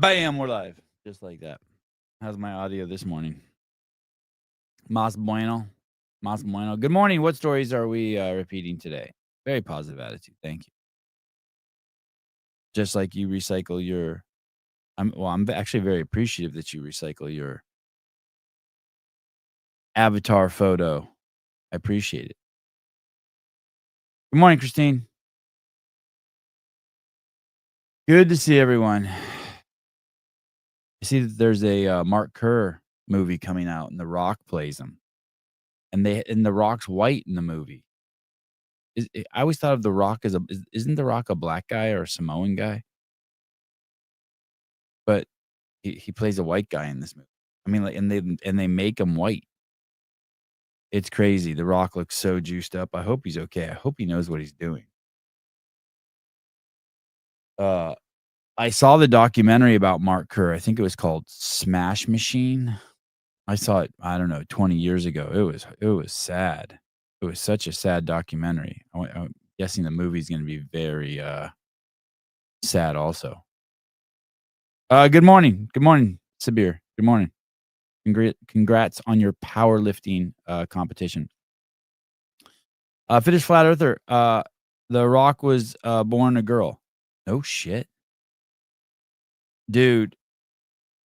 Bam, we're live. Just like that. How's my audio this morning? Mas bueno. Mas bueno. Good morning. What stories are we repeating today? Very positive attitude. Thank you. Just like you recycle your... I'm actually very appreciative that you recycle your avatar photo. I appreciate it. Good morning, Christine. Good to see everyone. I see that there's a Mark Kerr movie coming out, and The Rock plays him. And The Rock's white in the movie. I always thought of The Rock as isn't The Rock a black guy or a Samoan guy? But he plays a white guy in this movie. I mean, like, and they make him white. It's crazy. The Rock looks so juiced up. I hope he's okay. I hope he knows what he's doing. I saw the documentary about Mark Kerr. I think it was called Smash Machine. I saw it, I don't know, 20 years ago. It was sad. It was such a sad documentary. I'm guessing the movie's going to be very sad also. Good morning. Good morning, Sabir. Good morning. Congrats on your powerlifting competition. Finish Flat Earther. The Rock was born a girl. No shit. Dude,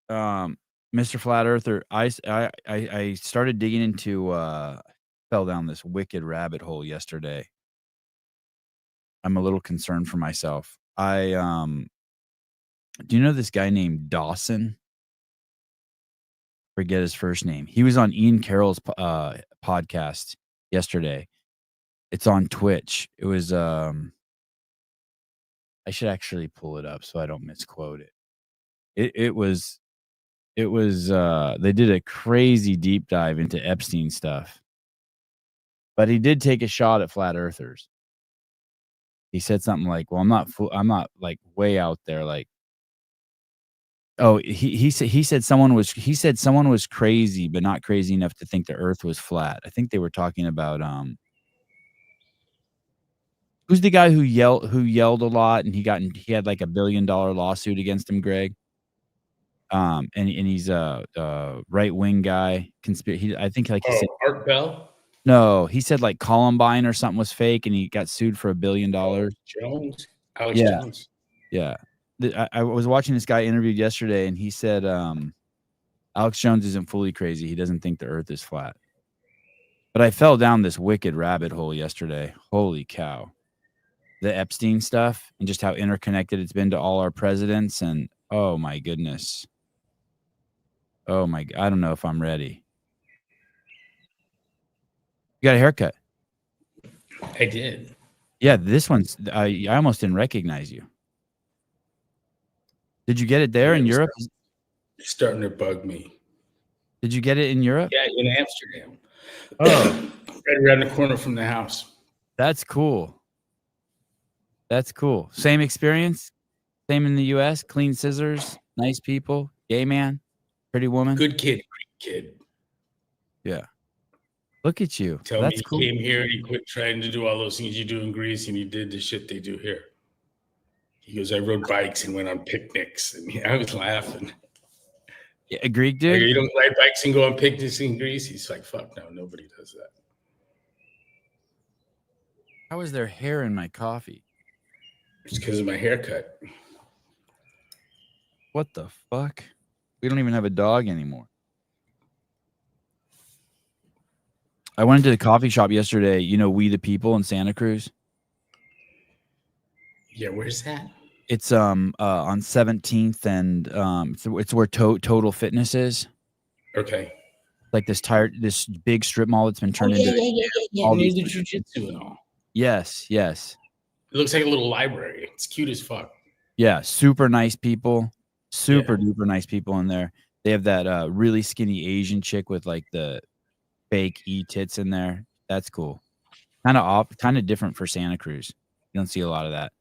Mr. Flat Earther, I started digging into fell down this wicked rabbit hole yesterday. I'm a little concerned for myself. Do you know this guy named Dawson? Forget his first name. He was on Ian Carroll's podcast yesterday. It's on Twitch. It was I should actually pull it up so I don't misquote it. It was they did a crazy deep dive into Epstein stuff. But he did take a shot at flat earthers. He said something like, "Well, I'm not like way out there like." Oh, he said someone was crazy, but not crazy enough to think the earth was flat. I think they were talking about who's the guy who yelled a lot and he had like $1 billion lawsuit against him, Greg? And he's a right-wing guy. I think like he said Art Bell? No, he said like Columbine or something was fake and he got sued for $1 billion. Jones? Alex Jones? Yeah. I was watching this guy interviewed yesterday and he said Alex Jones isn't fully crazy. He doesn't think the earth is flat. But I fell down this wicked rabbit hole yesterday. Holy cow. The Epstein stuff and just how interconnected it's been to all our presidents. And oh my goodness. Oh my, I don't know if I'm ready. You got a haircut? I did. Yeah, this one's, I almost didn't recognize you. Did you get it there in Europe? It's starting to bug me. Did you get it in Europe? Yeah, in Amsterdam. Oh. Right around the corner from the house. That's cool. That's cool. Same experience? Same in the U.S.? Clean scissors? Nice people? Gay man? Pretty woman? Good kid. Great kid. Yeah. Look at you. That's cool. He came here and he quit trying to do all those things you do in Greece and he did the shit they do here. He goes, I rode bikes and went on picnics. And I was laughing. Yeah, a Greek dude? Like, you don't ride bikes and go on picnics in Greece? He's like, fuck no, nobody does that. How is there hair in my coffee? It's because of my haircut. What the fuck? We don't even have a dog anymore. I went into the coffee shop yesterday. You know, We the People in Santa Cruz. Yeah, where's that? It's on 17th and it's where Total Fitness is. Okay. Like this big strip mall that's been turned into all these jiu-jitsu and all. Yes. It looks like a little library. It's cute as fuck. Yeah, super nice people. Super duper nice people in there. They have that really skinny Asian chick with like the fake tits in there. That's cool. Kind of different for Santa Cruz. You don't see a lot of that.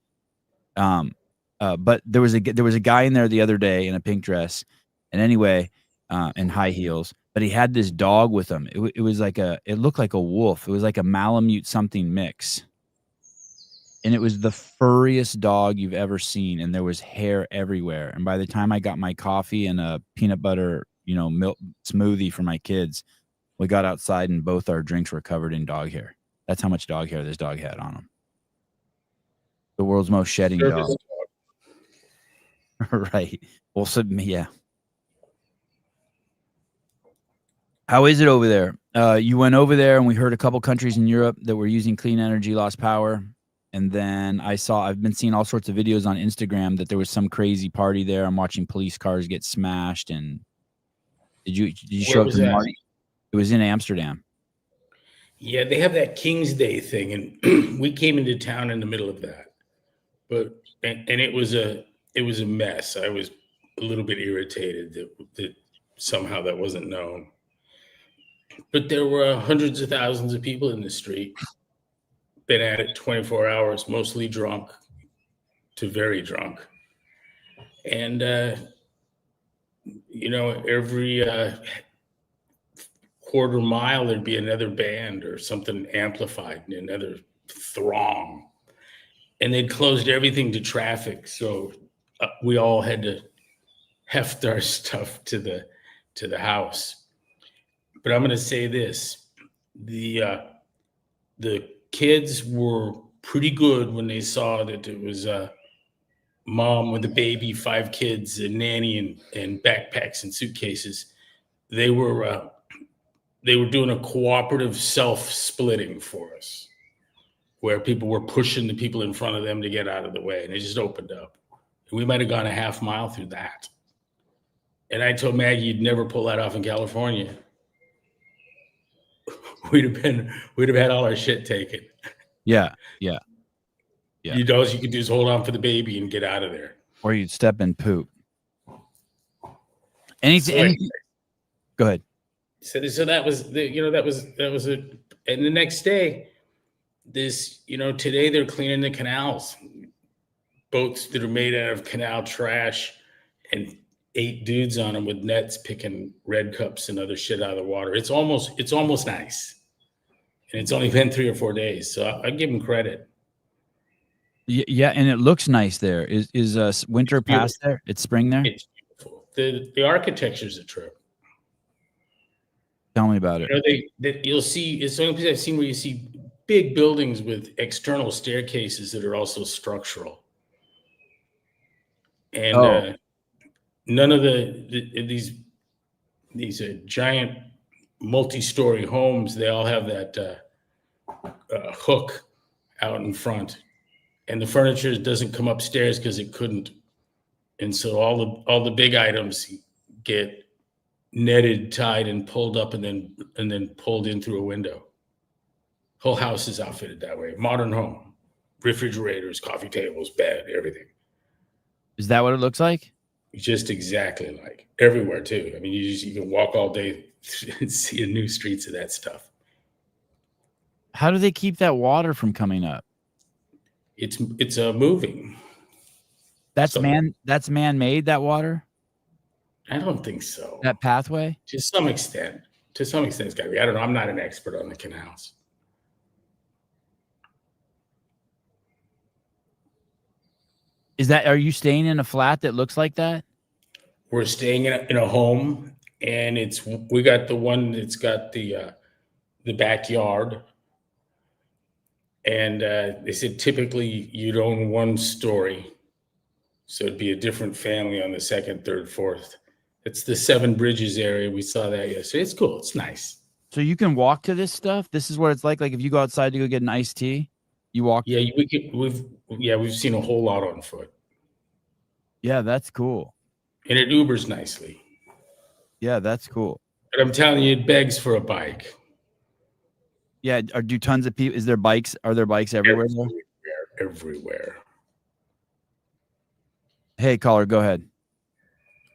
But there was a guy in there the other day in a pink dress, and anyway, and high heels. But he had this dog with him. It was like it looked like a wolf. It was like a Malamute something mix. and it was the furriest dog you've ever seen, and there was hair everywhere. And by the time I got my coffee and a peanut butter, milk smoothie for my kids, we got outside and both our drinks were covered in dog hair. That's how much dog hair this dog had on him. The world's most shedding dog. Right. Well, yeah. How is it over there? You went over there, and we heard a couple countries in Europe that were using clean energy lost power. And then I've been seeing all sorts of videos on Instagram that there was some crazy party there. I'm watching police cars get smashed. And did you show up to the party? It was in Amsterdam. Yeah, they have that King's Day thing, and we came into town in the middle of that. But it was a mess. I was a little bit irritated that somehow that wasn't known. But there were hundreds of thousands of people in the street. Been at it 24 hours, mostly drunk to very drunk. And, every quarter mile, there'd be another band or something amplified and another throng. And they'd closed everything to traffic. So we all had to heft our stuff to the house. But I'm going to say this, the kids were pretty good when they saw that it was a mom with a baby, 5 kids, a nanny, and backpacks and suitcases. They were doing a cooperative self-splitting for us, where people were pushing the people in front of them to get out of the way, and it just opened up. And we might have gone a half mile through that. And I told Maggie, you'd never pull that off in California. We'd have had all our shit taken. Yeah. All you could do is hold on for the baby and get out of there. Or you'd step in poop. Anything. Go ahead. So that was and the next day, today they're cleaning the canals, boats that are made out of canal trash, and 8 dudes on them with nets picking red cups and other shit out of the water. It's almost nice. And it's only been 3 or 4 days. So I give them credit. Yeah. And it looks nice there. Is winter past there? It's spring there? It's beautiful. The architecture's a trip. Tell me about it. You'll see, it's the only place I've seen where you see big buildings with external staircases that are also structural. And none of these giant multi-story homes, they all have that hook out in front, and the furniture doesn't come upstairs because it couldn't. And so all the big items get netted, tied, and pulled up, and then pulled in through a window. Whole house is outfitted that way. Modern home, refrigerators, coffee tables, bed, everything. Is that what it looks like? Just exactly like everywhere too. I mean, you can walk all day and see new streets of that stuff. How do they keep that water from coming up? It's moving. That's man-made, that water? I don't think so. That pathway? To some extent, it's got to be. I don't know. I'm not an expert on the canals. Are you staying in a flat that looks like that? We're staying in a home, and we got the one that's got the backyard. And they said typically you'd own 1 story. So it'd be a different family on the 2nd, 3rd, 4th. It's the 7 Bridges area. We saw that yesterday. It's cool. It's nice. So you can walk to this stuff? This is what it's like? Like if you go outside to go get an iced tea, you walk? Yeah, we've seen a whole lot on foot. Yeah, that's cool. And it Ubers nicely. Yeah, that's cool. But I'm telling you, it begs for a bike. Yeah, do tons of people? Are there bikes everywhere? Everywhere. Hey, caller, go ahead.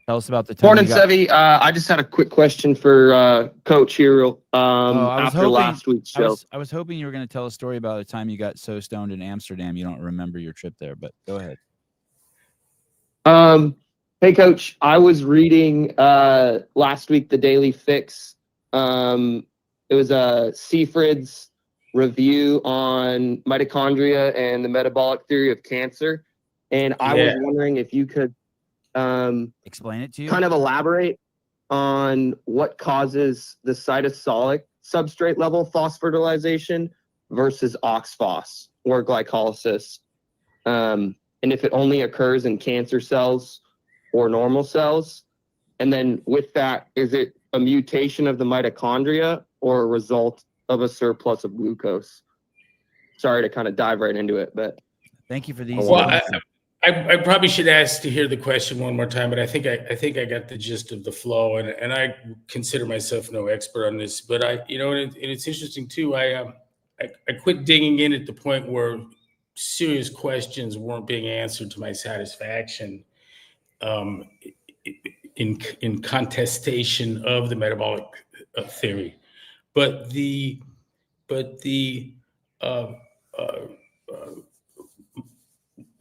Tell us about the time. Morning, Sevy. I just had a quick question for Coach here after last week's show. I was hoping you were going to tell a story about a time you got so stoned in Amsterdam you don't remember your trip there, but go ahead. Hey, Coach. I was reading last week the Daily Fix. It was Seafrid's review on mitochondria and the metabolic theory of cancer. And I was wondering if you could explain it to you, kind of elaborate on what causes the cytosolic substrate level phosphatidylation versus oxphos or glycolysis. And if it only occurs in cancer cells or normal cells. And then with that, is it a mutation of the mitochondria or a result of a surplus of glucose? Sorry to kind of dive right into it, but thank you for these. Well, I probably should ask to hear the question one more time, but I think I got the gist of the flow, and I consider myself no expert on this, but it's interesting too. I quit digging in at the point where serious questions weren't being answered to my satisfaction, in contestation of the metabolic theory, but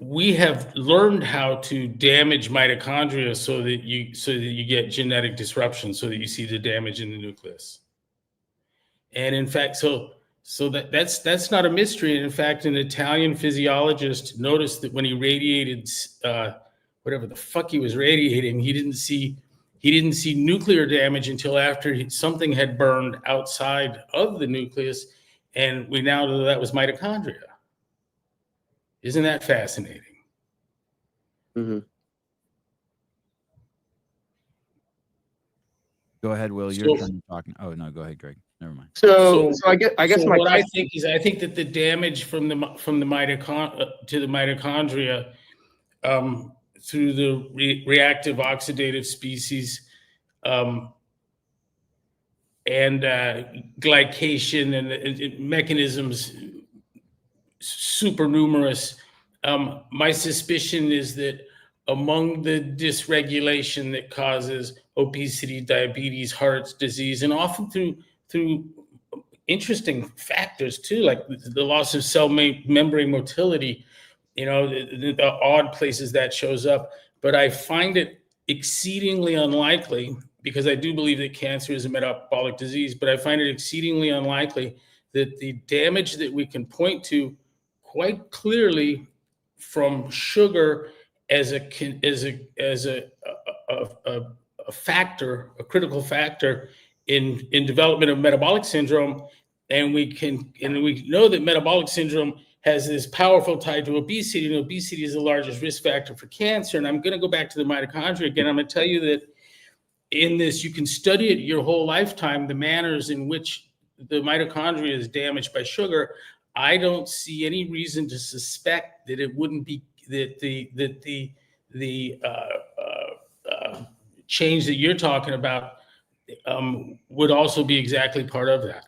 we have learned how to damage mitochondria so that you get genetic disruption, so that you see the damage in the nucleus. And in fact, so that's not a mystery. And in fact, an Italian physiologist noticed that when he radiated whatever the fuck he was radiating, he didn't see nuclear damage until after something had burned outside of the nucleus, and we now know that was mitochondria. Isn't that fascinating? Mm-hmm. Go ahead, Will. You're talking. Oh no, go ahead, Greg. Never mind. So I guess so what I think that the damage from the mitochondria to the mitochondria through the reactive oxidative species and glycation and mechanisms super numerous. My suspicion is that among the dysregulation that causes obesity, diabetes, heart disease, and often through interesting factors too, like the loss of cell membrane motility, the odd places that shows up. But I find it exceedingly unlikely, because I do believe that cancer is a metabolic disease, but I find it exceedingly unlikely that the damage that we can point to quite clearly from sugar as a factor, a critical factor in development of metabolic syndrome, and we know that metabolic syndrome has this powerful tie to obesity, and obesity is the largest risk factor for cancer. And I'm going to go back to the mitochondria again. I'm going to tell you that in this, you can study it your whole lifetime, the manners in which the mitochondria is damaged by sugar. I don't see any reason to suspect that it wouldn't be that the change that you're talking about would also be exactly part of that.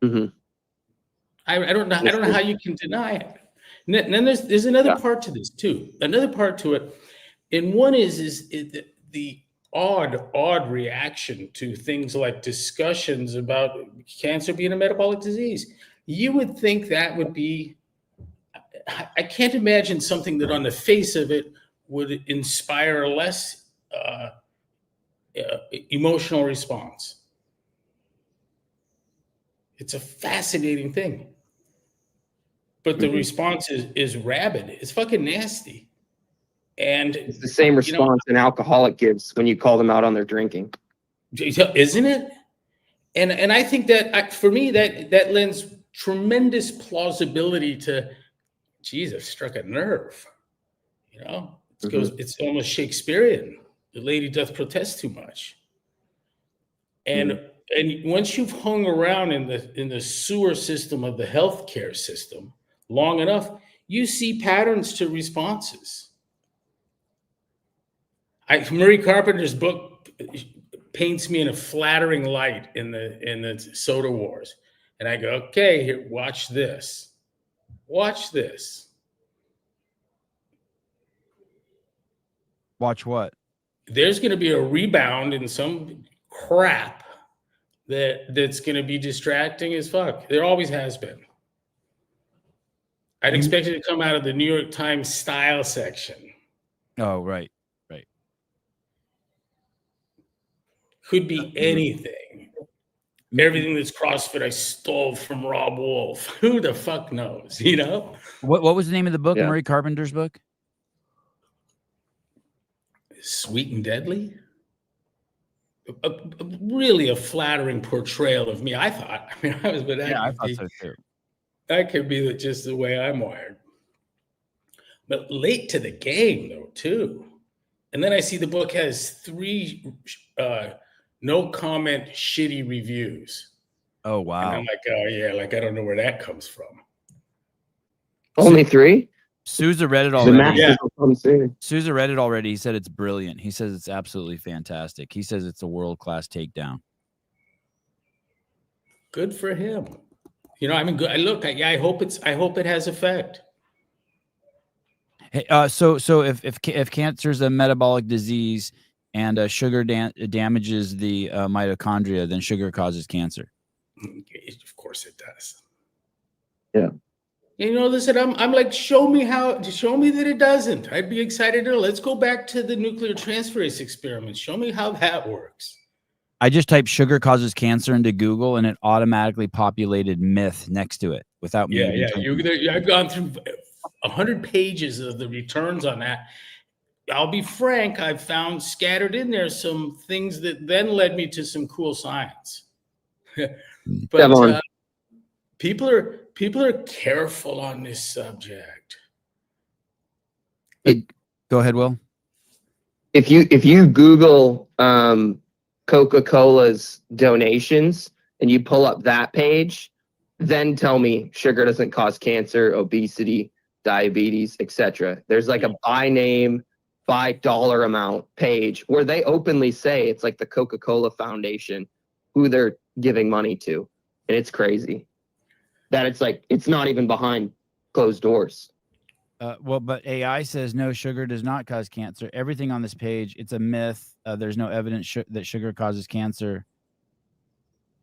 Mm-hmm. I don't know how you can deny it. And then there's another part to this too. Another part to it, and one is the odd reaction to things like discussions about cancer being a metabolic disease. You would think that would be, I can't imagine something that on the face of it would inspire a less emotional response. It's a fascinating thing. But the response is rabid. It's fucking nasty. And it's the same response an alcoholic gives when you call them out on their drinking. Isn't it? And I think that for me, that lends tremendous plausibility to, Jesus, struck a nerve. It's almost Shakespearean. The lady doth protest too much. And once you've hung around in the sewer system of the healthcare system long enough, you see patterns to responses. Murray Carpenter's book paints me in a flattering light in the soda wars. And I go, okay, here, watch this. Watch this. Watch what? There's going to be a rebound in some crap that's going to be distracting as fuck. There always has been. I'd expect it to come out of the New York Times style section. Oh, right. Could be anything. everything that's CrossFit I stole from Rob Wolf. Who the fuck knows, you know? What was the name of the book? Yeah. Murray Carpenter's book? Sweet and Deadly? Really a flattering portrayal of me, I thought. I mean, I thought so too. That could be just the way I'm wired. But late to the game, though, too. And then I see the book has 3 no comment shitty reviews. Oh, wow. And I'm like, oh, yeah, like I don't know where that comes from. Only 3? Souza read it The already. Masters Yeah. will come soon. Souza read it already. He said it's brilliant. He says it's absolutely fantastic. He says it's a world-class takedown. Good for him. You know, I mean, I hope it has effect. Hey, so if cancer is a metabolic disease and sugar damages the mitochondria, then sugar causes cancer. Of course it does. Yeah. You know, listen, I'm like, show me that it doesn't. I'd be excited to. Let's go back to the nuclear transferase experiment. Show me how that works. I just typed sugar causes cancer into Google and it automatically populated myth next to it without me. I've gone through 100 pages of the returns on that. I'll be frank, I've found scattered in there some things that then led me to some cool science. But people are careful on this subject. Go ahead, Will. If you Google Coca-Cola's donations and you pull up that page, then tell me sugar doesn't cause cancer, obesity, diabetes, etc. There's like a by name, by dollar amount page where they openly say it's like the Coca-Cola Foundation who they're giving money to. And it's crazy that it's like, it's not even behind closed doors. Well, but AI says no, sugar does not cause cancer. Everything on this page, it's a myth. There's no evidence that sugar causes cancer.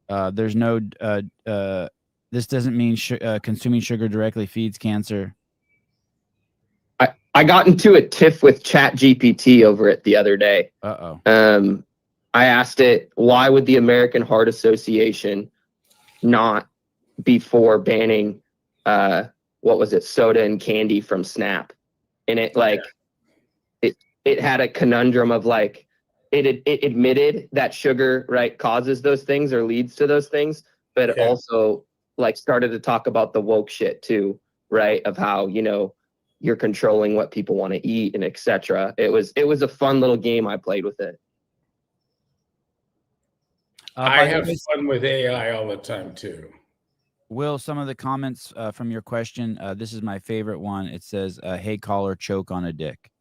There's no, this doesn't mean consuming sugar directly feeds cancer. I got into a tiff with ChatGPT over it the other day. I asked it, why would the American Heart Association not before banning, soda and candy from Snap? And it it had a conundrum of like, it admitted that sugar, right, causes those things or leads to those things, but it also like started to talk about the woke shit too, right? Of how, you know, you're controlling what people want to eat and etc. It was a fun little game I played with it. I have fun with AI all the time too. Will, some of the comments from your question, this is my favorite one. It says, hey, caller, choke on a dick.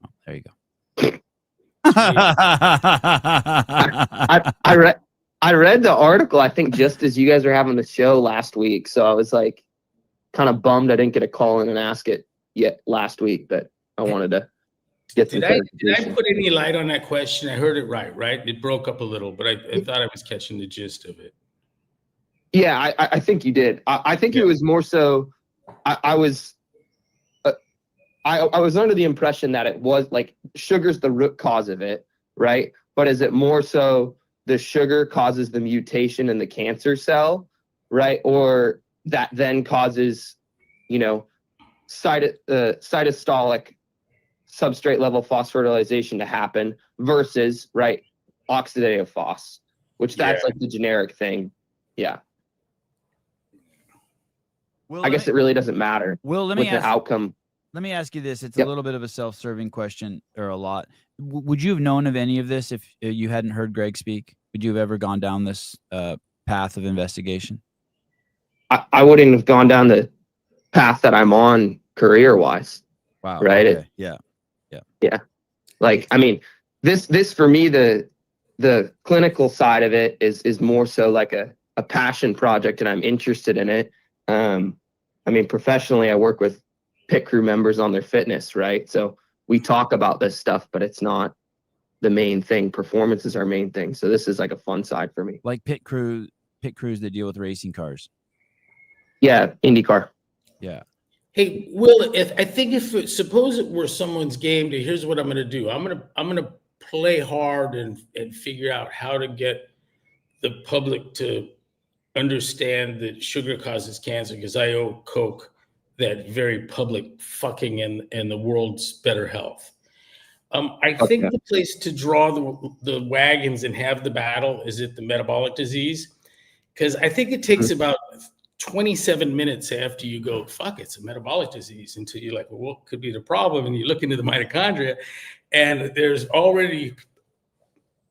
Oh, there you go. I read the article, I think, just as you guys were having the show last week. So I was like kind of bummed I didn't get a call in and ask it yet last week, but I wanted to get some Did I put any light on that question? I heard it right? It broke up a little, but I thought I was catching the gist of it. Yeah, I think you did. I think it was more so I was under the impression that it was like sugar's the root cause of it, right? But is it more so the sugar causes the mutation in the cancer cell, right? Or that then causes, you know, cytostolic substrate level phosphorylation to happen versus, right, oxidative phos, which that's like the generic thing. Yeah. Will, I guess it really doesn't matter. Will, the outcome. Let me ask you this. It's a little bit of a self-serving question, or a lot. Would you have known of any of this if you hadn't heard Greg speak? Would you have ever gone down this path of investigation? I wouldn't have gone down the path that I'm on career-wise. Wow. Right? Okay. Yeah. Like, I mean, this for me, the clinical side of it is more so like a passion project, and I'm interested in it. I mean, professionally, I work with pit crew members on their fitness, right? So we talk about this stuff, but it's not the main thing. Performance is our main thing. So this is like a fun side for me. Like pit crews that deal with racing cars. Yeah, IndyCar. Yeah. Hey, Will, suppose it were someone's game day, here's what I'm going to do. I'm going to play hard and figure out how to get the public to understand that sugar causes cancer because I owe Coke that very public fucking and the world's better health. I think the place to draw the wagons and have the battle is at the metabolic disease, because I think it takes about 27 minutes after you go, fuck, it's a metabolic disease, until you're like, well, what could be the problem? And you look into the mitochondria, and there's already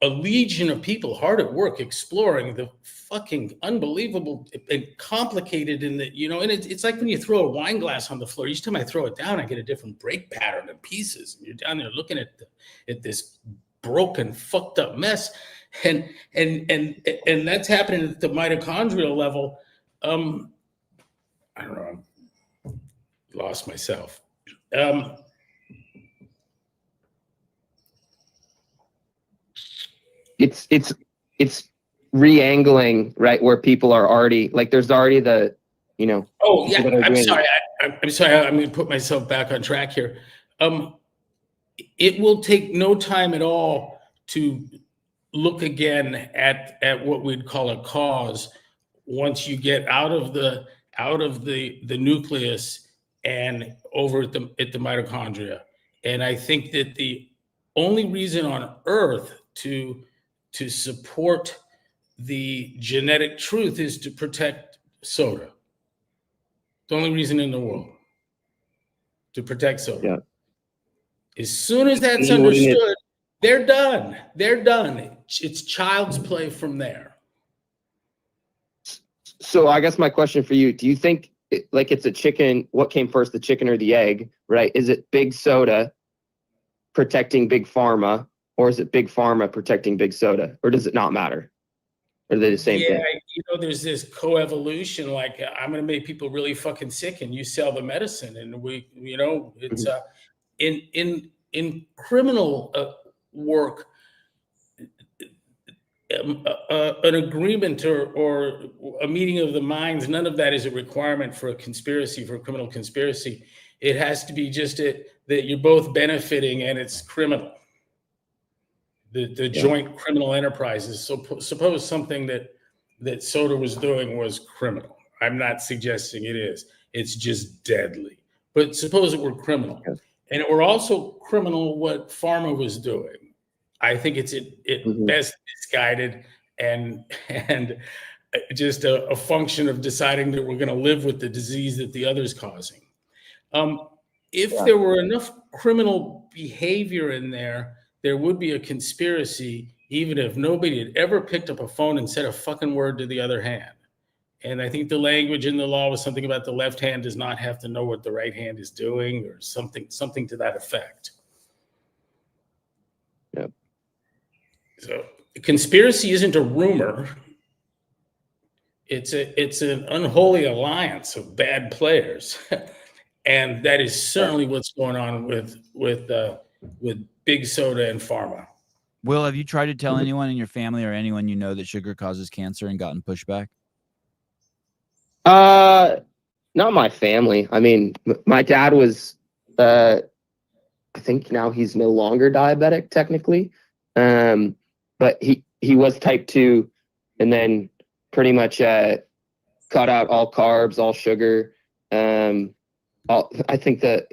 a legion of people hard at work exploring the fucking unbelievable and complicated in that, and it's like when you throw a wine glass on the floor. Each time I throw it down, I get a different break pattern and pieces. And you're down there looking at this broken, fucked up mess. And that's happening at the mitochondrial level. I don't know, I lost myself. It's re-angling, right, where people are already like, there's already the, Oh yeah, I'm sorry. I'm sorry. I'm going to put myself back on track here. It will take no time at all to look again at what we'd call a cause once you get out of the nucleus and over at the mitochondria. And I think that the only reason on earth to support the genetic truth is to protect soda. The only reason in the world to protect soda. Yeah. As soon as that's understood, they're done. They're done. It's child's play from there. So I guess my question for you, do you think it's a chicken, what came first, the chicken or the egg, right? Is it big soda protecting big pharma, or is it big pharma protecting big soda, or does it not matter? Or are they the same thing? Yeah, there's this coevolution, like I'm going to make people really fucking sick and you sell the medicine. And it's in criminal work, an agreement or a meeting of the minds, none of that is a requirement for a conspiracy, for a criminal conspiracy. It has to be just that you're both benefiting and it's criminal. The joint criminal enterprises. So suppose something that soda was doing was criminal. I'm not suggesting it is. It's just deadly. But suppose it were criminal. And it were also criminal what pharma was doing. I think it's best misguided and just a function of deciding that we're going to live with the disease that the other's causing. If there were enough criminal behavior in there, there would be a conspiracy, even if nobody had ever picked up a phone and said a fucking word to the other hand. And I think the language in the law was something about the left hand does not have to know what the right hand is doing, or something to that effect. Yep. So conspiracy isn't a rumor. It's an unholy alliance of bad players. And that is certainly what's going on with big soda and pharma. Will, have you tried to tell anyone in your family or anyone you know that sugar causes cancer and gotten pushback? Not my family. I mean, my dad was, I think now he's no longer diabetic technically. But he was type 2 and then pretty much cut out all carbs, all sugar. I think that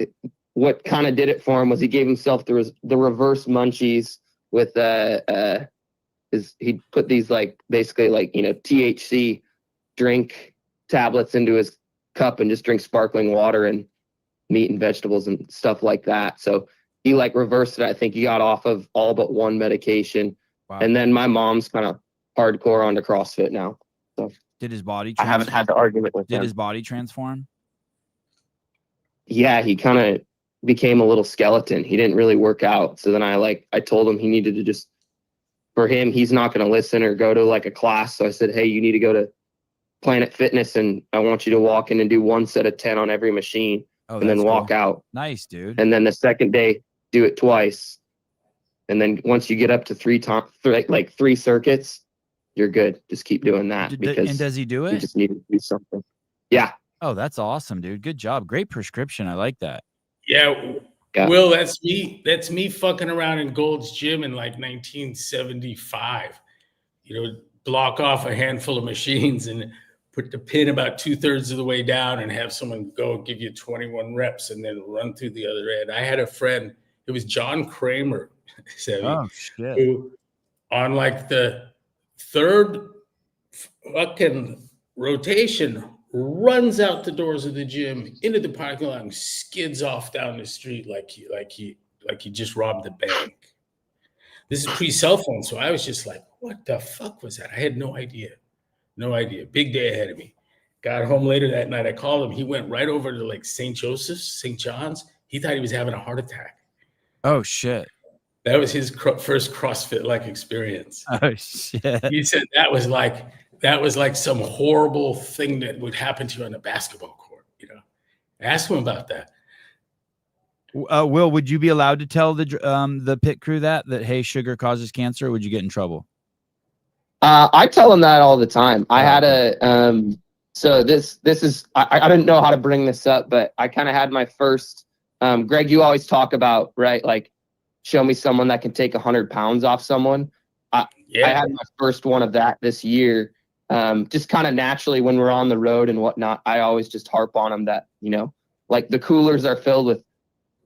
what kind of did it for him was he gave himself the reverse munchies with he put these basically THC drink tablets into his cup and just drink sparkling water and meat and vegetables and stuff like that. So he reversed it. I think he got off of all but one medication. Wow. And then my mom's kind of hardcore onto CrossFit now. So did his body I haven't had the argument with him. Did his body transform? Yeah, he kind of became a little skeleton. He didn't really work out. So then I told him he needed to just, for him, he's not going to listen or go to a class. So I said, hey, you need to go to Planet Fitness and I want you to walk in and do 1 set of 10 on every machine and then walk out. Nice, dude. And then the second day, do it twice. And then once you get up to 3 circuits, you're good. Just keep doing that. And does he do it? You just need to do something. Yeah. Oh, that's awesome, dude. Good job. Great prescription. I like that. Yeah. Will, that's me. That's me fucking around in Gold's Gym in 1975. block off a handful of machines and put the pin about 2/3 of the way down and have someone go give you 21 reps and then run through the other end. I had a friend, it was John Kramer, Oh shit. who on like the third fucking rotation runs out the doors of the gym into the parking lot and skids off down the street like he just robbed the bank. This is pre-cell phone, so I was just like, what the fuck was that? I had no idea. Big day ahead of me. Got home later that night. I called him. He went right over to like St. Joseph's, St. John's. He thought he was having a heart attack. Oh shit. That was his first CrossFit like experience. Oh shit. He said that was like some horrible thing that would happen to you on a basketball court. Ask him about that. Will, would you be allowed to tell the pit crew that hey, sugar causes cancer? Or would you get in trouble? I tell them that all the time. I had a so this is I didn't know how to bring this up, but I kind of had my first Greg, you always talk about, right, like show me someone that can take 100 pounds off someone. I had my first one of that this year. Just kind of naturally when we're on the road and whatnot, I always just harp on them that, like the coolers are filled with,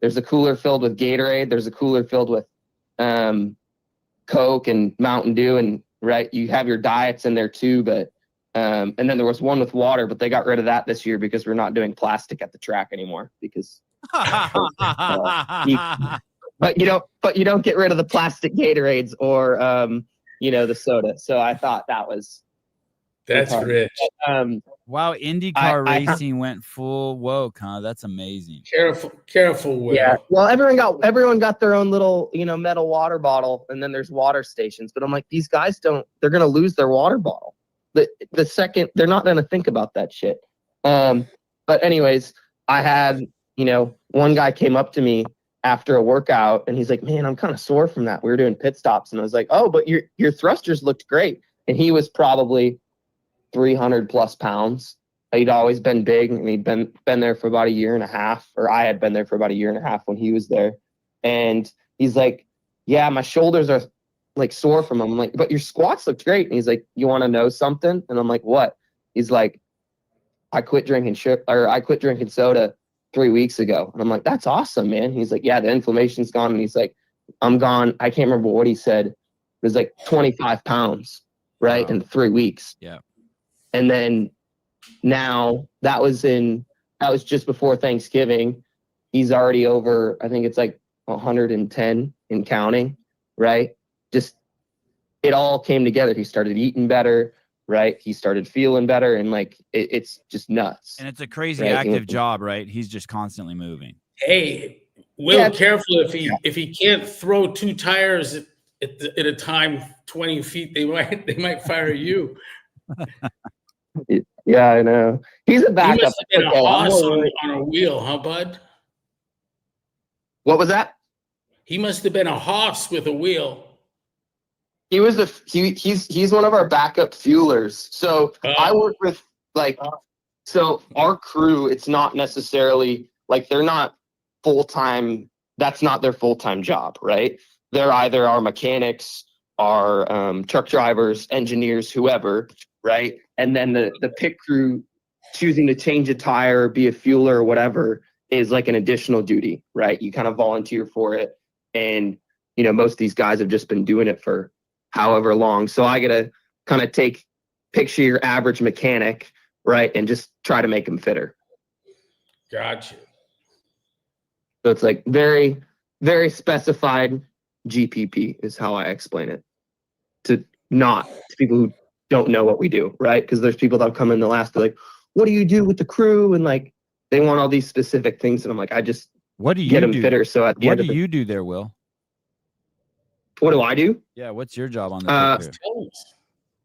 there's a cooler filled with Gatorade. There's a cooler filled with Coke and Mountain Dew, and right, you have your diets in there too. But and then there was one with water, but they got rid of that this year because we're not doing plastic at the track anymore. Because but you don't get rid of the plastic Gatorades or the soda. So I thought that's rich. Wow, IndyCar racing went full woke, huh? That's amazing. Careful, Will. Yeah. Well, everyone got their own little, metal water bottle, and then there's water stations. But I'm like, these guys they're gonna lose their water bottle. The second they're not gonna think about that shit. But anyways, I had, one guy came up to me after a workout and he's like, man, I'm kind of sore from that. We were doing pit stops, and I was like, oh, but your thrusters looked great. And he was probably 300 plus pounds. He'd always been big, and he'd been there for about a year and a half, or I had been there for about a year and a half when he was there. And he's like, yeah, my shoulders are like sore from them. I'm like, but your squats looked great. And he's like, you want to know something? And I'm like, what? He's like, I quit drinking soda 3 weeks ago. And I'm like, that's awesome, man. He's like, yeah, the inflammation's gone. And he's like, I'm gone. I can't remember what he said. It was like 25 pounds, right? Wow. In 3 weeks. Yeah. And then now that was just before Thanksgiving. He's already over, I think it's like 110 and counting, right? Just, it all came together. He started eating better, right? He started feeling better, and like, it's just nuts. And it's a crazy right? active job, right? He's just constantly moving. Hey, Will, careful if he can't throw 2 tires at a time 20 feet, they might fire you. Yeah, I know. He's a backup. He must have been a hoss on a wheel, huh, bud? What was that? He must have been a hoss with a wheel. He was he's one of our backup fuelers. So I work with so our crew, it's not necessarily like they're not full-time. That's not their full-time job, right? They're either our mechanics, our truck drivers, engineers, whoever, right? And then the pit crew choosing to change a tire, be a fueler or whatever is like an additional duty, right? You kind of volunteer for it. And, most of these guys have just been doing it for however long. So I got to kind of picture your average mechanic, right? And just try to make them fitter. Gotcha. So it's like very, very specified GPP is how I explain it to people who don't know what we do, right? Because there's people that come in, they'll ask, like, what do you do with the crew? And like, they want all these specific things. And I'm like, I just get them fitter. So at the end of you do there, Will? What do I do? Yeah. What's your job on the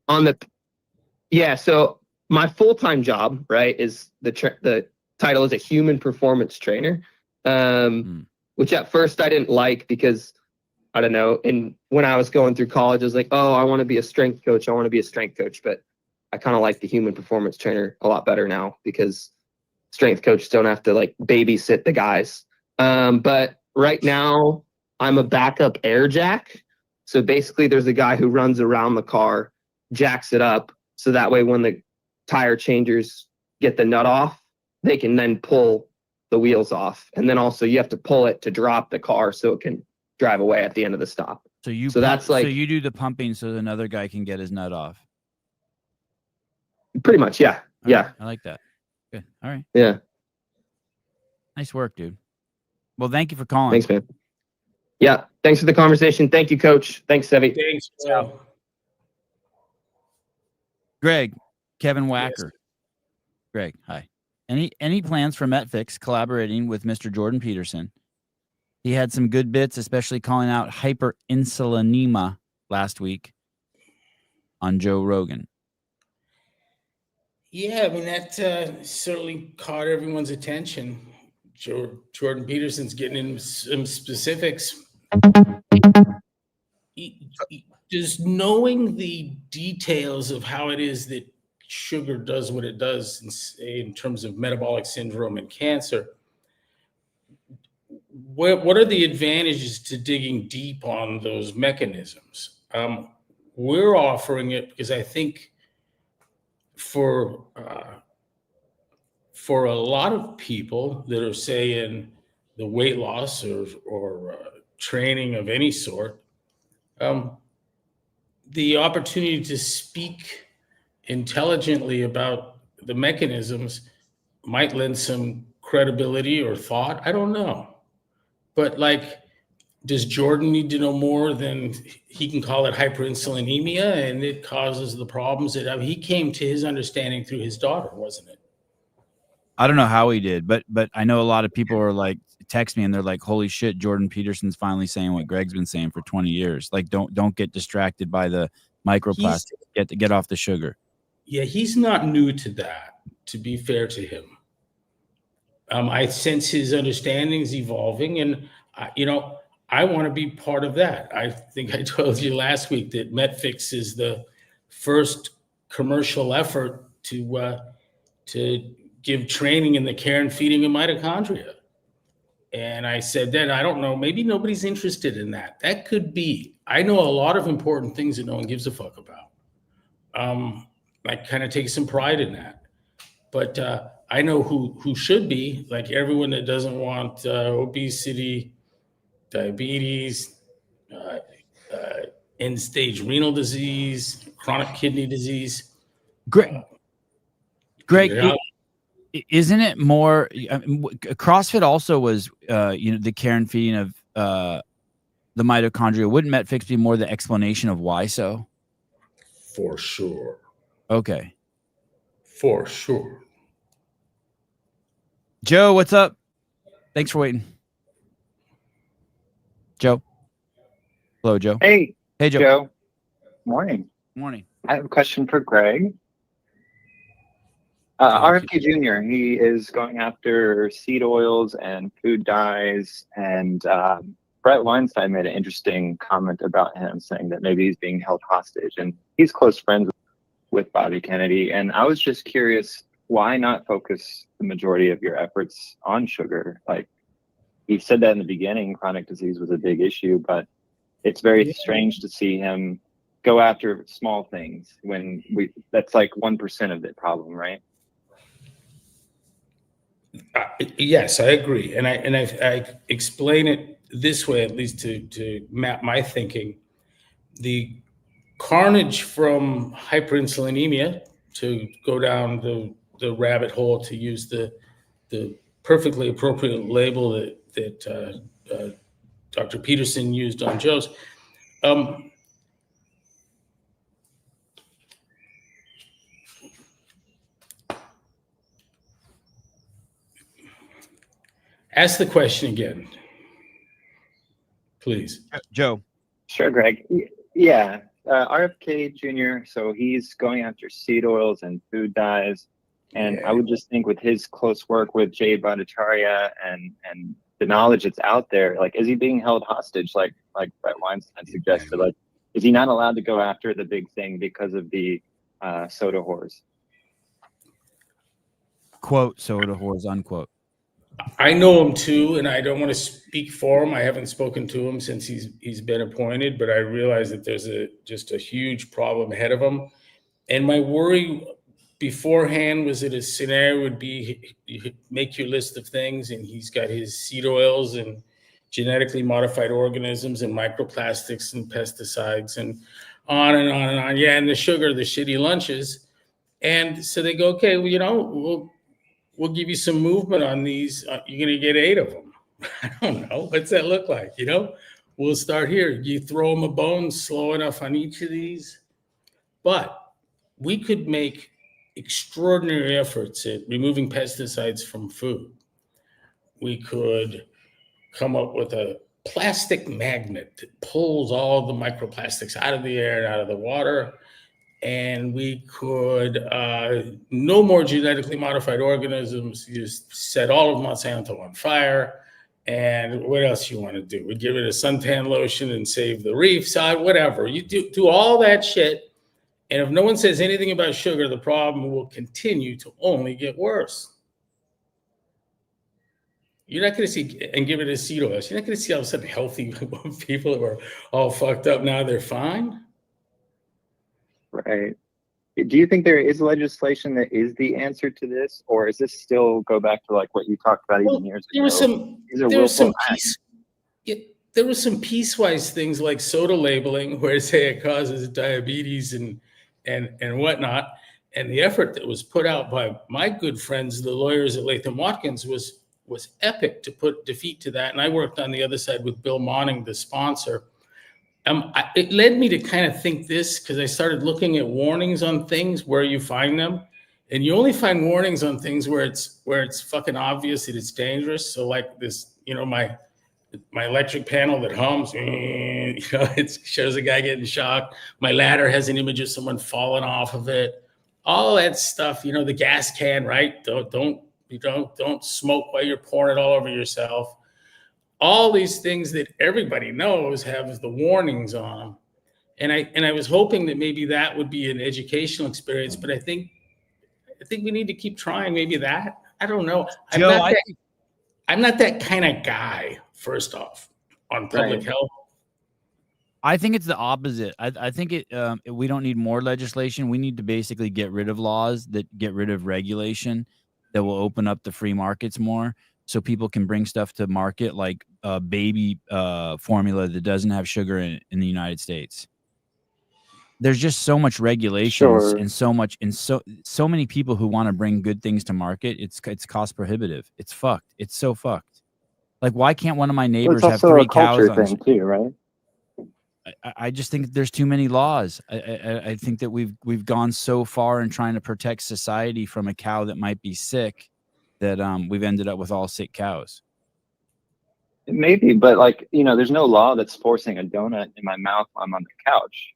crew? So my full-time job, right, is the title is a human performance trainer, which at first I didn't like because I don't know. And when I was going through college, I was like, oh, I want to be a strength coach. But I kind of like the human performance trainer a lot better now because strength coaches don't have to like babysit the guys. But right now I'm a backup air jack. So basically there's a guy who runs around the car jacks it up. So that way, when the tire changers get the nut off, they can then pull the wheels off. And then also you have to pull it to drop the car so it can drive away at the end of the stop. So that's like, so you do the pumping so another guy can get his nut off. Pretty much. Yeah. All yeah. Right. I like that. Good. All right. Yeah. Nice work, dude. Well, thank you for calling. Thanks, man. Yeah. Thanks for the conversation. Thank you, Coach. Thanks, Sevi. Thanks. Greg, Kevin Wacker. Yes. Greg, hi. Any plans for MetFix collaborating with Mr. Jordan Peterson? He had some good bits, especially calling out hyperinsulinemia last week on Joe Rogan. Yeah, I mean, that certainly caught everyone's attention. Jordan Peterson's getting into some specifics. Just knowing the details of how it is that sugar does what it does in terms of metabolic syndrome and cancer, what are the advantages to digging deep on those mechanisms? We're offering it because I think for a lot of people that are saying the weight loss or training of any sort, the opportunity to speak intelligently about the mechanisms might lend some credibility or thought. I don't know. But like, does Jordan need to know more than he can call it hyperinsulinemia and it causes the problems that he came to his understanding through his daughter, wasn't it? I don't know how he did, but I know a lot of people are like, text me and they're like, holy shit, Jordan Peterson's finally saying what Greg's been saying for 20 years. Like, don't get distracted by the microplastics. Get off the sugar. Yeah, he's not new to that, to be fair to him. I sense his understandings evolving, and I want to be part of that. I think I told you last week that MetFix is the first commercial effort to give training in the care and feeding of mitochondria. And I said that, I don't know, maybe nobody's interested in that. That could be. I know a lot of important things that no one gives a fuck about. I kind of take some pride in that. But I know who should be, like everyone that doesn't want obesity, diabetes, end-stage renal disease, chronic kidney disease. Greg, isn't it more? CrossFit also was, the care and feeding of the mitochondria. Wouldn't MetFix be more the explanation of why so? For sure. Okay. For sure. Joe, what's up? Thanks for waiting. Joe. Hello, Joe. Hey, Joe. Joe. Morning. Morning. I have a question for Greg. RFK Jr., he is going after seed oils and food dyes, and Brett Weinstein made an interesting comment about him, saying that maybe he's being held hostage, and he's close friends with Bobby Kennedy. And I was just curious, why not focus the majority of your efforts on sugar? Like, he said that in the beginning, chronic disease was a big issue, but it's very strange to see him go after small things when that's like 1% of the problem, right? Yes, I agree. And I explain it this way, at least to map my thinking. The carnage from hyperinsulinemia, to go down the rabbit hole, to use the perfectly appropriate label that Dr. Peterson used on Joe's. Ask the question again, please. Joe. Sure, Greg. Yeah, RFK Jr., so he's going after seed oils and food dyes. And I would just think with his close work with Jay Bhattacharya and the knowledge that's out there, like, is he being held hostage, like Brett Weinstein suggested? Like, is he not allowed to go after the big thing because of the soda whores? Quote, soda whores, unquote. I know him too, and I don't want to speak for him. I haven't spoken to him since he's been appointed, but I realize that there's just a huge problem ahead of him. And my worry beforehand was that a scenario would be you make your list of things, and he's got his seed oils and genetically modified organisms and microplastics and pesticides and on and on and on. Yeah, and the sugar, the shitty lunches. And so they go, okay, well, we'll give you some movement on these. You're going to get 8 of them. I don't know. What's that look like? We'll start here. You throw them a bone slow enough on each of these. But we could make extraordinary efforts at removing pesticides from food. We could come up with a plastic magnet that pulls all the microplastics out of the air and out of the water. And we could no more genetically modified organisms. You just set all of Monsanto on fire. And what else you want to do? We give it a suntan lotion and save the reef side, whatever. You do all that shit. And if no one says anything about sugar, the problem will continue to only get worse. You're not going to see, and give it a seed oil. You're not going to see all of a sudden healthy people who are all fucked up now they're fine. Right. Do you think there is legislation that is the answer to this, or is this still go back to like what you talked about even years ago? There were some piecewise things like soda labeling, where say it causes diabetes and whatnot. And the effort that was put out by my good friends, the lawyers at Latham Watkins, was epic to put defeat to that. And I worked on the other side with Bill Monning, the sponsor. It led me to kind of think this, because I started looking at warnings on things, where you find them, and you only find warnings on things where it's fucking obvious that it's dangerous. So like this, my electric panel that hums, it shows a guy getting shocked. My ladder has an image of someone falling off of it. All that stuff, the gas can, right? Don't smoke while you're pouring it all over yourself. All these things that everybody knows have the warnings on them. And I was hoping that maybe that would be an educational experience, but I think we need to keep trying. Maybe that. I don't know. I'm not that kind of guy, first off, on public health. I think it's the opposite. I think we don't need more legislation. We need to basically get rid of laws that get rid of regulation that will open up the free markets more, so people can bring stuff to market like baby formula that doesn't have sugar in the United States. There's just so much regulations and so many people who want to bring good things to market. It's cost prohibitive. It's fucked. It's so fucked. Like, why can't one of my neighbors have 3 cows on thing too, right? I just think there's too many laws. I think that we've gone so far in trying to protect society from a cow that might be sick that we've ended up with all sick cows. Maybe, but there's no law that's forcing a donut in my mouth while I'm on the couch.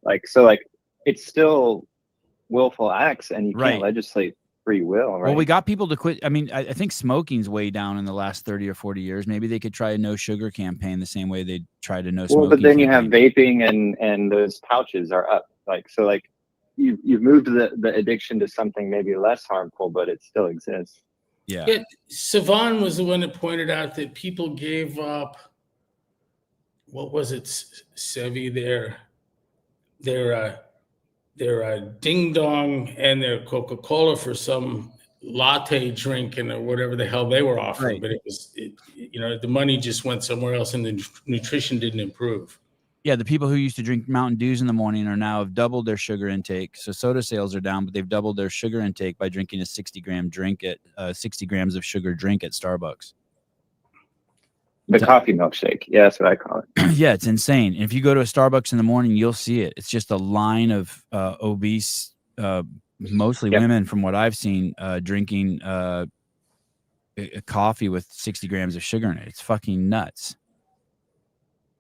It's still willful acts, and you can't legislate free will, right? Well, we got people to quit. I mean, I think smoking's way down in the last 30 or 40 years. Maybe they could try a no sugar campaign the same way they tried a no smoking. Well, but then campaign. You have vaping and those pouches are up. You've moved the addiction to something maybe less harmful, but it still exists. Yeah. Savan was the one that pointed out that people gave up, what was it, Sevi, their ding dong and their Coca-Cola for some latte drink and whatever the hell they were offering. Right. But the money just went somewhere else and the nutrition didn't improve. Yeah, the people who used to drink Mountain Dews in the morning are now have doubled their sugar intake. So soda sales are down, but they've doubled their sugar intake by drinking a 60-gram drink at 60 grams of sugar drink at Starbucks. The coffee milkshake. Yeah, that's what I call it. Yeah, it's insane. And if you go to a Starbucks in the morning, you'll see it. It's just a line of obese, mostly women from what I've seen, drinking a coffee with 60 grams of sugar in it. It's fucking nuts.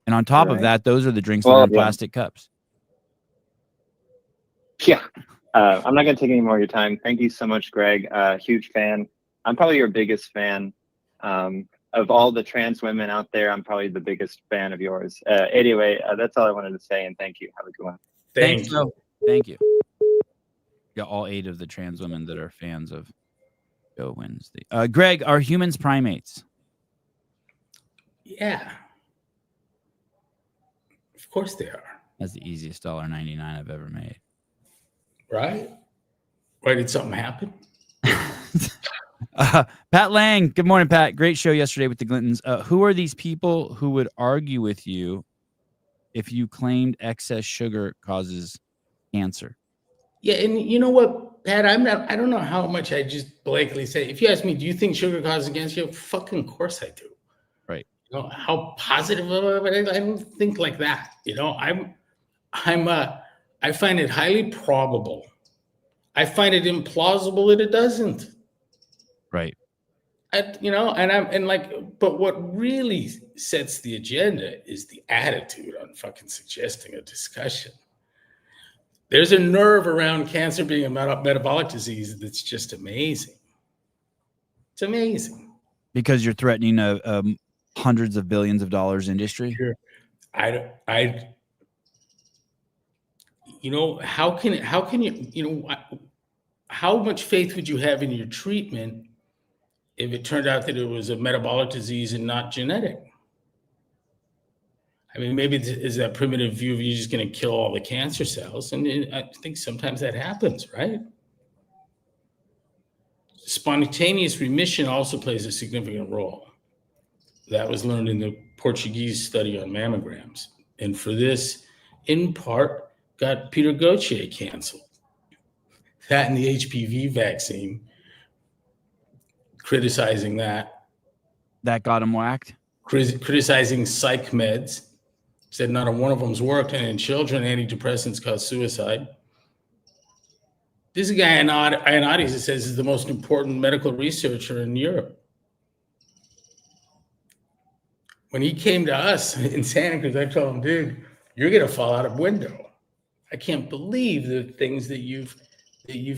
And on top of that, those are the drinks that are in plastic cups. Yeah. I'm not going to take any more of your time. Thank you so much, Greg. Huge fan. I'm probably your biggest fan. Of all the trans women out there, I'm probably the biggest fan of yours. Anyway, that's all I wanted to say, and thank you. Have a good one. Thanks. Thank you. Got all 8 of the trans women that are fans of Joe Wednesday. Greg, are humans primates? Yeah. Of course they are. That's the easiest $1.99 I've ever made. Right? Why did something happen? Pat Lang. Good morning, Pat. Great show yesterday with the Glintons. Who are these people who would argue with you if you claimed excess sugar causes cancer? Yeah, and you know what, Pat? I don't know how much I just blankly say. If you ask me, do you think sugar causes cancer? Fucking course I do. Right. You know, how positive of it? I don't think like that. You know, I find it highly probable. I find it implausible that it doesn't. Right. But what really sets the agenda is the attitude on fucking suggesting a discussion. There's a nerve around cancer being a metabolic disease that's just amazing. It's amazing. Because you're threatening a hundreds of billions of dollars industry. Sure. How can you, how much faith would you have in your treatment if it turned out that it was a metabolic disease and not genetic? I mean, maybe is that primitive view of you're just going to kill all the cancer cells. And I think sometimes that happens, right? Spontaneous remission also plays a significant role. That was learned in the Portuguese study on mammograms. And for this, in part, got Peter Gauthier canceled. That and the HPV vaccine, criticizing that. That got him whacked? Criticizing psych meds. Said not a one of them's worked, and in children, antidepressants cause suicide. This is a guy, Ionades, that says is the most important medical researcher in Europe. When he came to us in Santa Cruz, I told him, dude, you're going to fall out of window. I can't believe the things that you've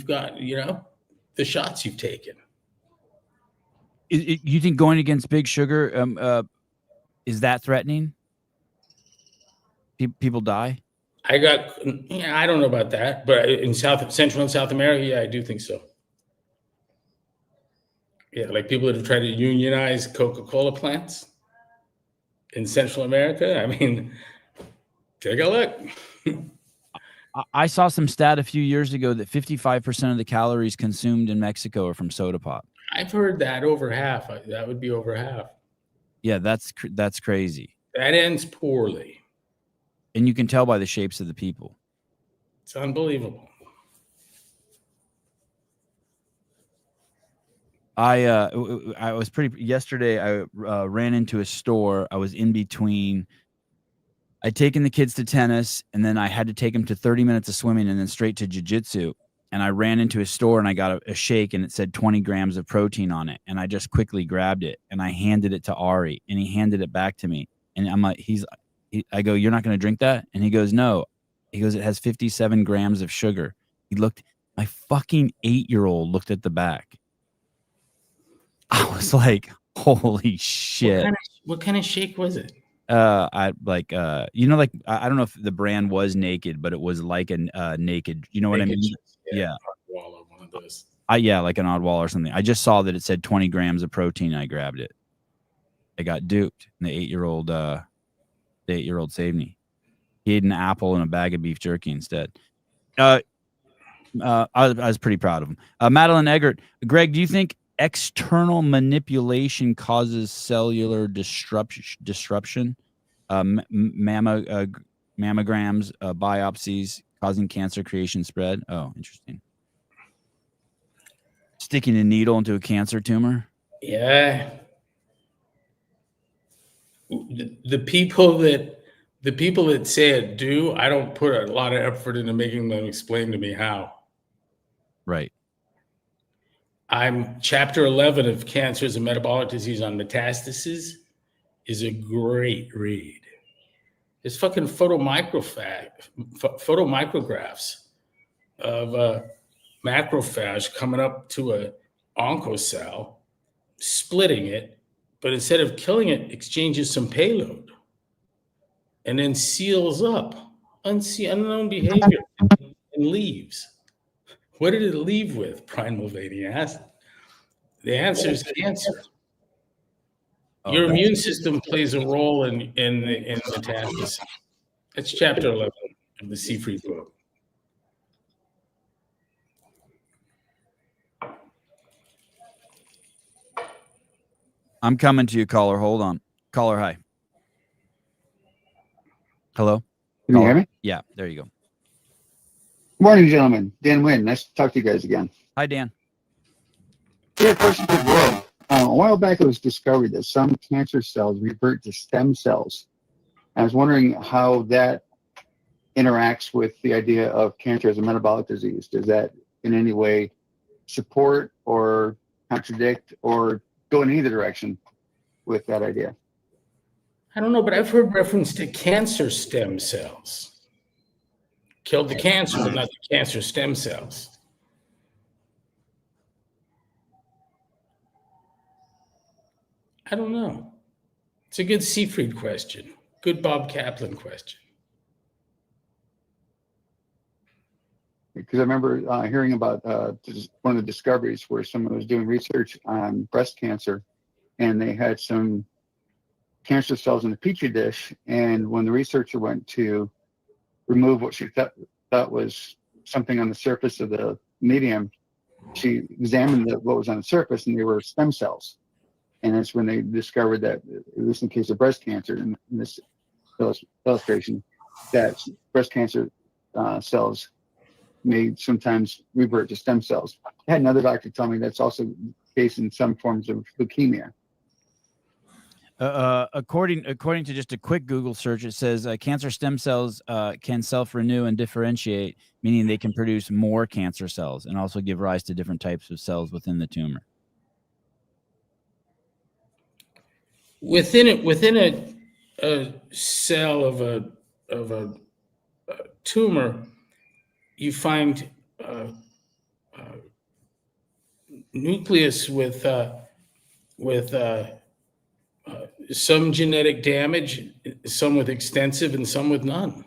got, the shots you've taken. You think going against Big Sugar, is that threatening? People die? I don't know about that, but in Central and South America, yeah, I do think so. Yeah, like people that have tried to unionize Coca-Cola plants in Central America. I mean, take a look. I saw some stat a few years ago that 55% of the calories consumed in Mexico are from soda pop. I've heard that over half. That would be over half. Yeah, that's crazy. That ends poorly. And you can tell by the shapes of the people. It's unbelievable. I was yesterday I ran into a store. I was in between. I'd taken the kids to tennis, and then I had to take them to 30 minutes of swimming and then straight to jiu-jitsu. And I ran into a store and I got a shake and it said 20 grams of protein on it. And I just quickly grabbed it and I handed it to Ari and he handed it back to me. And I'm like, I go, you're not going to drink that? And he goes, no. He goes, it has 57 grams of sugar. My fucking 8-year-old looked at the back. I was like, holy shit. What kind of shake was it? I don't know if the brand was Naked, but it was like a Naked. You know what I mean? Yeah. One of those. Like an Oddwall or something. I just saw that it said 20 grams of protein. I grabbed it. I got duped. And the 8-year-old saved me. He ate an apple and a bag of beef jerky instead. I was pretty proud of him. Madeline Eggert. Greg, do you think external manipulation causes cellular disruption? Mammograms, biopsies causing cancer creation spread. Oh, interesting. Sticking a needle into a cancer tumor. Yeah. The people that say it do, I don't put a lot of effort into making them explain to me how. Right. I'm chapter 11 of Cancers and Metabolic Disease on Metastasis is a great read. It's fucking photomicrographs of a macrophage coming up to a oncocell, splitting it, but instead of killing it, exchanges some payload and then seals up unknown behavior and leaves. What did it leave with? Brian Mulvaney asked. The answer is cancer. Your immune system plays a role in metastasis. That's chapter 11 of the Seafried book. I'm coming to you, caller. Hold on. Caller, hi. Hello? Can you hear me? Yeah, there you go. Good morning, gentlemen. Dan Wynn. Nice to talk to you guys again. Hi, Dan. Yeah, question for Will. A while back, it was discovered that some cancer cells revert to stem cells. I was wondering how that interacts with the idea of cancer as a metabolic disease. Does that in any way support or contradict or go in either direction with that idea? I don't know, but I've heard reference to cancer stem cells. Killed the cancer, but not the cancer stem cells. I don't know. It's a good Seafried question. Good Bob Kaplan question. Because I remember hearing about one of the discoveries where someone was doing research on breast cancer, and they had some cancer cells in a petri dish, and when the researcher went to remove what she thought was something on the surface of the medium, she examined what was on the surface, and they were stem cells. And that's when they discovered that, at least in the case of breast cancer, in this illustration, that breast cancer cells may sometimes revert to stem cells. I had another doctor tell me that's also the case in some forms of leukemia. According to just a quick Google search, it says cancer stem cells can self-renew and differentiate, meaning they can produce more cancer cells and also give rise to different types of cells within the tumor. Within a cell of a tumor, you find nucleus with some genetic damage, some with extensive and some with none.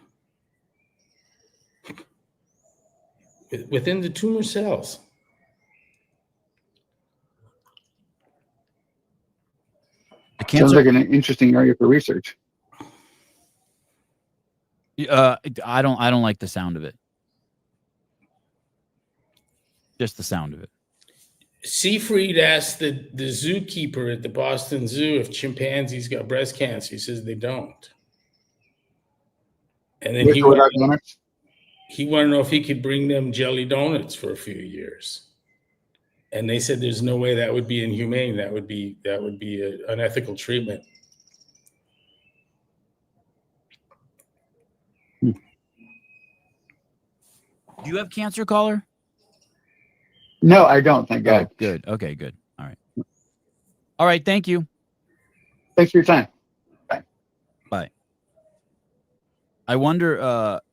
Within the tumor cells. Sounds like an interesting area for research. I don't like the sound of it. Just the sound of it. Seafried asked the zookeeper at the Boston Zoo if chimpanzees got breast cancer. He says they don't. And then he wanted to know if he could bring them jelly donuts for a few years. And they said there's no way that would be inhumane. That would be an unethical treatment. Do you have cancer, caller? No, I don't. Thank God. Good. Okay, good. All right. All right. Thank you. Thanks for your time. Bye. Bye. I wonder,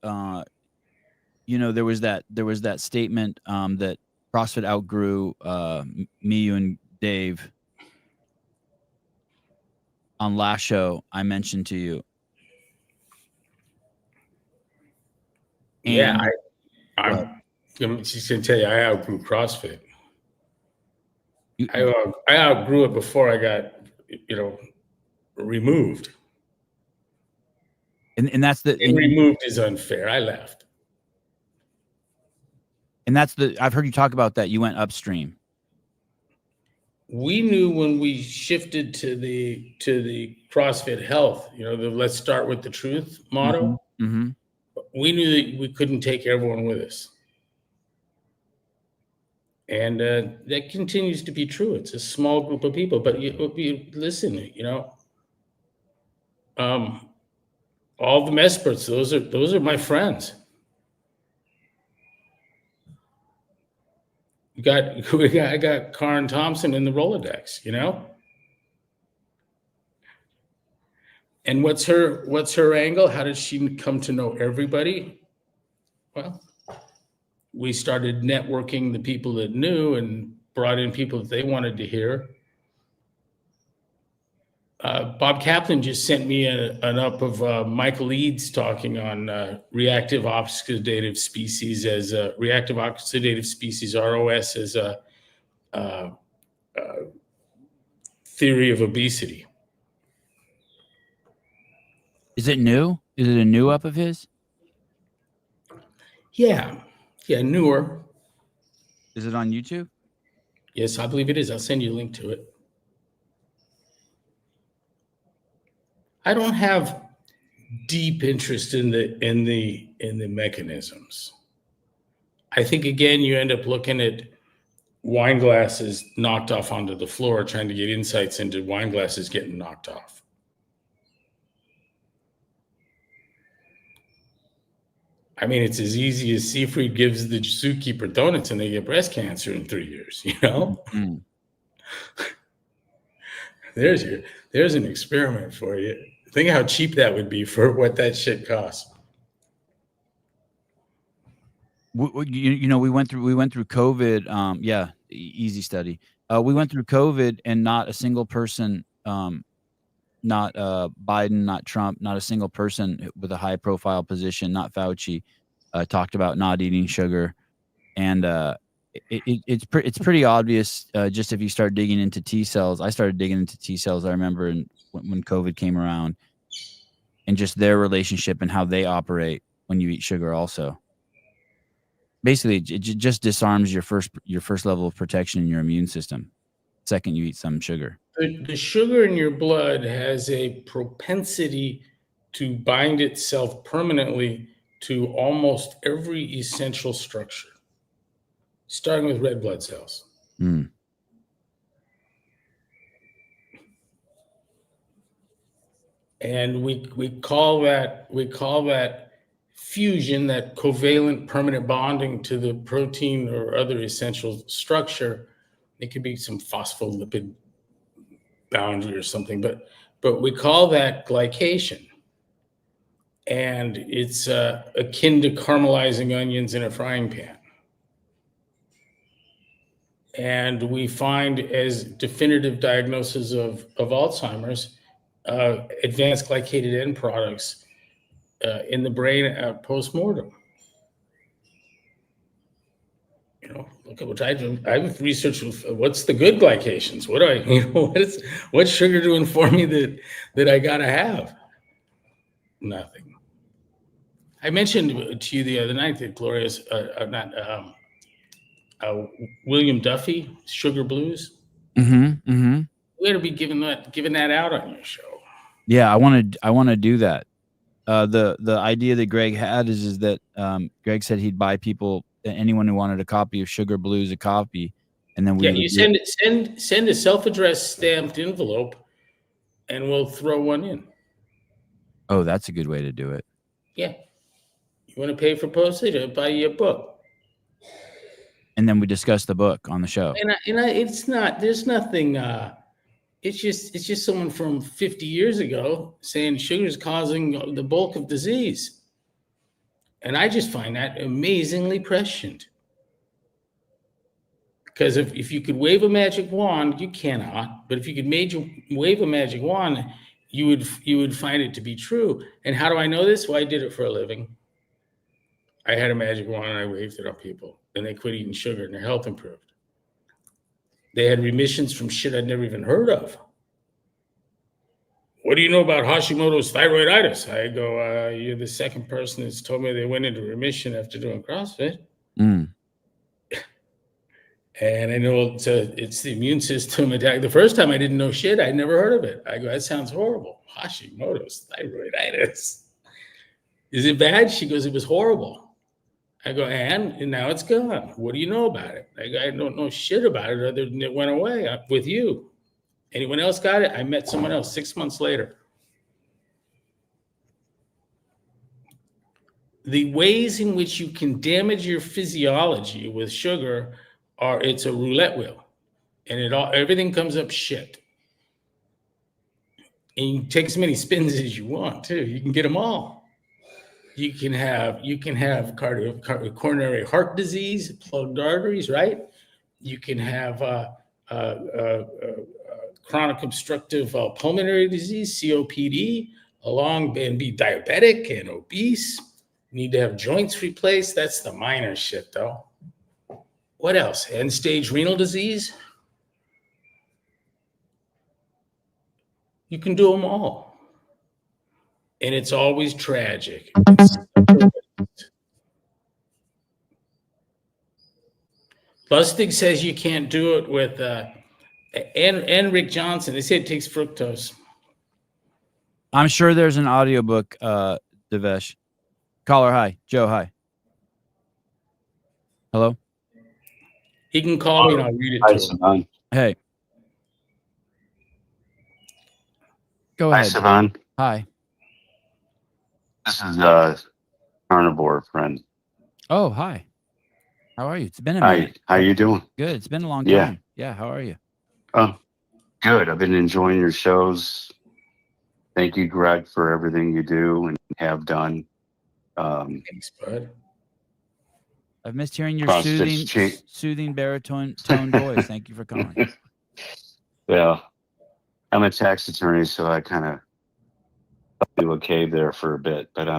there was that statement that CrossFit outgrew me, you, and Dave on last show. I mentioned to you. And yeah, I'm just gonna tell you, I outgrew CrossFit. I outgrew it before I got, removed. And that's the removed is unfair. I left. And I've heard you talk about that. You went upstream. We knew when we shifted to the CrossFit Health, the let's start with the truth motto. Mm-hmm. We knew that we couldn't take everyone with us. And that continues to be true. It's a small group of people, but you listen, all the Mesperts, those are my friends. I got Karen Thompson in the Rolodex, And what's her angle? How did she come to know everybody? Well, we started networking the people that knew and brought in people that they wanted to hear. Bob Kaplan just sent me an up of Michael Eads talking on reactive oxidative species as reactive oxidative species, ROS, as a theory of obesity. Is it new? Is it a new up of his? Yeah, newer. Is it on YouTube? Yes, I believe it is. I'll send you a link to it. I don't have deep interest in the mechanisms. I think again, you end up looking at wine glasses knocked off onto the floor, trying to get insights into wine glasses getting knocked off. I mean, it's as easy as Seafried gives the zookeeper donuts and they get breast cancer in 3 years, you know? Mm-hmm. There's an experiment for you. Think how cheap that would be for what that shit costs. You know, we went through COVID. Yeah, easy study. We went through COVID, and not a single person, not Biden, not Trump, not a single person with a high profile position, not Fauci, talked about not eating sugar. And it's pretty obvious, just if you start digging into T cells. I started digging into T cells, I remember, when COVID came around, and just their relationship and how they operate when you eat sugar also. Basically, it just disarms your first level of protection in your immune system. Second, you eat some sugar. The sugar in your blood has a propensity to bind itself permanently to almost every essential structure, starting with red blood cells. Mm. And we call that fusion, that covalent permanent bonding to the protein or other essential structure. It could be some phospholipid boundary or something, but we call that glycation. And it's akin to caramelizing onions in a frying pan. And we find, as definitive diagnosis of Alzheimer's, advanced glycated end products in the brain post-mortem. You know, look at what I do. I've researched what's the good glycations. What do I, you know, what's sugar to inform me that I gotta have? Nothing. I mentioned to you the other night that Gloria's William Duffy, Sugar Blues. Mm-hmm. Mm-hmm. We ought to be giving that out on your show. Yeah, I want to do that. The idea that Greg had is that Greg said he'd buy anyone who wanted a copy of Sugar Blues a copy, and then you send a self-addressed stamped envelope, and we'll throw one in. Oh, that's a good way to do it. Yeah, you want to pay for postage? I'll buy you a book. And then we discuss the book on the show. And it's not. There's nothing. It's just someone from 50 years ago saying sugar is causing the bulk of disease. And I just find that amazingly prescient. Because if you could wave a magic wand, you cannot. But if you could wave a magic wand, you would find it to be true. And how do I know this? Well, I did it for a living. I had a magic wand and I waved it on people. And they quit eating sugar and their health improved. They had remissions from shit I'd never even heard of. What do you know about Hashimoto's thyroiditis? I go, you're the second person that's told me they went into remission after doing CrossFit. Mm. And I know it's the immune system attack. The first time I didn't know shit. I'd never heard of it. I go, that sounds horrible. Hashimoto's thyroiditis. Is it bad? She goes, it was horrible. I go, and now it's gone. What do you know about it? I go, I don't know shit about it other than it went away with you. Anyone else got it? I met someone else 6 months later. The ways in which you can damage your physiology with sugar it's a roulette wheel, and everything comes up shit. And you take as many spins as you want too. You can get them all. You can have coronary heart disease, plugged arteries, right? You can have chronic obstructive pulmonary disease, COPD, and be diabetic and obese. You need to have joints replaced. That's the minor shit, though. What else? End-stage renal disease. You can do them all. and it's always tragic. Lustig says you can't do it with, and Rick Johnson. They say it takes fructose. I'm sure there's an audiobook, Devesh. Caller, hi. Joe, hi. Hello? He can call me and I'll read it Hi, to him. Savan. Hey. Go Hi, ahead. Savan. Hi. This is Carnivore friend. Oh, hi. How are you? It's been a Hi, minute. how you doing? Good. It's been a long Yeah. time. Yeah, how are you? Oh, good. I've been enjoying your shows. Thank you, Greg, for everything you do and have done. Thanks, bud. I've missed hearing your CrossFit's soothing baritone voice. Thank you for calling. Well, I'm a tax attorney, so I kind of do a cave there for a bit. But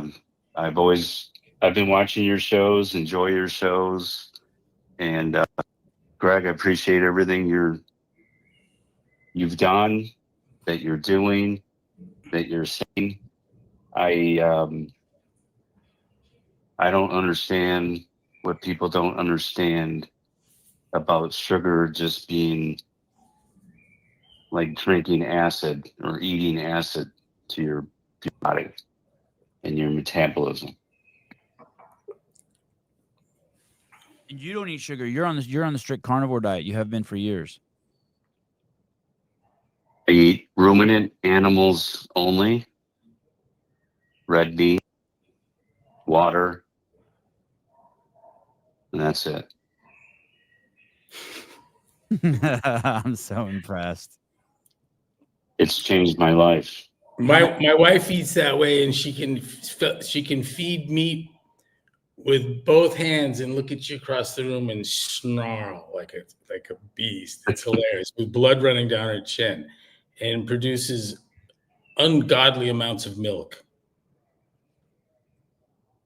I've been watching your shows, enjoy your shows, and Greg, I appreciate everything you've done, that you're doing, that you're saying. I don't understand what people don't understand about sugar just being like drinking acid or eating acid to your body and your metabolism. And you don't eat sugar. You're on the strict carnivore diet. You have been for years. I eat ruminant animals only, red meat, water, and that's it. I'm so impressed. It's changed my life. My wife eats that way, and she can feed meat with both hands and look at you across the room and snarl like a beast. It's hilarious, with blood running down her chin, and produces ungodly amounts of milk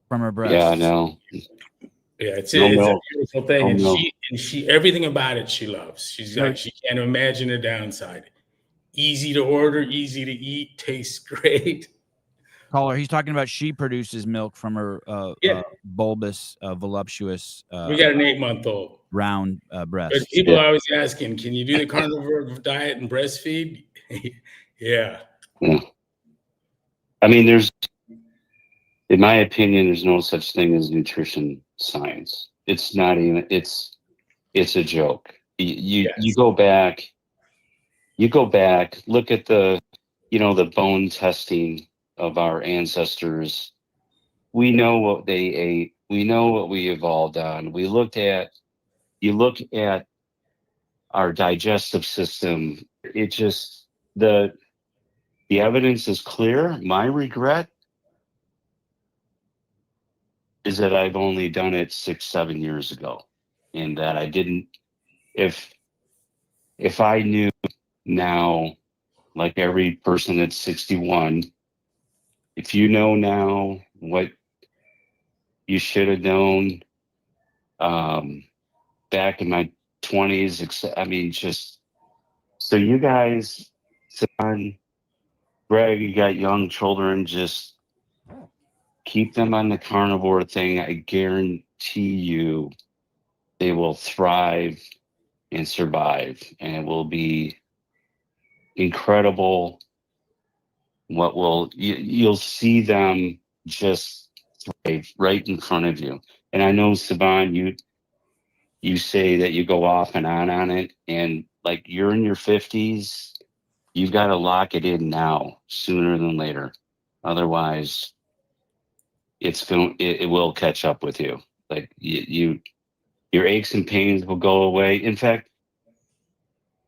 From her breast. Yeah, I know. Yeah, it's No a milk. beautiful thing, No and milk. she everything about it she loves. She's like, she can't imagine a downside. Easy to order, easy to eat, tastes great. Caller, he's talking about she produces milk from her bulbous, voluptuous, We got an 8-month-old. round breast. But people are always asking, can you do the carnivore diet and breastfeed? Yeah. Yeah. I mean, in my opinion, there's no such thing as nutrition science. It's not even, it's a joke. You go back, look at the bone testing of our ancestors. We know what they ate. We know what we evolved on. You look at our digestive system. It just, the evidence is clear. My regret is that I've only done it 6-7 years ago, and that I didn't. If I knew now, like every person that's 61, if you know now what you should have known back in my 20s, I mean, just so you guys, son, Greg, you got young children, just keep them on the carnivore thing. I guarantee you they will thrive and survive, and it will be incredible. You'll see them just thrive right in front of you. And I know, Saban, you say that you go off and on it, and like, you're in your 50s, you've got to lock it in now, sooner than later. Otherwise, it will catch up with you. Like, your aches and pains will go away. In fact,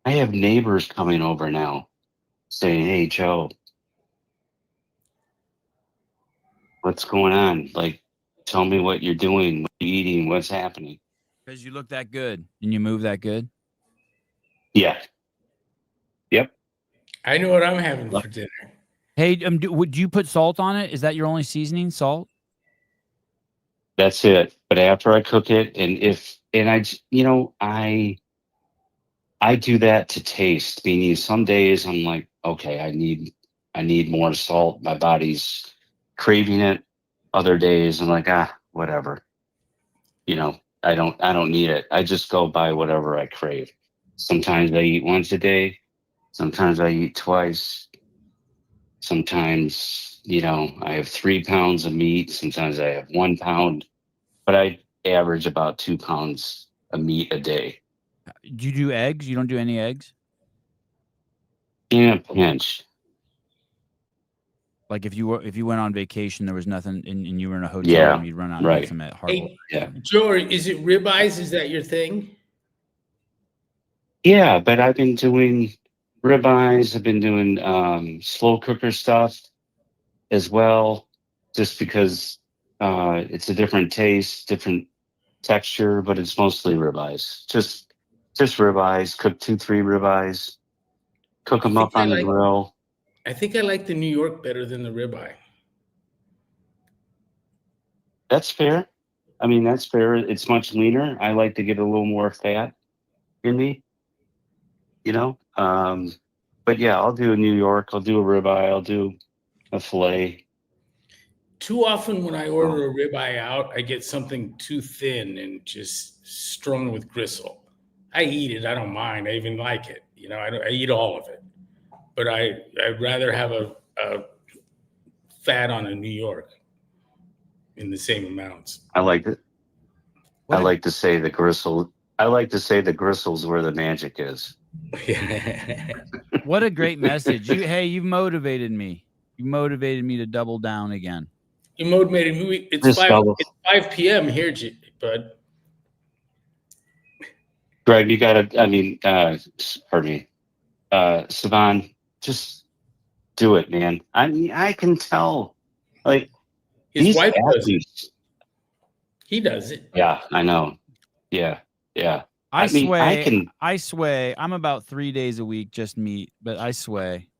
I have neighbors coming over now saying, "Hey, Joe, what's going on? Like, tell me what you're doing, what you're eating, what's happening." Because you look that good and you move that good. Yeah. Yep. I know what I'm having for dinner. Hey, would you put salt on it? Is that your only seasoning, salt? That's it. But after I cook it, I do that to taste. Meaning, some days I'm like, okay, I need more salt. My body's craving it. Other days I'm like, whatever. You know, I don't need it. I just go by whatever I crave. Sometimes I eat once a day. Sometimes I eat twice. Sometimes, you know, I have 3 pounds of meat. Sometimes I have 1 pound, but I average about 2 pounds of meat a day. Do you do eggs? You don't do any eggs? In a pinch. Like if you went on vacation, there was nothing, and you were in a hotel Yeah, room, you'd run out and right. get some at hard. Hey, Yeah. Joe, is it ribeyes? Is that your thing? Yeah, but I've been doing ribeyes. I've been doing slow cooker stuff as well, just because it's a different taste, different texture, but it's mostly ribeyes. Just ribeyes. Cook 2-3 ribeyes. Cook them up on the grill. I think I like the New York better than the ribeye. That's fair. I mean, that's fair. It's much leaner. I like to get a little more fat in me, you know. But yeah, I'll do a New York. I'll do a ribeye. I'll do a filet. Too often when I order a ribeye out, I get something too thin and just strung with gristle. I eat it. I don't mind. I even like it. You know, I eat all of it. But I'd rather have a fat on a New York in the same amounts. I like it. I like to say the gristle. I like to say the gristle's where the magic is. What a great message! You've motivated me. You motivated me to double down again. You motivated me. It's 5 p.m. here, bud. Greg, you gotta. I mean, pardon me, Savan. Just do it, man. I mean, I can tell. Like his wife does it. He does it. Yeah, I know. Yeah. I sway. I'm about 3 days a week just meat, but I sway.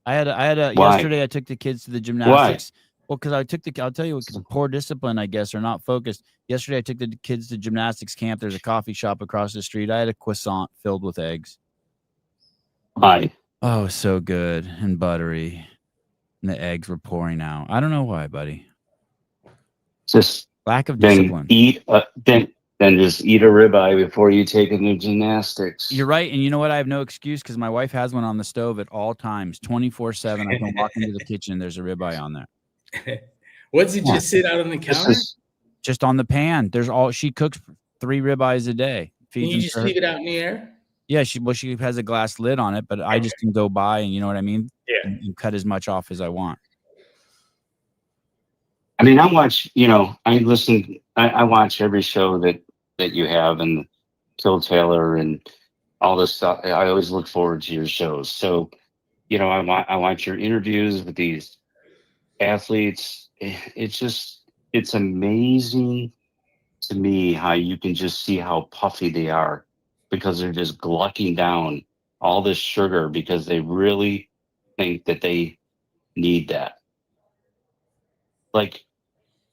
I had a yesterday. I took the kids to the gymnastics. Why? Well, because I'll tell you, because of poor discipline, I guess, or not focused. Yesterday, I took the kids to gymnastics camp. There's a coffee shop across the street. I had a croissant filled with eggs. Why? Oh, so good and buttery. And the eggs were pouring out. I don't know why, buddy. Just lack of discipline. Then just eat a ribeye before you take them to gymnastics. You're right. And you know what? I have no excuse because my wife has one on the stove at all times, 24/7. I can walk into the kitchen. There's a ribeye on there. What does it just sit out on the counter? Just on the pan. She cooks 3 ribeyes a day. Can you just leave it out in the air? Yeah, she has a glass lid on it, but I just can go by and you know what I mean? Yeah. And cut as much off as I want. I mean, I watch every show that you have and Phil Taylor and all this stuff. I always look forward to your shows. So, you know, I watch your interviews with these athletes. It's amazing to me how you can just see how puffy they are because they're just glucking down all this sugar because they really think that they need that. Like,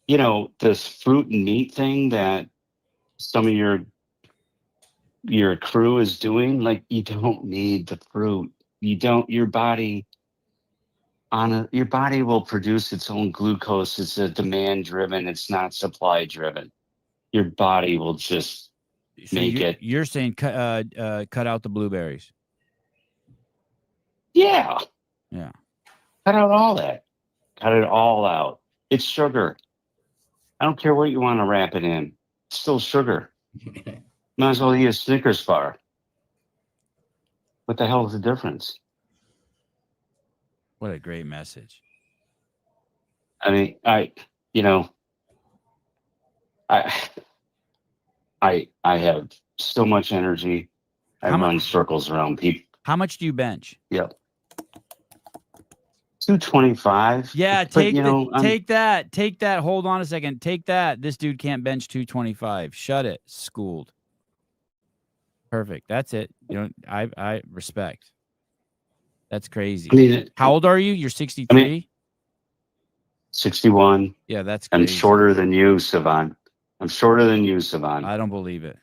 you know, this fruit and meat thing that some of your crew is doing, like, you don't need the fruit. Your body will produce its own glucose. It's a demand driven. It's not supply driven. Your body will just make it. You're saying cut out the blueberries. Yeah. Yeah. Cut out all that. Cut it all out. It's sugar. I don't care what you want to wrap it in. It's still sugar. Might as well eat a Snickers bar. What the hell is the difference? What a great message. I mean, I have so much energy. I run circles around people. How much do you bench? Yep. 225. Yeah, take that. Hold on a second. Take that. This dude can't bench 225. Shut it. Schooled. Perfect. That's it. You know, I respect. That's crazy. I mean, how old are you? You're 63? 61. Yeah, that's crazy. I'm shorter than you, Savan. I'm shorter than you, Savan. I don't believe it.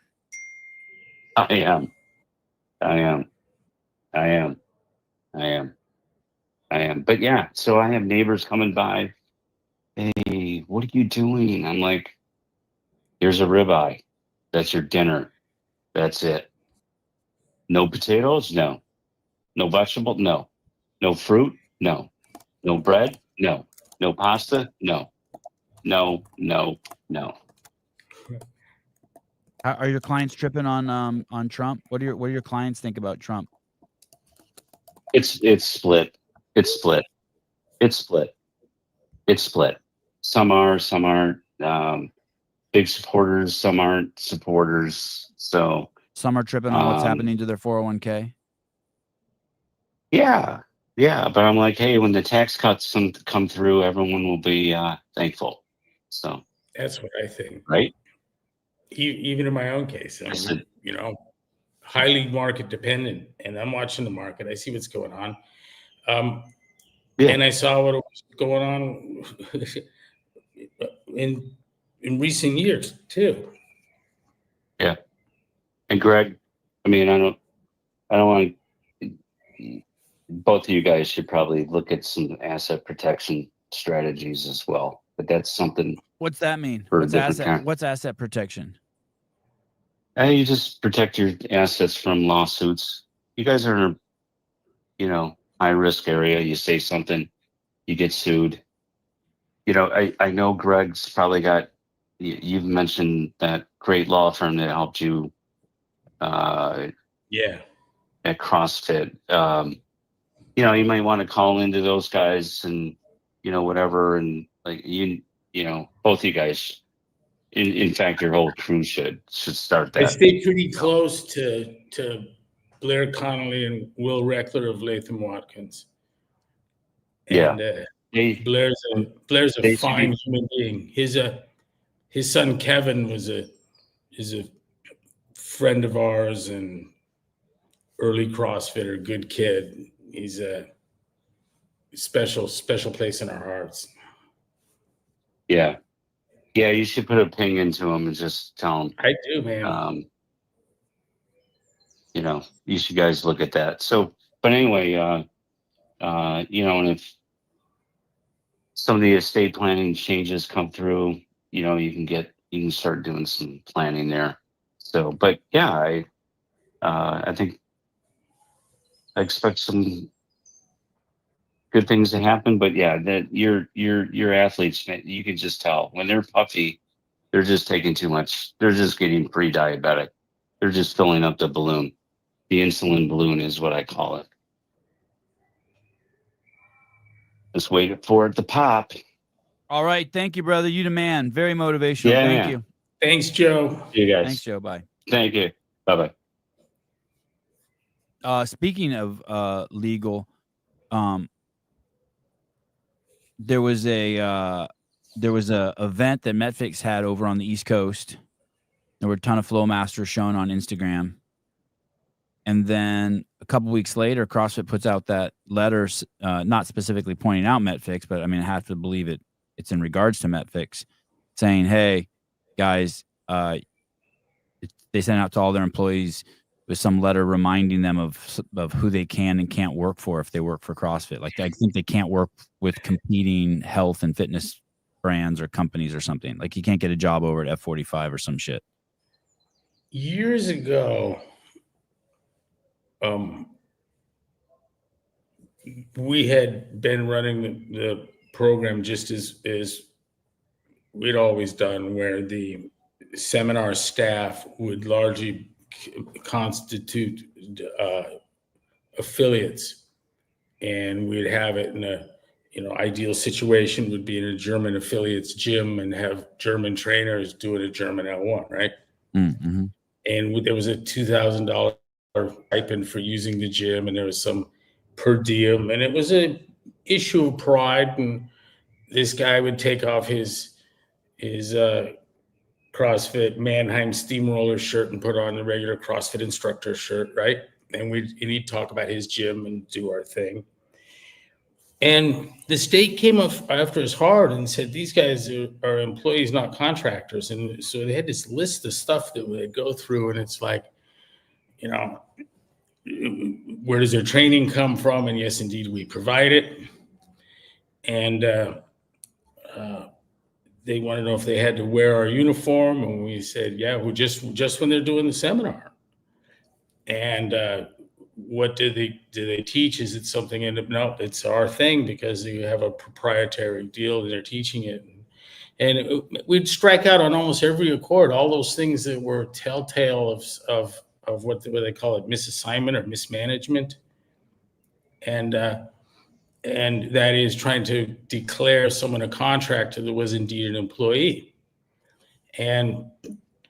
I am. But yeah, so I have neighbors coming by hey, what are you doing? I'm like, here's a ribeye. That's your dinner. That's it. No potatoes? No. No vegetable? No. No fruit? No. No bread? No. No pasta? No. No, no, no. Are your clients tripping on Trump? What do your clients think about Trump? It's split. It's split. It's split. It's split. Some are, some aren't. Big supporters, some aren't supporters. So Some are tripping on what's happening to their 401k. yeah, yeah. But I'm like, hey, when the tax cuts come through, everyone will be thankful. So That's what I think. right. Even in my own case, I said, you know, highly market dependent, and I'm watching the market. I see what's going on. yeah. And I saw what was going on in recent years too. Yeah. And Greg, I mean, I don't want to, both of you guys should probably look at some asset protection strategies as well. But that's something. What's that mean? For a What's different kind. what's asset protection? You just protect your assets from lawsuits. You guys are, you know, high risk area. You say something, you get sued. You know, I know Greg's probably got, you've mentioned that great law firm that helped you Yeah. at CrossFit. You know, you might want to call into those guys and, you know, whatever. And like, you know, both you guys, in fact, your whole crew should start I that. stay pretty close to Blair Connolly and Will Reckler of Latham Watkins. And Blair's a fine human being. His son Kevin is a friend of ours and early CrossFitter, good kid. He's a special place in our hearts. Yeah. Yeah, you should put a ping into him and just tell him. I do, man. You know, you should guys look at that. So, but anyway, you know, and if some of the estate planning changes come through, you know, you can start doing some planning there. So, but yeah, I think I expect some good things to happen. But yeah, that your athletes, you can just tell when they're puffy, they're just taking too much. They're just getting pre-diabetic. They're just filling up the balloon. The insulin balloon is what I call it. Just wait for it to pop. All right. Thank you, brother. You the man. Very motivational. Yeah, Thank yeah. you. Thanks, Joe. See you guys. Thanks, Joe. Bye. Thank you. Bye-bye. Speaking of legal, there was a event that Metfix had over on the East Coast. There were a ton of flow masters shown on Instagram. And then a couple weeks later, CrossFit puts out that letter, not specifically pointing out Metfix, but I mean, I have to believe it's in regards to Metfix, saying, hey, guys, they sent out to all their employees with some letter reminding them of who they can and can't work for if they work for CrossFit. Like, I think they can't work with competing health and fitness brands or companies or something. Like, you can't get a job over at F45 or some shit. Years ago, we had been running the program just as we'd always done, where the seminar staff would largely constitute affiliates, and we'd have it in a ideal situation would be in a German affiliates gym and have German trainers doing a German L1, right? Mm-hmm. And there was a $2,000 stipend for using the gym, and there was some per diem, and it was a issue of pride. And this guy would take off his CrossFit Mannheim steamroller shirt and put on the regular CrossFit instructor shirt, right? And he'd talk about his gym and do our thing. And the state came up after us hard and said, these guys are employees, not contractors. And so they had this list of stuff that they'd go through, and it's like, where does their training come from? And yes, indeed, we provide it. And they want to know if they had to wear our uniform, and we said, yeah, well, just when they're doing the seminar. And what do they teach? Is it something? No, it's our thing, because you have a proprietary deal and they're teaching it. And we'd strike out on almost every accord all those things that were telltale of what they call it, misassignment or mismanagement, and that is trying to declare someone a contractor that was indeed an employee. And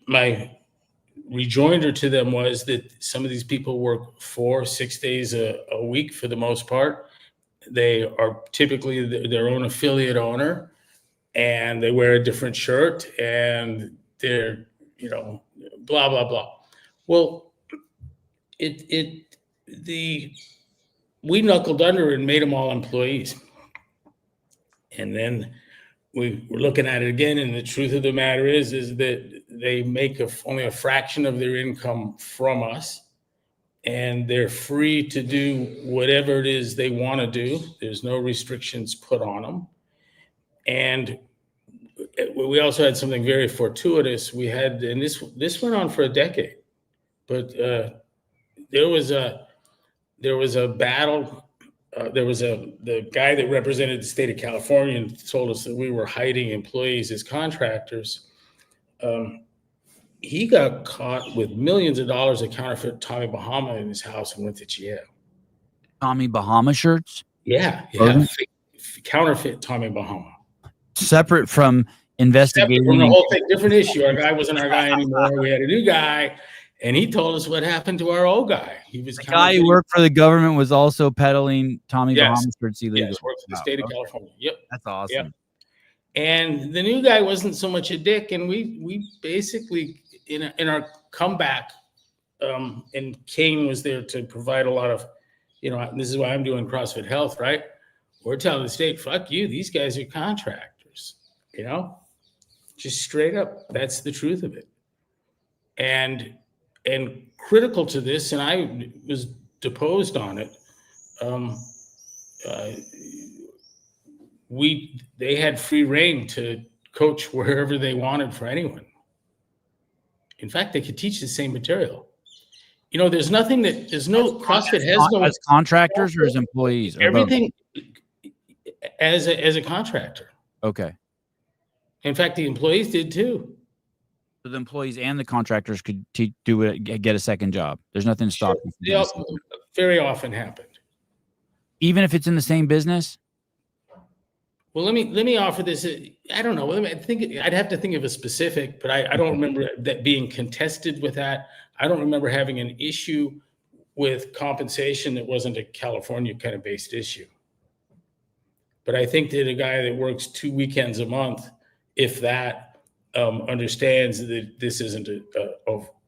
my rejoinder to them was that some of these people work 4-6 days a week for the most part. They are typically their own affiliate owner, and they wear a different shirt, and they're, blah, blah, blah. Well, we knuckled under and made them all employees. And then we were looking at it again, and the truth of the matter is that they make only a fraction of their income from us, and they're free to do whatever it is they want to do. There's no restrictions put on them. And we also had something very fortuitous. We had, and this went on for a decade, but there was a battle. The guy that represented the state of California told us that we were hiding employees as contractors. He got caught with millions of dollars of counterfeit Tommy Bahama in his house and went to jail. Tommy Bahama shirts? Yeah. Counterfeit Tommy Bahama. Separate from investigating. Separate from the whole thing, different issue. Our guy wasn't our guy anymore. We had a new guy, and he told us what happened to our old guy. He was the guy who worked for the government was also peddling Tommy Yes. Bahama shirts illegally. Yes, worked for the state of California. Yep. That's awesome. Yep. And the new guy wasn't so much a dick, and we basically in our comeback, and Kane was there to provide a lot of, this is why I'm doing CrossFit Health, right? We're telling the state, fuck you, these guys are contractors, just straight up. That's the truth of it. And critical to this, and I was deposed on it, they had free reign to coach wherever they wanted for anyone. In fact, they could teach the same material. There's no CrossFit has no as contractors or as employees. Or everything as a contractor. Okay. In fact, the employees did too. So the employees and the contractors could do it, get a second job. There's nothing to stop them. Very often happened. Even if it's in the same business. Well, let me offer this. I don't know. I'd have to think of a specific, but I don't remember that being contested with that. I don't remember having an issue with compensation that wasn't a California kind of based issue. But I think that a guy that works 2 weekends a month, if that, understands that this isn't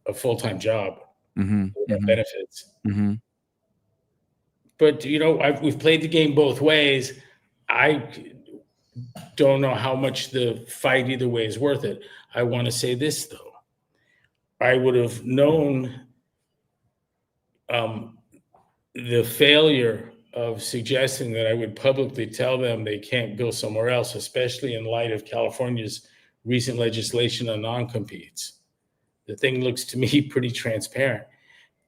a full-time job with benefits. Mm-hmm. But, we've played the game both ways. I don't know how much the fight either way is worth it. I want to say this, though. I would have known the failure of suggesting that I would publicly tell them they can't go somewhere else, especially in light of California's recent legislation on non-competes. The thing looks to me pretty transparent.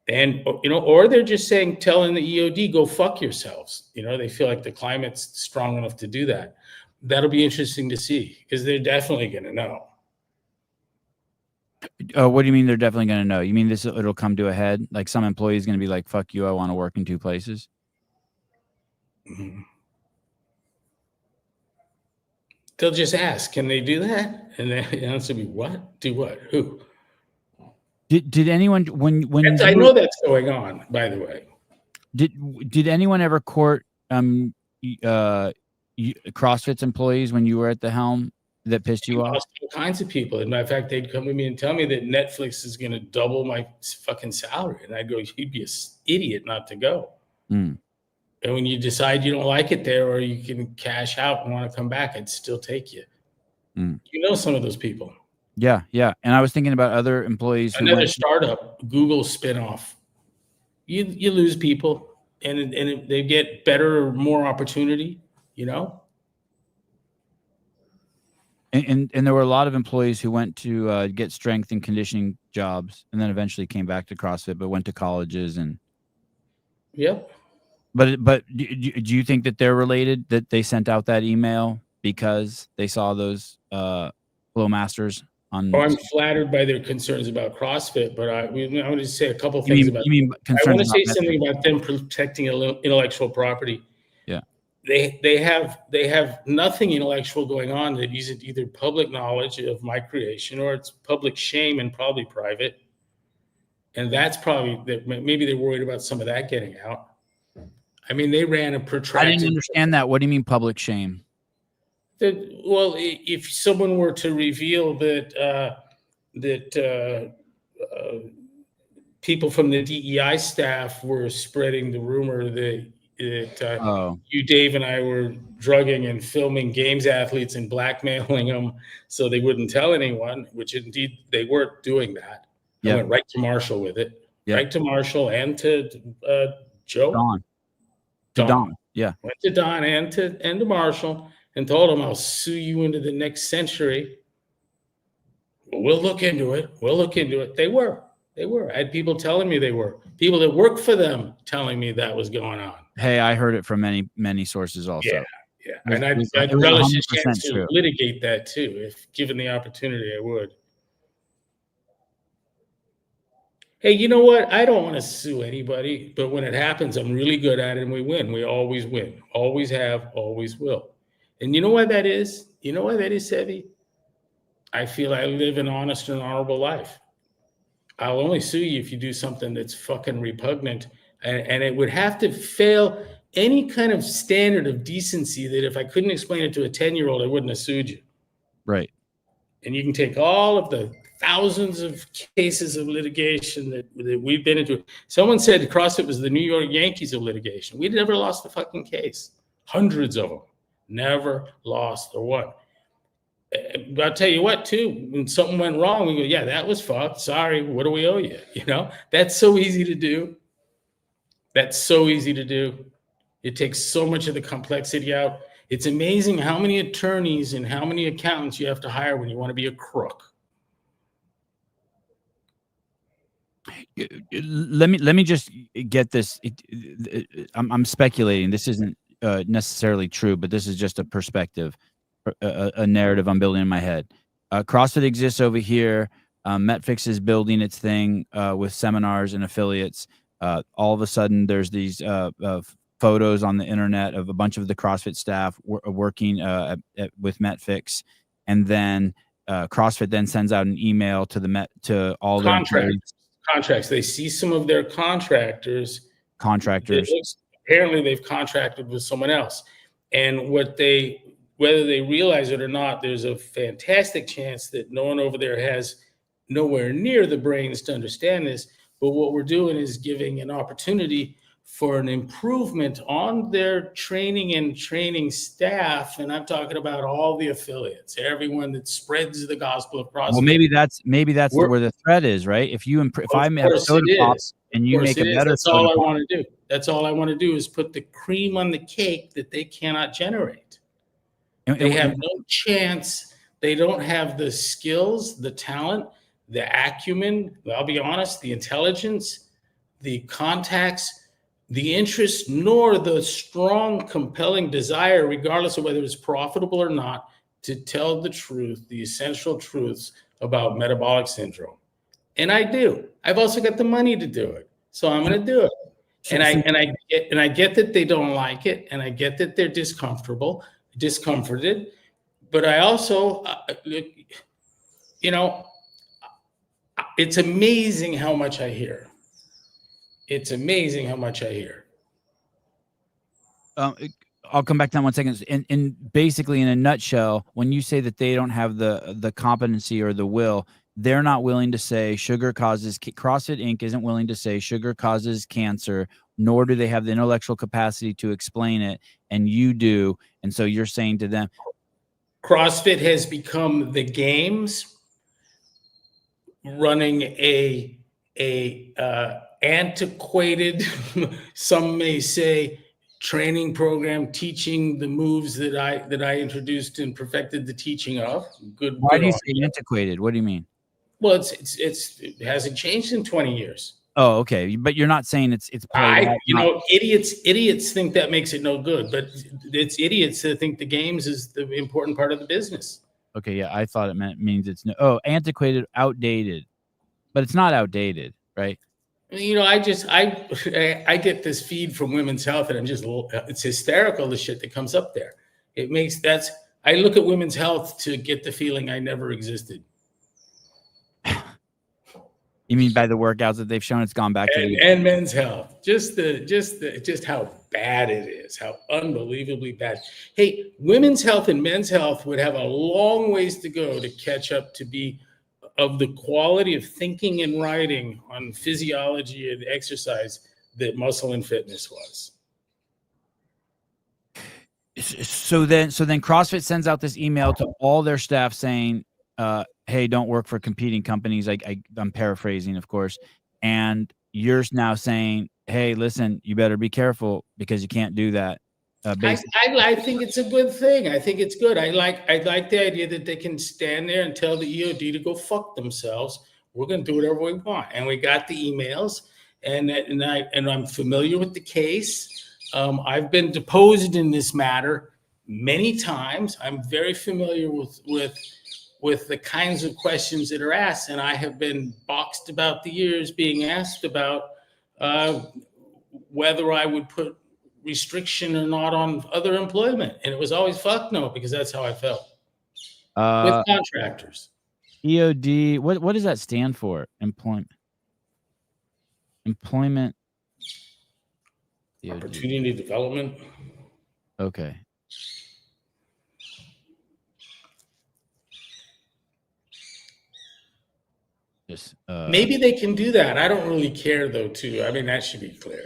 And, or they're just telling the EOD, go fuck yourselves. They feel like the climate's strong enough to do that. That'll be interesting to see, because they're definitely going to know. What do you mean they're definitely going to know? You mean it'll come to a head? Like some employee is going to be like, fuck you, I want to work in 2 places? Mm-hmm. They'll just ask, can they do that? And the answer will be, what? Do what? Who? Did anyone when I know that's going on, by the way. Did anyone ever court CrossFit's employees when you were at the helm that pissed you off? All kinds of people. As a matter of fact, they'd come to me and tell me that Netflix is going to double my fucking salary, and I'd go, "You'd be an idiot not to go." Mm. And when you decide you don't like it there, or you can cash out and want to come back, I'd still take you. Mm. Some of those people. Yeah. And I was thinking about other employees. Another startup, Google spinoff. You lose people, and they get better or more opportunity. And there were a lot of employees who went to get strength and conditioning jobs, and then eventually came back to CrossFit, but went to colleges and. Yep. But do you think that they're related? That they sent out that email because they saw those Flow Masters on? Or I'm flattered by their concerns about CrossFit, but I want to say a couple You things mean, about. you mean I concerns want to say about something about them protecting intellectual property. Yeah. They have nothing intellectual going on that isn't either public knowledge of my creation or it's public shame and probably private. And that's probably that. Maybe they're worried about some of that getting out. I mean, they ran a protracted. I didn't understand that. What do you mean public shame? Well, if someone were to reveal that people from the DEI staff were spreading the rumor that you, Dave, and I were drugging and filming games athletes and blackmailing them so they wouldn't tell anyone, which indeed they weren't doing that. I went right to Marshall with it, right to Marshall and to Joe. Don. Yeah. Went to Don and to Marshall and told him, I'll sue you into the next century. We'll look into it. We'll look into it. They were. I had people telling me they were. People that worked for them telling me that was going on. Hey, I heard it from many sources also. Yeah. And I'd relish a chance to litigate that too. If given the opportunity, I would. Hey, you know what? I don't want to sue anybody, but when it happens, I'm really good at it and we win. We always win. Always have, always will. And you know why that is? You know why that is, Sevi? I feel I live an honest and honorable life. I'll only sue you if you do something that's fucking repugnant. And it would have to fail any kind of standard of decency that if I couldn't explain it to a 10-year-old, I wouldn't have sued you. Right. And you can take all of the thousands of cases of litigation that we've been into. Someone said CrossFit was the New York Yankees of litigation. We never lost a fucking case. Hundreds of them. Never lost or won. But I'll tell you what, too, when something went wrong, we go, yeah, that was fucked. Sorry, what do we owe you? You know, that's so easy to do. That's so easy to do. It takes so much of the complexity out. It's amazing how many attorneys and how many accountants you have to hire when you want to be a crook. Let me just get this. I'm speculating. This isn't necessarily true, but this is just a perspective, a narrative I'm building in my head. CrossFit exists over here. Metfix is building its thing with seminars and affiliates. All of a sudden, there's these photos on the internet of a bunch of the CrossFit staff working with Metfix, and then CrossFit then sends out an email to all their contracts. They see some of their contractors. Apparently, they've contracted with someone else, and whether they realize it or not, there's a fantastic chance that no one over there has nowhere near the brains to understand this. But what we're doing is giving an opportunity for an improvement on their training staff. And I'm talking about all the affiliates, everyone that spreads the gospel of CrossFit. Well, maybe that's where the thread is, right? If I have soda pop and you make a better, that's all I want to do. That's all I want to do is put the cream on the cake that they cannot generate. They have no chance. They don't have the skills, the talent, the acumen, I'll be honest, the intelligence, the contacts, the interest, nor the strong, compelling desire, regardless of whether it's profitable or not, to tell the truth, the essential truths about metabolic syndrome. And I do. I've also got the money to do it. So I'm going to do it. And I get that they don't like it, and I get that they're discomforted, but I also, it's amazing how much I hear. I'll come back to that 1 second. And basically, in a nutshell, when you say that they don't have the competency or the will, they're not willing to say sugar causes CrossFit Inc. isn't willing to say sugar causes cancer, nor do they have the intellectual capacity to explain it, and you do. And so you're saying to them, CrossFit has become the games running a antiquated, some may say training program teaching the moves that I introduced and perfected the teaching of. Why do you say antiquated? What do you mean? Well, it hasn't changed in 20 years. Oh, okay. But you're not saying it's played out, idiots think that makes it no good, but it's idiots that think the games is the important part of the business. Okay, yeah, I thought it means it's antiquated, outdated, but it's not outdated, right? I get this feed from Women's Health, and it's hysterical, the shit that comes up there. I look at Women's Health to get the feeling I never existed. You mean by the workouts that they've shown it's gone back to and Men's Health, just how bad it is, how unbelievably bad. Hey, Women's Health and Men's Health would have a long ways to go to catch up to be of the quality of thinking and writing on physiology and exercise that Muscle and Fitness was. So then CrossFit sends out this email to all their staff saying, hey, don't work for competing companies. I'm paraphrasing, of course. And you're now saying, hey, listen, you better be careful because you can't do that. I think it's a good thing. I think it's good. I like the idea that they can stand there and tell the EOD to go fuck themselves. We're going to do whatever we want. And we got the emails, and I'm familiar with the case. I've been deposed in this matter many times. I'm very familiar with the kinds of questions that are asked, and I have been boxed about the years being asked about whether I would put restriction or not on other employment, and it was always fuck no, because that's how I felt with contractors. EOD, what does that stand for? Employment EOD. Opportunity development. Okay. Maybe they can do that. I don't really care though, too. I mean, that should be clear.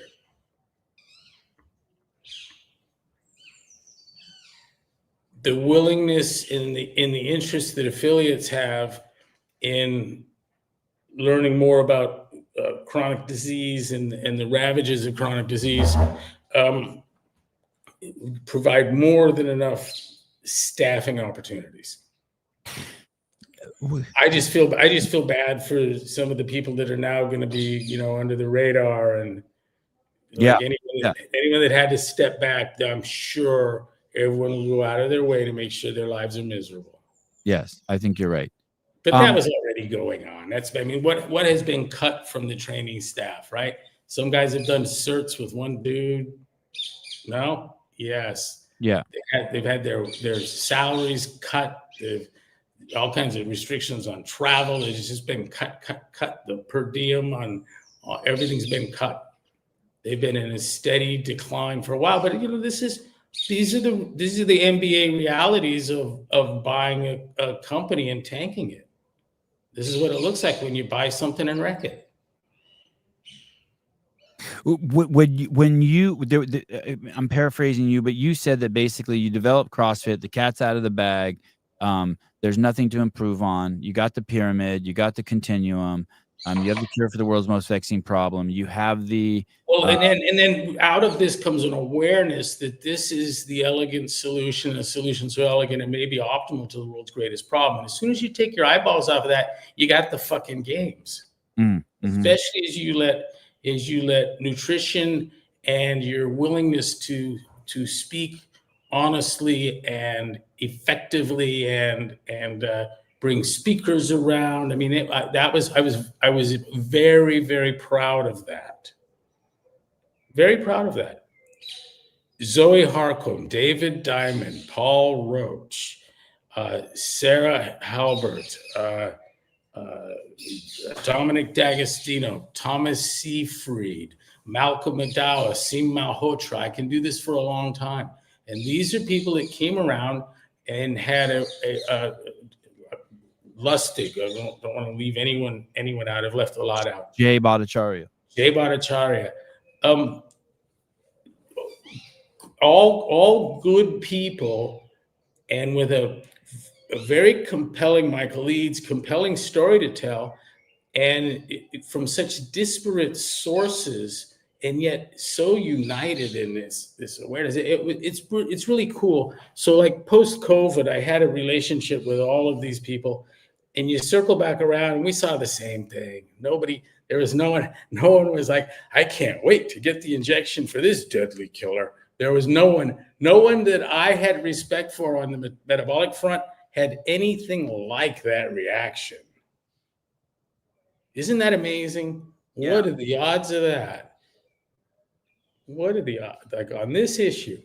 The willingness in the interest that affiliates have in learning more about chronic disease and the ravages of chronic disease provide more than enough staffing opportunities. I just feel bad for some of the people that are now going to be, under the radar, and anyone that had to step back. I'm sure everyone will go out of their way to make sure their lives are miserable. Yes, I think you're right. But that was already going on. What has been cut from the training staff, right? Some guys have done certs with one dude. No? Yes. Yeah. They've had their salaries cut. They've all kinds of restrictions on travel. It's just been cut. The per diem on everything's been cut. They've been in a steady decline for a while. But these are the NBA realities of buying a company and tanking it. This is what it looks like when you buy something and wreck it. I'm paraphrasing you, but you said that basically you developed CrossFit, the cat's out of the bag. There's nothing to improve on. You got the pyramid, you got the continuum. You have the cure for the world's most vexing problem. You have the and then out of this comes an awareness that this is the elegant solution, a solution so elegant it may be optimal to the world's greatest problem. And as soon as you take your eyeballs off of that, you got the fucking games. Especially as you let nutrition and your willingness to speak honestly and effectively and bring speakers around. I mean, I was very, very proud of that. Very proud of that. Zoe Harcombe, David Diamond, Paul Roach, Sarah Halbert, Dominic D'Agostino, Thomas Seyfried, Malcolm McDowell, Sim Malhotra. I can do this for a long time. And these are people that came around and had a Lustig. I don't want to leave anyone out. I've left a lot out. Jay Bhattacharya. All good people, and with a very compelling, Michael Eads, compelling story to tell, and from such disparate sources and yet so united in this awareness. It's really cool. So like post COVID, I had a relationship with all of these people, and you circle back around, and we saw the same thing. There was no one was like, I can't wait to get the injection for this deadly killer. There was no one that I had respect for on the metabolic front had anything like that reaction. Isn't that amazing? Yeah. What are the odds of that? What are the odds, like on this issue?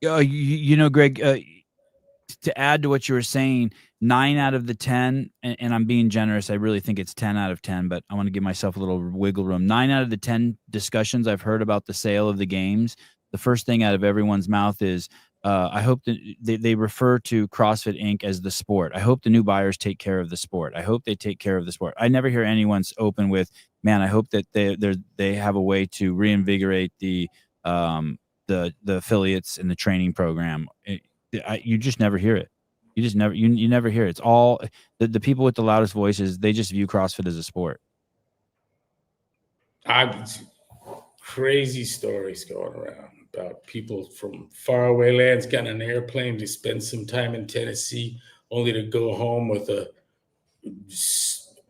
You know, Greg, to add to what you were saying, 9 out of the 10, and I'm being generous, I really think it's 10 out of 10, but I want to give myself a little wiggle room. 9 out of the 10 discussions I've heard about the sale of the games, the first thing out of everyone's mouth is, I hope that they refer to CrossFit Inc. as the sport. I hope the new buyers take care of the sport. I hope they take care of the sport. I never hear anyone's open with, man, I hope that they have a way to reinvigorate the affiliates in the training program. You just never hear it. You never hear it. It's all the people with the loudest voices. They just view CrossFit as a sport. Crazy stories going around about people from faraway lands got on an airplane to spend some time in Tennessee, only to go home with a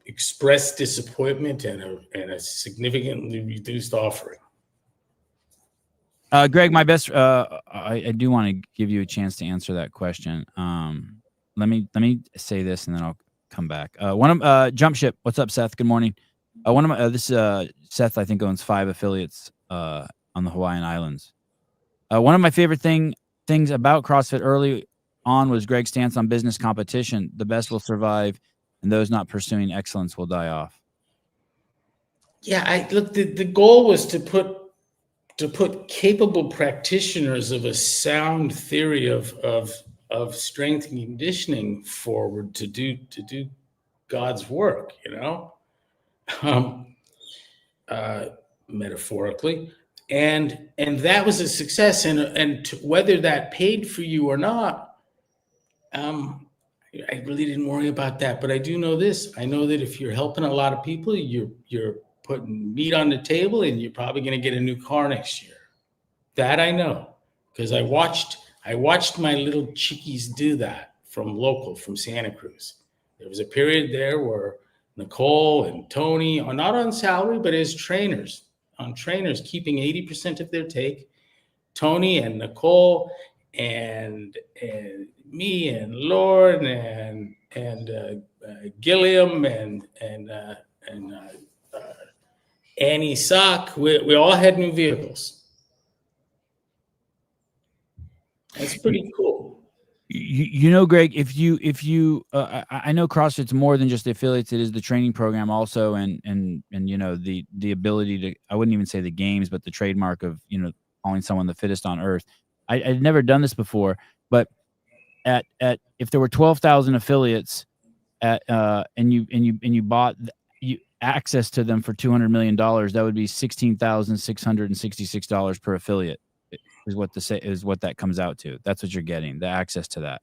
expressed disappointment and a significantly reduced offering. Greg, my best. I do want to give you a chance to answer that question. Let me say this and then I'll come back. One of Jump Ship. What's up, Seth? Good morning. One of my this Seth, I think, owns 5 affiliates on the Hawaiian Islands. One of my favorite things about CrossFit early on was Greg's stance on business competition. The best will survive, and those not pursuing excellence will die off. Yeah, the goal was to put capable practitioners of a sound theory of strength and conditioning forward to do God's work, metaphorically, and that was a success. And whether that paid for you or not, I really didn't worry about that. But I do know this: I know that if you're helping a lot of people, you're putting meat on the table, and you're probably going to get a new car next year. That I know, because I watched my little chickies do that from Santa Cruz. There was a period there where Nicole and Tony are not on salary, but as trainers, keeping 80% of their take. Tony and Nicole and me and Lord and Gilliam and Annie Sock, we all had new vehicles. That's pretty cool. You know, Greg, if you I know CrossFit's more than just the affiliates. It is the training program also, and the ability to, I wouldn't even say the games, but the trademark of calling someone the fittest on earth. I'd never done this before, but at if there were 12,000 affiliates and you bought access to them for $200 million, that would be $16,666 per affiliate. Is what that comes out to. That's what you're getting, the access to that.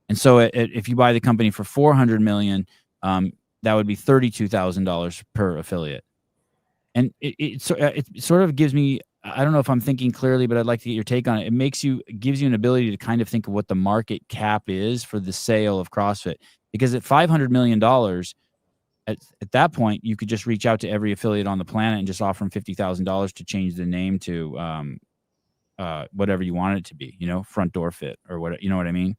And so if you buy the company for $400 million, that would be $32,000 per affiliate. And it sort of gives me, I don't know if I'm thinking clearly, but I'd like to get your take on it. It gives you an ability to kind of think of what the market cap is for the sale of CrossFit. Because at $500 million, at that point, you could just reach out to every affiliate on the planet and just offer them $50,000 to change the name to whatever you want it to be, Front Door Fit or what, you know what I mean?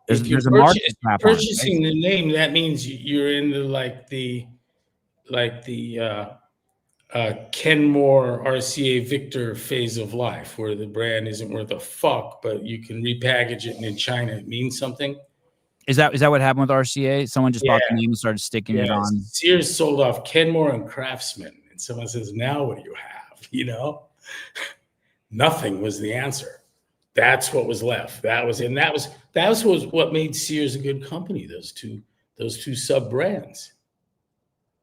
There's a market cap purchasing the name, that means you're into Kenmore RCA Victor phase of life, where the brand isn't worth a fuck, but you can repackage it, and in China it means something. Is that what happened with RCA? Someone just bought the name and started sticking it on. Sears sold off Kenmore and Craftsman, and someone says, now what do you have? Nothing was the answer. That's what was left. That was what made Sears a good company. Those two sub brands,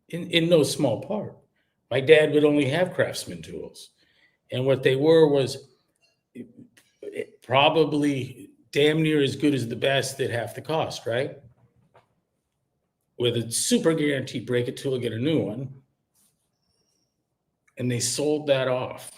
in no small part. My dad would only have Craftsman tools, and what they were was probably damn near as good as the best at half the cost, right? With a super guarantee, break a tool, get a new one. and they sold that off.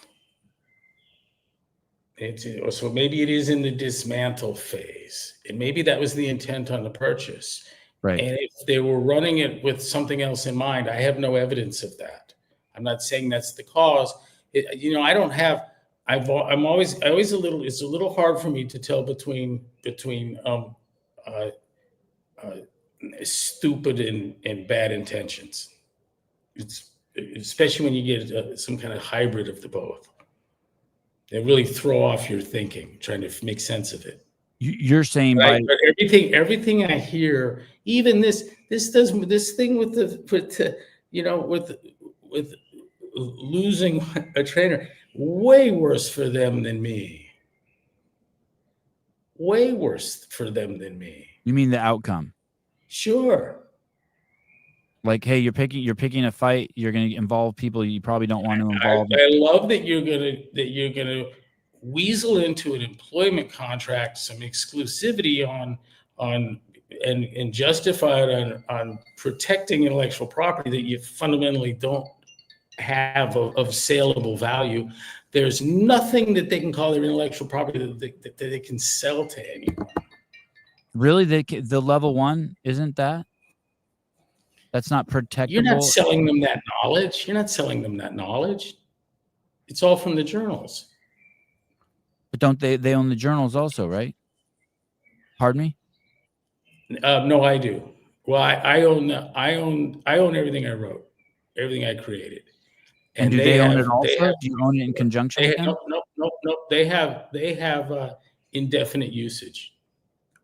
So maybe it is in the dismantle phase, and maybe that was the intent on the purchase. Right. And if they were running it with something else in mind, I have no evidence of that. I'm not saying that's the cause. I don't have. I'm always a little. It's a little hard for me to tell between stupid and bad intentions. It's especially when you get some kind of hybrid of the both. They really throw off your thinking, trying to make sense of it. You're saying but everything I hear, even this thing with losing a trainer, way worse for them than me. Way worse for them than me. You mean the outcome? Sure. Like, hey, you're picking a fight. You're going to involve people you probably don't want to involve. I love that you're gonna weasel into an employment contract some exclusivity and justify it on protecting intellectual property that you fundamentally don't have of saleable value. There's nothing that they can call their intellectual property that they can sell to anyone. Really, the level 1 isn't that? That's not protectable. You're not selling them that knowledge. It's all from the journals. But don't they own the journals also, right? Pardon me? No, I do. Well, I own everything I wrote, everything I created. And do they own it also? Do you own it in conjunction with them? No. They have indefinite usage.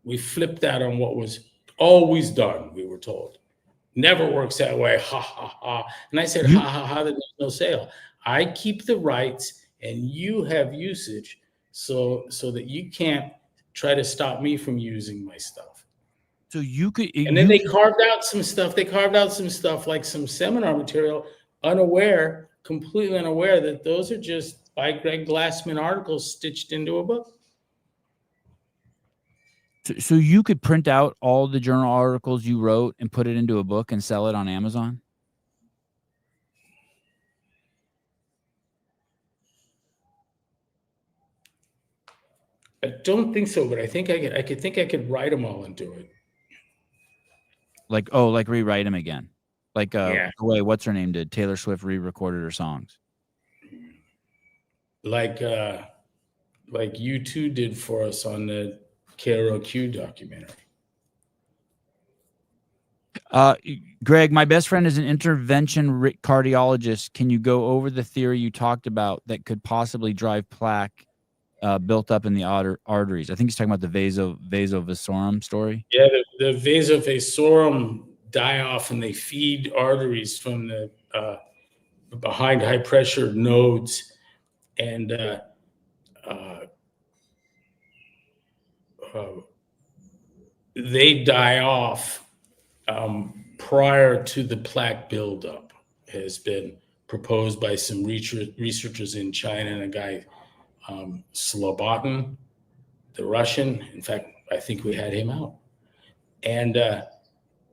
We flipped that on what was always done, we were told. Never works that way. Ha, ha, ha. And I said, ha, ha, ha, there's no sale. I keep the rights and you have usage so that you can't try to stop me from using my stuff. So you could. And then they carved out some stuff. They carved out some stuff like some seminar material, completely unaware that those are just by Greg Glassman articles stitched into a book. So you could print out all the journal articles you wrote and put it into a book and sell it on Amazon? I don't think so, but I think I could write them all into it. Like rewrite them again. Like the way what's her name did, Taylor Swift re-recorded her songs. Like U2 did for us on the KROQ documentary. Greg, my best friend is an intervention cardiologist. Can you go over the theory you talked about that could possibly drive plaque built up in the arteries? I think he's talking about the vasovasorum story. Yeah, the vasovasorum die off and they feed arteries from the behind high pressure nodes, and they die off prior to the plaque buildup. Has been proposed by some researchers in China and a guy Slobotin, the Russian. In fact, I think we had him out, and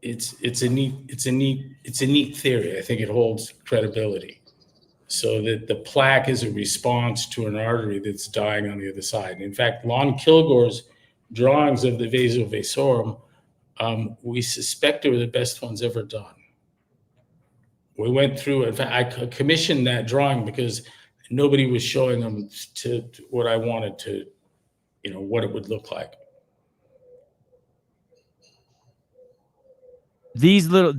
it's a neat theory. I think it holds credibility. So that the plaque is a response to an artery that's dying on the other side. In fact, Lon Kilgore's drawings of the vasovasorum, we suspect were the best ones ever done. We went through, in fact, I commissioned that drawing because nobody was showing them to what I wanted to, what it would look like. These little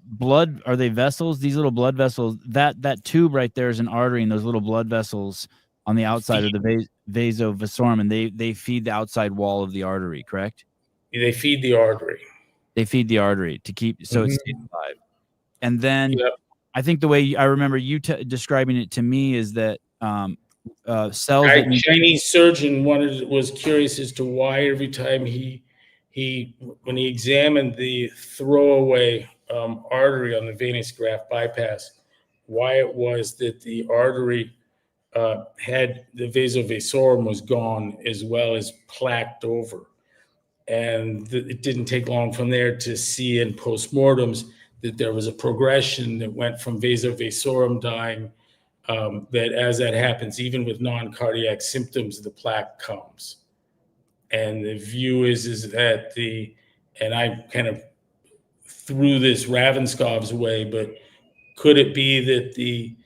blood, are they vessels? These little blood vessels, that tube right there is an artery, and those little blood vessels on the outside of the vasovasorum, and they feed the outside wall of the artery, correct? They feed the artery. They feed the artery to keep it stays alive. And then I think the way I remember you describing it to me is that cells. A Chinese surgeon was curious as to why every time when he examined the throwaway artery on the venous graft bypass, why it was that the artery had the vasovasorum was gone as well as plaqued over. And it didn't take long from there to see in postmortems that there was a progression that went from vasovasorum dying, that as that happens, even with non-cardiac symptoms, the plaque comes. And the view is that and I kind of threw this Ravenskov's way, but could it be that the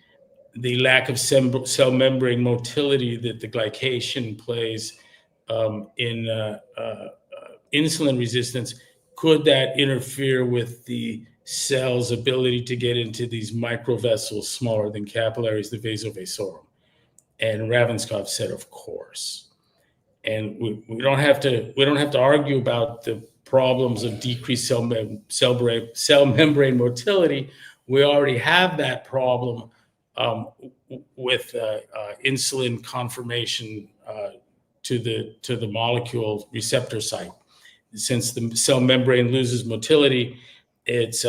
lack of cell membrane motility that the glycation plays in insulin resistance, could that interfere with the cell's ability to get into these microvessels smaller than capillaries, the vasovasorum? And Ravenscov said, of course. And we don't have to argue about the problems of decreased cell membrane motility. We already have that problem with insulin conformation to the molecule receptor site. Since the cell membrane loses motility, it's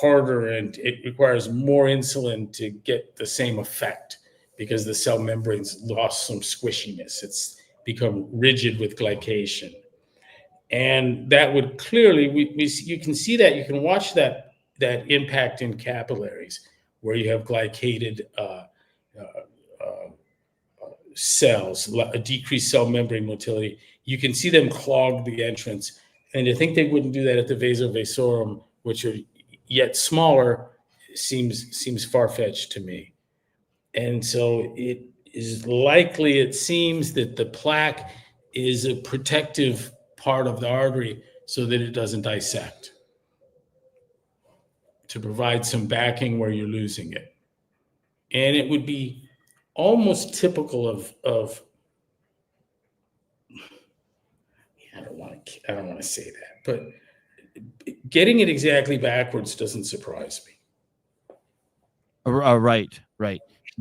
harder and it requires more insulin to get the same effect because the cell membrane's lost some squishiness. It's become rigid with glycation. And that would clearly, you can see that, you can watch that impact in capillaries where you have glycated cells, a decreased cell membrane motility. You can see them clog the entrance. And to think they wouldn't do that at the vasovasorum, which are yet smaller, seems far-fetched to me. And so it is likely, it seems, that the plaque is a protective part of the artery so that it doesn't dissect, to provide some backing where you're losing it. And it would be almost typical of I don't want to say that, but getting it exactly backwards doesn't surprise me. Right.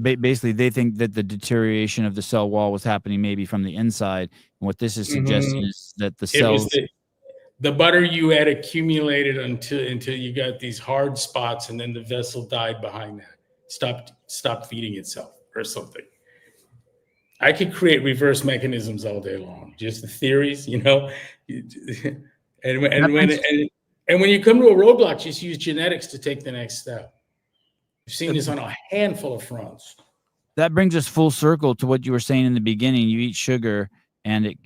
Basically, they think that the deterioration of the cell wall was happening maybe from the inside. And what this is suggesting is that the cells, the butter you had accumulated until you got these hard spots, and then the vessel died behind that. Stopped feeding itself or something. I could create reverse mechanisms all day long, just the theories, and when you come to a roadblock, just use genetics to take the next step. I've seen this on a handful of fronts. That brings us full circle to what you were saying in the beginning. You eat sugar and it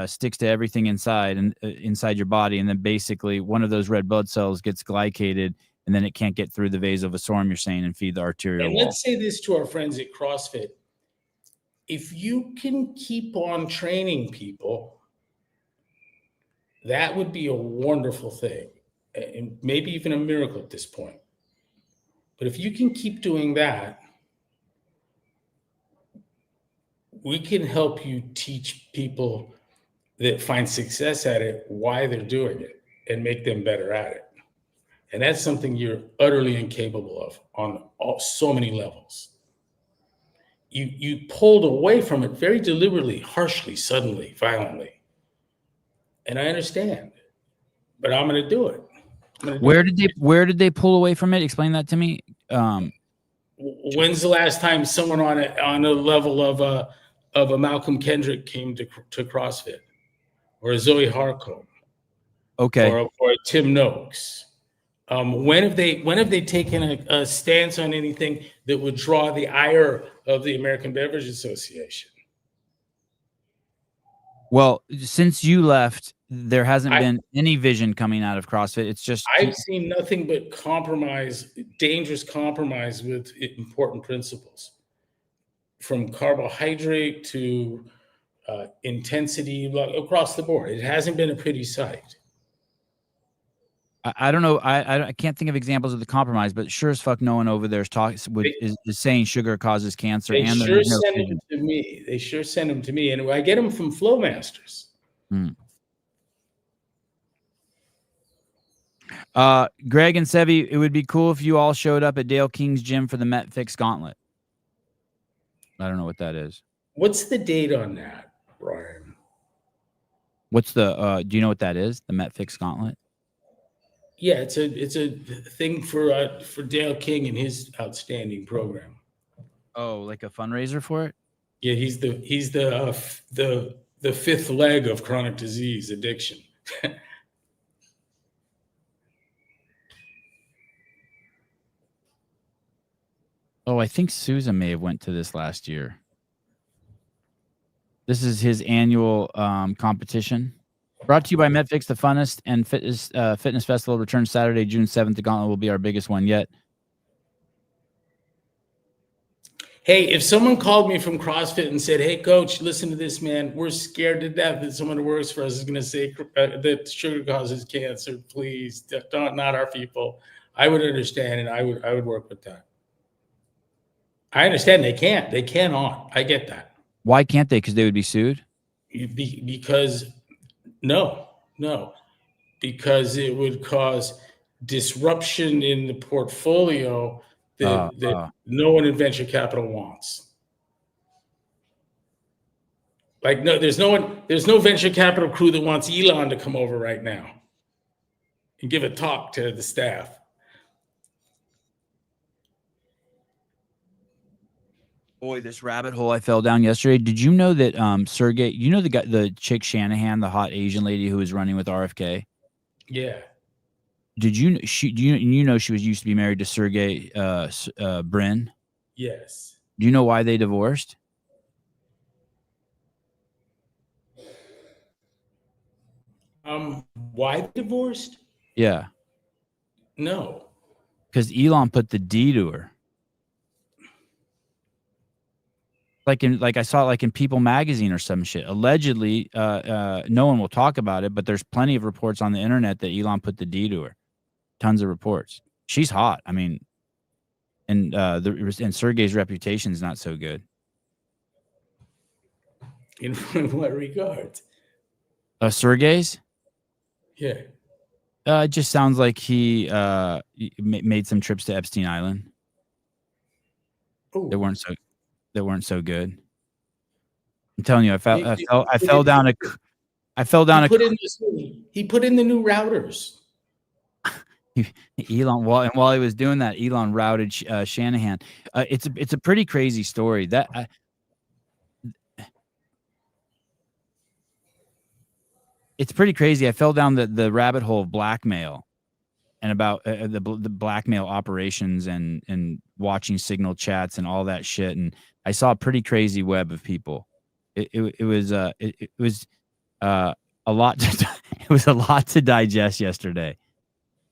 sticks to everything inside inside your body, and then basically one of those red blood cells gets glycated, and then it can't get through the vasovasorum, you're saying, and feed the arterial wall. Let's say this to our friends at CrossFit. If you can keep on training people, that would be a wonderful thing, and maybe even a miracle at this point. But if you can keep doing that, we can help you teach people that find success at it why they're doing it and make them better at it. And that's something you're utterly incapable of on so many levels. You pulled away from it very deliberately, harshly, suddenly, violently. And I understand, but I'm going to do it. Where did they pull away from it? Explain that to me. When's the last time someone on a level of a Malcolm Kendrick came to CrossFit, or a Zoe Harcombe, okay, or a Tim Noakes? When have they taken a stance on anything that would draw the ire of the American Beverage Association? Well, since you left, there hasn't been any vision coming out of CrossFit. It's just I've seen nothing but compromise, dangerous compromise with important principles, from carbohydrate to intensity across the board. It hasn't been a pretty sight. I don't know. I can't think of examples of the compromise, but sure as fuck, no one over there is saying sugar causes cancer. They sure send them to me. They sure send them to me, and I get them from Flow Masters. Greg and Sevi, it would be cool if you all showed up at Dale King's gym for the MetFix Gauntlet. I don't know what that is. What's the date on that, Brian? What's the? Do you know what that is? The MetFix Gauntlet. Yeah, it's a thing for Dale King and his outstanding program. Oh, like a fundraiser for it? Yeah, he's the fifth leg of chronic disease addiction. Oh, I think Sousa may have went to this last year. This is his annual competition. Brought to you by Metfix, the funnest and fitness festival returns Saturday, June 7th. The gauntlet will be our biggest one yet. Hey, if someone called me from CrossFit and said, "Hey, coach, listen to this, man. We're scared to death that someone who works for us is going to say that sugar causes cancer. Please, not our people." I would understand, and I would work with that. I understand they can't. They cannot. I get that. Why can't they? Because they would be sued? Because no, because it would cause disruption in the portfolio that no one in venture capital wants. Like, no, there's no venture capital crew that wants Elon to come over right now and give a talk to the staff. Boy, this rabbit hole I fell down yesterday. Did you know that Sergey, you know the chick Shanahan, the hot Asian lady who was running with RFK? Yeah. Did you know she was used to be married to Sergey Brin? Yes. Do you know why they divorced? Why divorced? Yeah. No. Because Elon put the D to her. Like I saw it like in People magazine or some shit. Allegedly, no one will talk about it, but there's plenty of reports on the internet that Elon put the D to her. Tons of reports. She's hot. I mean, and Sergey's reputation is not so good. In what regard? Sergey's? Yeah. It just sounds like he made some trips to Epstein Island. Ooh. They weren't so good. I'm telling you, I fell down. He put in the new routers. Elon, while he was doing that, Elon routed Shanahan. It's a pretty crazy story. It's pretty crazy. I fell down the rabbit hole of blackmail and about the blackmail operations and watching signal chats and all that shit. And I saw a pretty crazy web of people. It was a lot. It was a lot to digest yesterday.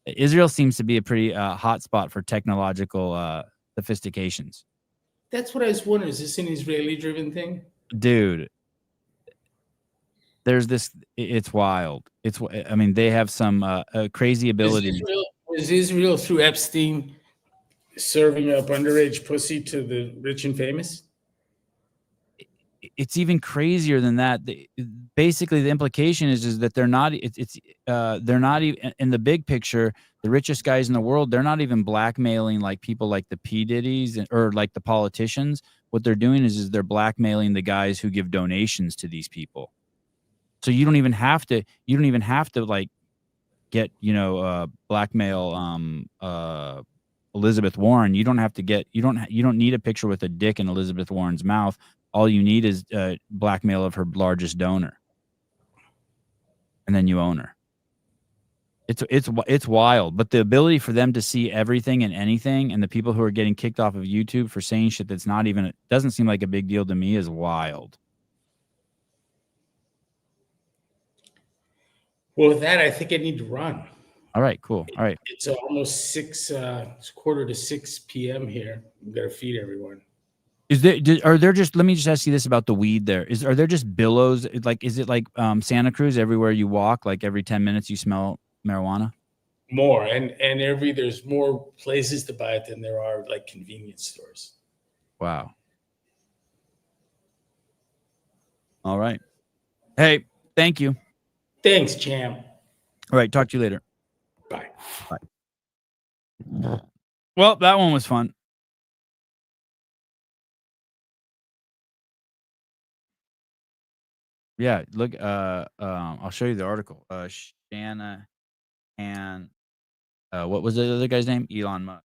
Israel seems to be a pretty hot spot for technological sophistications. That's what I was wondering. Is this an Israeli-driven thing? Dude, there's this. It's wild. I mean, they have some crazy ability. Is Israel through Epstein serving up underage pussy to the rich and famous? It's even crazier than that. Basically, the implication is that they're not. They're not even in the big picture. The richest guys in the world, they're not even blackmailing like people like the P. Diddy's or like the politicians. What they're doing is they're blackmailing the guys who give donations to these people. So you don't even have to. You don't even have to like get blackmail Elizabeth Warren. You don't have to get. You don't need a picture with a dick in Elizabeth Warren's mouth. All you need is blackmail of her largest donor, and then you own her. It's wild, but the ability for them to see everything and anything, and the people who are getting kicked off of YouTube for saying shit that's not even doesn't seem like a big deal to me is wild. Well, with that, I think I need to run. All right, cool. All right, it's almost 6. It's 5:45 p.m. here. We've got to feed everyone. Are there just? Let me just ask you this about the weed. Are there just billows? Like, is it like Santa Cruz? Everywhere you walk, like every 10 minutes, you smell marijuana. More and there's more places to buy it than there are like convenience stores. Wow. All right. Hey, thank you. Thanks, champ. All right, talk to you later. Bye. Bye. Well, that one was fun. Yeah, look. I'll show you the article. Shanahan. What was the other guy's name? Elon Musk.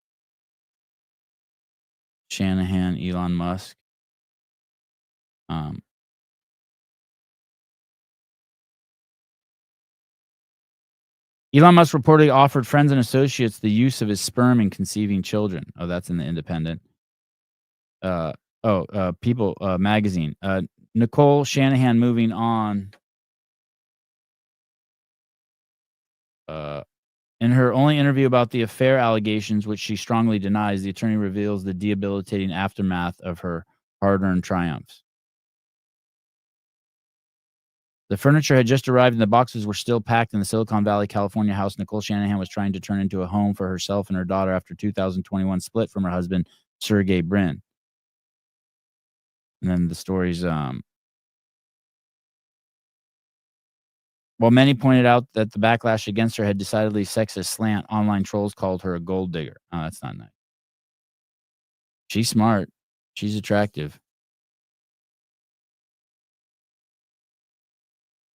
Shanahan, Elon Musk. Elon Musk reportedly offered friends and associates the use of his sperm in conceiving children. Oh, that's in the Independent. People magazine. Nicole Shanahan moving on. In her only interview about the affair allegations, which she strongly denies, the attorney reveals the debilitating aftermath of her hard-earned triumphs. The furniture had just arrived and the boxes were still packed in the Silicon Valley, California house Nicole Shanahan was trying to turn into a home for herself and her daughter after 2021 split from her husband, Sergey Brin. And then the stories, well, many pointed out that the backlash against her had decidedly sexist slant. Online trolls called her a gold digger. Oh, that's not nice. She's smart. She's attractive.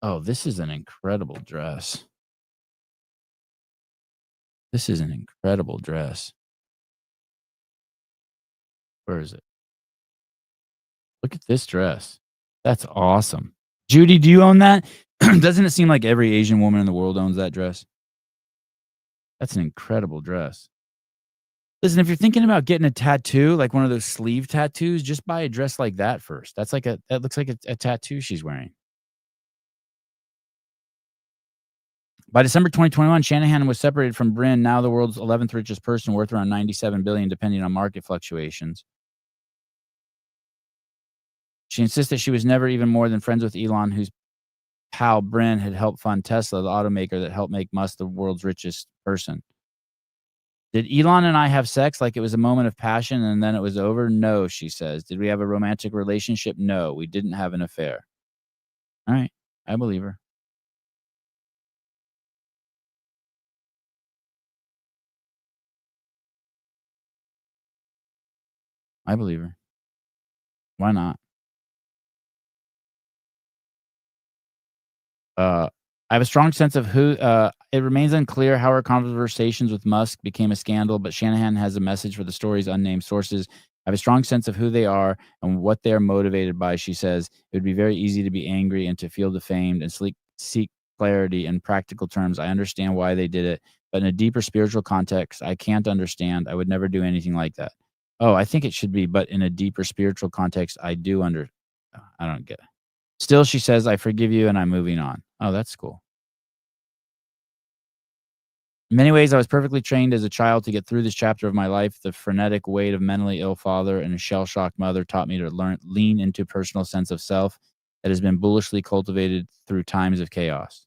Oh, this is an incredible dress. This is an incredible dress. Where is it? Look at this dress. That's awesome. Judy, do you own that? Doesn't it seem like every Asian woman in the world owns that dress? That's an incredible dress. Listen, if you're thinking about getting a tattoo, like one of those sleeve tattoos, just buy a dress like that first. That looks like a tattoo she's wearing. By December 2021, Shanahan was separated from Brin, now the world's 11th richest person, worth around $97 billion, depending on market fluctuations. She insists that she was never even more than friends with Elon, whose pal Brin had helped fund Tesla, the automaker that helped make Musk the world's richest person. Did Elon and I have sex like it was a moment of passion and then it was over? No, she says. Did we have a romantic relationship? No, we didn't have an affair. All right, I believe her. I believe her. Why not? I have a strong sense of who. It remains unclear how her conversations with Musk became a scandal, but Shanahan has a message for the story's unnamed sources. I have a strong sense of who they are and what they are motivated by. She says it would be very easy to be angry and to feel defamed and seek clarity in practical terms. I understand why they did it, but in a deeper spiritual context, I can't understand. I would never do anything like that. Oh, I think it should be, but in a deeper spiritual context, I do I don't get it. Still, she says, I forgive you and I'm moving on. Oh, that's cool. In many ways, I was perfectly trained as a child to get through this chapter of my life. The frenetic weight of mentally ill father and a shell-shocked mother taught me to lean into personal sense of self that has been bullishly cultivated through times of chaos.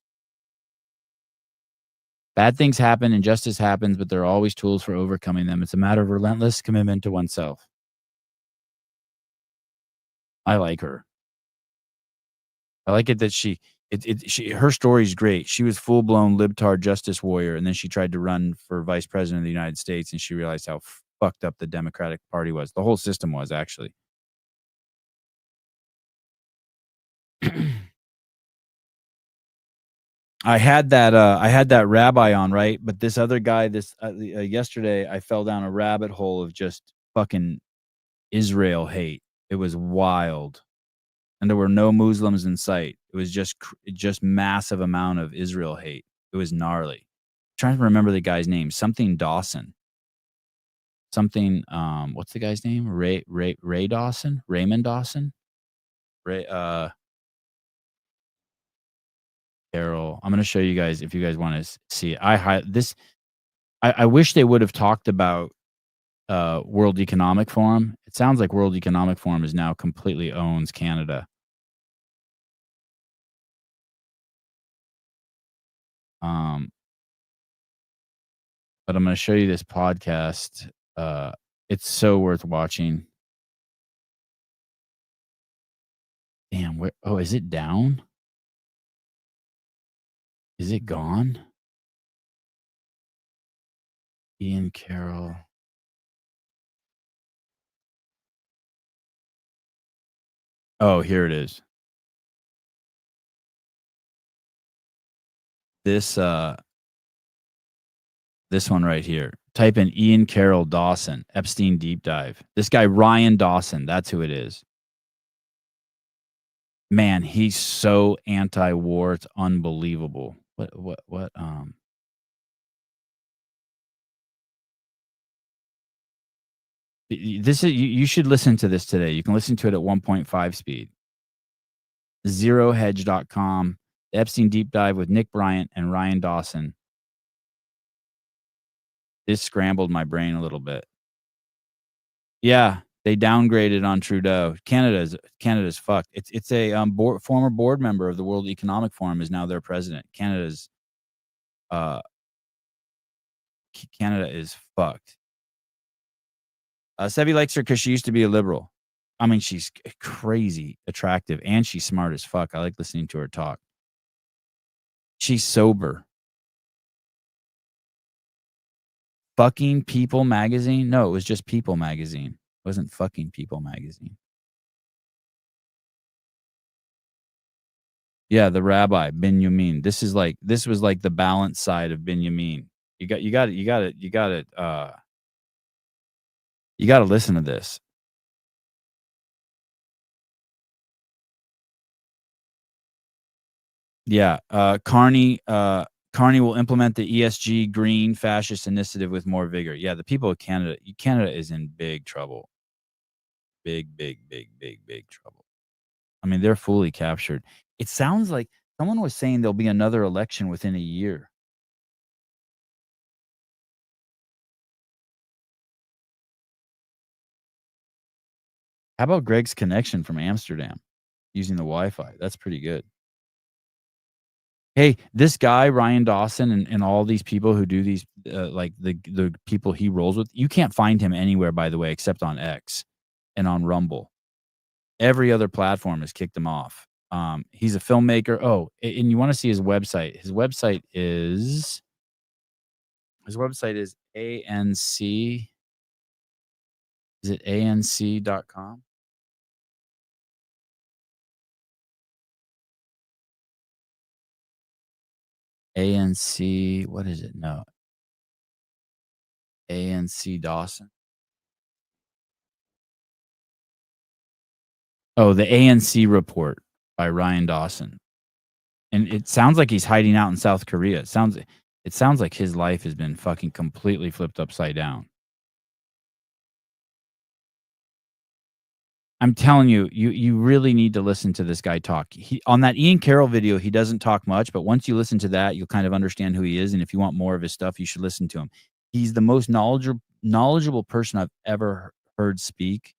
Bad things happen, injustice happens, but there are always tools for overcoming them. It's a matter of relentless commitment to oneself. I like her. I like it that her story is great. She was full-blown libtard justice warrior, and then she tried to run for vice president of the United States, and she realized how fucked up the Democratic Party was. The whole system was, actually. I had that rabbi on, right? But this other guy, yesterday, I fell down a rabbit hole of just fucking Israel hate. It was wild. And there were no Muslims in sight. It was just massive amount of Israel hate. It was gnarly. I'm trying to remember the guy's name. Something Dawson. Something. What's the guy's name? Ray Dawson. Raymond Dawson. Carol. I'm going to show you guys if you guys want to see it. I wish they would have talked about World Economic Forum. It sounds like World Economic Forum is now completely owns Canada. But I'm going to show you this podcast. It's so worth watching. Damn, is it down? Is it gone? Ian Carroll. Oh, here it is. This one right here. Type in Ian Carroll Dawson, Epstein deep dive. This guy, Ryan Dawson, that's who it is. Man, he's so anti-war. It's unbelievable. What This is you should listen to this today. You can listen to it at 1.5 speed. ZeroHedge.com. The Epstein deep dive with Nick Bryant and Ryan Dawson. This scrambled my brain a little bit. Yeah, they downgraded on Trudeau. Canada's fucked. It's a former board member of the World Economic Forum is now their president. Canada is fucked. Sevi likes her because she used to be a liberal. I mean, she's crazy attractive and she's smart as fuck. I like listening to her talk. She's sober. Fucking People magazine? No, it was just People magazine. It wasn't fucking People magazine. Yeah, the rabbi Binyamin. This was like the balanced side of Binyamin. You got to listen to this. Yeah, Carney will implement the ESG green fascist initiative with more vigor. Yeah, the people of Canada is in big trouble. Big trouble. I mean, they're fully captured. It sounds like someone was saying there'll be another election within a year. How about Greg's connection from Amsterdam using the Wi-Fi? That's pretty good. Hey, this guy, Ryan Dawson, and all these people who do these, like the people he rolls with, you can't find him anywhere, by the way, except on X and on Rumble. Every other platform has kicked him off. He's a filmmaker. Oh, and you want to see his website. His website is ANC. Is it ANC.com? ANC, what is it? No. ANC Dawson. Oh, the ANC report by Ryan Dawson. And it sounds like he's hiding out in South Korea. It sounds like his life has been fucking completely flipped upside down. I'm telling you, you really need to listen to this guy talk. On that Ian Carroll video, he doesn't talk much, but once you listen to that, you'll kind of understand who he is. And if you want more of his stuff, you should listen to him. He's the most knowledgeable person I've ever heard speak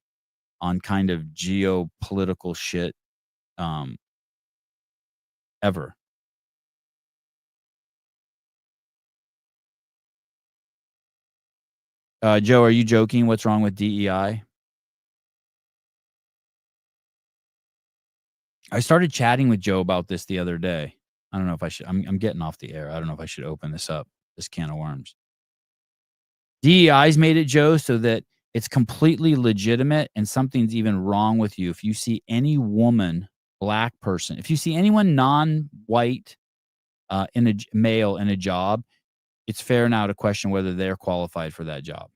on kind of geopolitical shit ever. Joe, are you joking? What's wrong with DEI? I started chatting with Joe about this the other day. I don't know if I should. I'm getting off the air. I don't know if I should open this up, this can of worms. DEI's made it, Joe, so that it's completely legitimate and something's even wrong with you. If you see any woman, black person, if you see anyone non-white male in a job, it's fair now to question whether they're qualified for that job.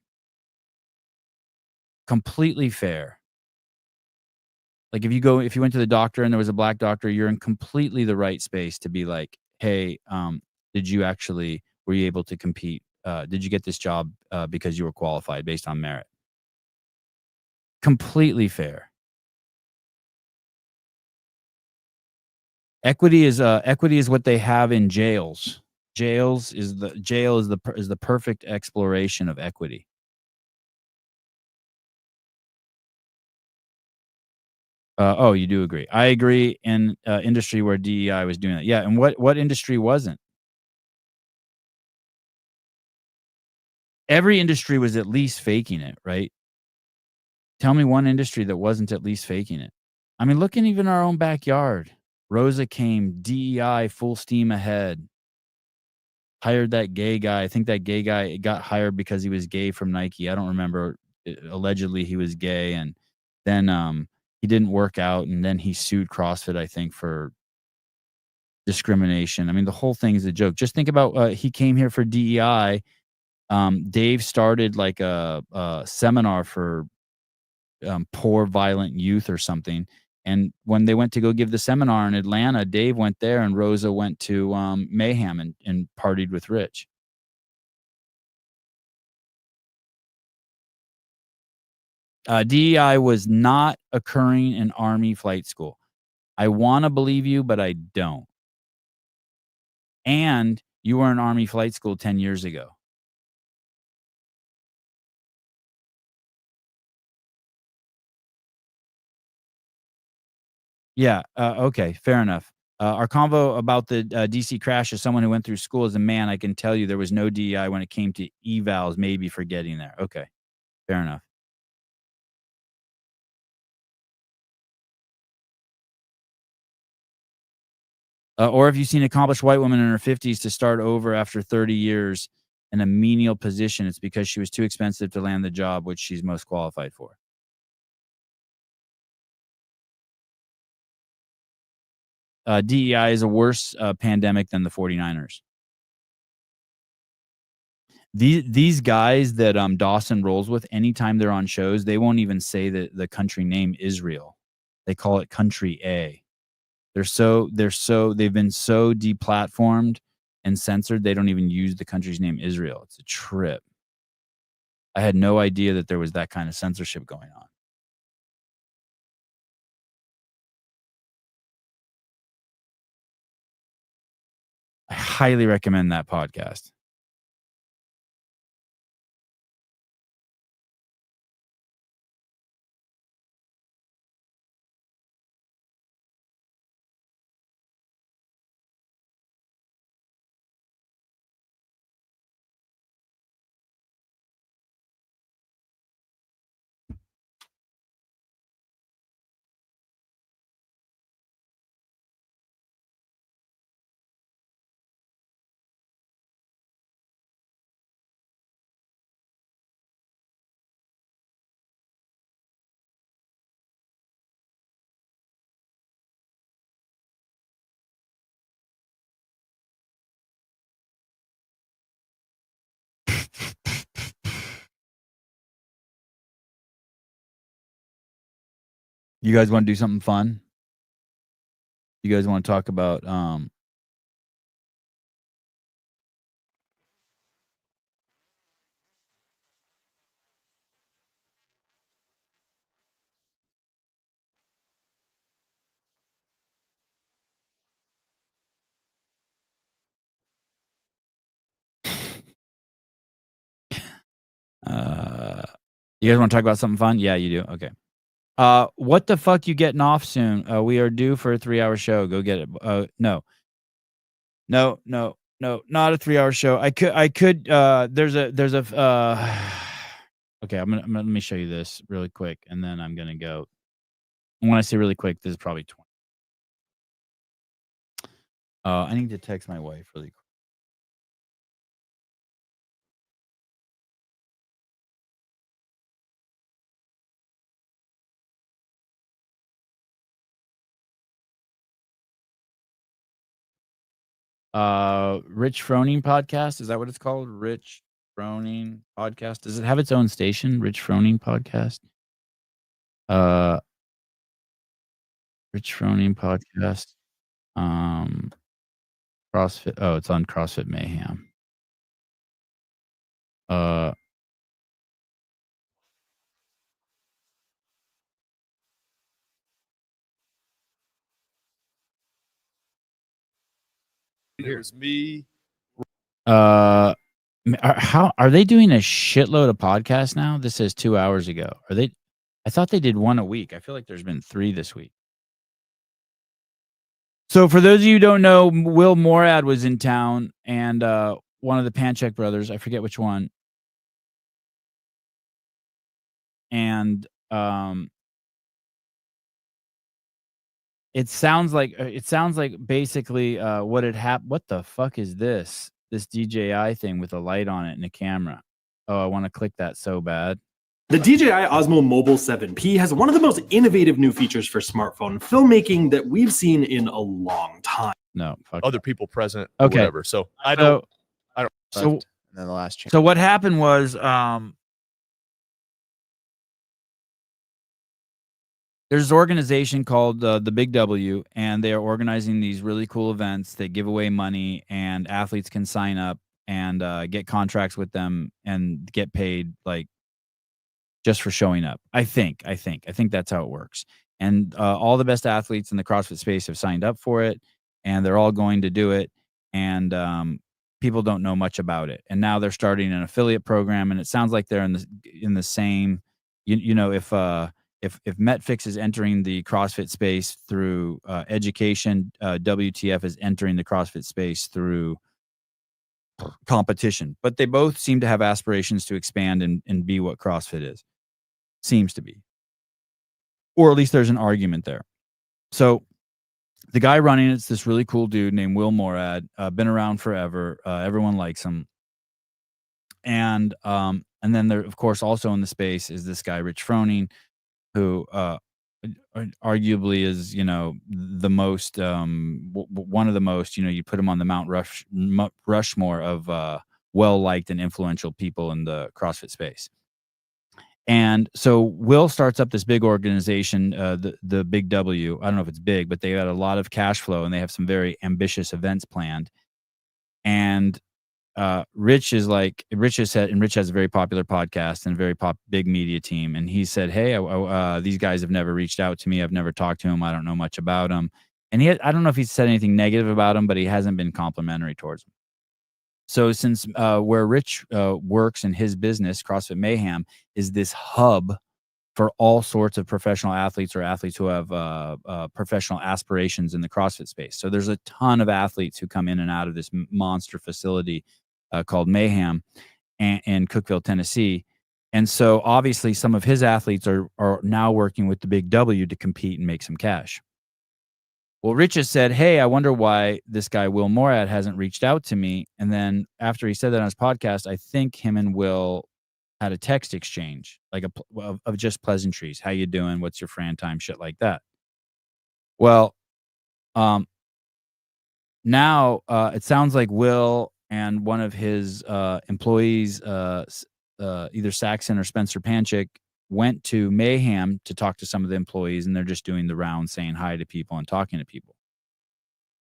Completely fair. Like if you went to the doctor and there was a black doctor, you're in completely the right space to be like, hey, were you able to compete? Did you get this job because you were qualified based on merit? Completely fair. Equity is what they have in jails. Jail is the perfect exploration of equity. Oh, you do agree. I agree in industry where DEI was doing that. Yeah, and what industry wasn't? Every industry was at least faking it, right? Tell me one industry that wasn't at least faking it. I mean, look in even our own backyard. Rosa came, DEI, full steam ahead. Hired that gay guy. I think that gay guy got hired because he was gay from Nike. I don't remember. Allegedly, he was gay, and then he didn't work out, and then he sued CrossFit, I think, for discrimination. I mean, the whole thing is a joke. Just think about he came here for DEI. Dave started like a seminar for poor, violent youth or something. And when they went to go give the seminar in Atlanta, Dave went there and Rosa went to Mayhem and partied with Rich. DEI was not occurring in Army flight school. I want to believe you, but I don't. And you were in Army flight school 10 years ago. Yeah. Okay. Fair enough. Our convo about the DC crash is someone who went through school as a man. I can tell you there was no DEI when it came to evals, maybe for getting there. Okay. Fair enough. Or have you seen accomplished white woman in her 50s to start over after 30 years in a menial position? It's because she was too expensive to land the job which she's most qualified for. DEI is a worse pandemic than the 49ers. These guys that Dawson rolls with, anytime they're on shows, they won't even say the country name Israel. They call it country A. They've been so deplatformed and censored, they don't even use the country's name Israel. It's a trip. I had no idea that there was that kind of censorship going on. I highly recommend that podcast. You guys want to do something fun? You guys want to talk about you guys want to talk about something fun? Yeah, you do. Okay. What the fuck you getting off soon? We are due for a 3-hour show. Go get it. No, not a 3-hour show. I could, there's a, okay, let me show you this really quick. And then I'm going to go. And when I say really quick, this is probably 20. I need to text my wife really quick. Rich Froning podcast. Is that what it's called? Rich Froning podcast. Does it have its own station? Rich Froning podcast. Rich Froning podcast. CrossFit. Oh, it's on CrossFit Mayhem. Here's me. How are they doing a shitload of podcasts now? This says 2 hours ago. Are they? I thought they did one a week. I feel like there's been 3 this week. So for those of you who don't know, Will Morad was in town, and one of the Panchek brothers, I forget which one, and it sounds like basically what had happened. What the fuck is this? This DJI thing with a light on it and a camera. Oh, I want to click that so bad. The DJI Osmo Mobile 7P has one of the most innovative new features for smartphone filmmaking that we've seen in a long time. No, fuck Other that. people present, Okay. or whatever. So I don't. So, And then the last chance. so what happened was there's an organization called the Big W, and they are organizing these really cool events that give away money, and athletes can sign up and get contracts with them and get paid like just for showing up. I think that's how it works. And all the best athletes in the CrossFit space have signed up for it, and they're all going to do it. And people don't know much about it. And now they're starting an affiliate program, and it sounds like they're in the same. You know, if Metfix is entering the CrossFit space through education, WTF is entering the CrossFit space through competition. But they both seem to have aspirations to expand and be what CrossFit is. Seems to be. Or at least there's an argument there. So the guy running it's this really cool dude named Will Morad, been around forever. Everyone likes him. And then there, of course, also in the space is this guy, Rich Froning, who arguably is, you know, the most, one of the most, you know, you put him on the Mount Rushmore of well-liked and influential people in the CrossFit space. And so Will starts up this big organization, the Big W. I don't know if it's big, but they got a lot of cash flow and they have some very ambitious events planned. And Rich has said, and Rich has a very popular podcast and a very big media team. And he said, hey, these guys have never reached out to me. I've never talked to him. I don't know much about him. And I don't know if he's said anything negative about him, but he hasn't been complimentary towards him. So since where Rich works in his business, CrossFit Mayhem, is this hub for all sorts of professional athletes or athletes who have professional aspirations in the CrossFit space. So there's a ton of athletes who come in and out of this monster facility called Mayhem in Cookeville, Tennessee. And so obviously some of his athletes are now working with the Big W to compete and make some cash. Well, Rich has said, hey, I wonder why this guy, Will Morad, hasn't reached out to me. And then after he said that on his podcast, I think him and Will had a text exchange, like of just pleasantries. How you doing? What's your Fran time? Shit like that. Well, now it sounds like Will and one of his employees, either Saxon or Spencer Panchik, went to Mayhem to talk to some of the employees, and they're just doing the rounds, saying hi to people and talking to people.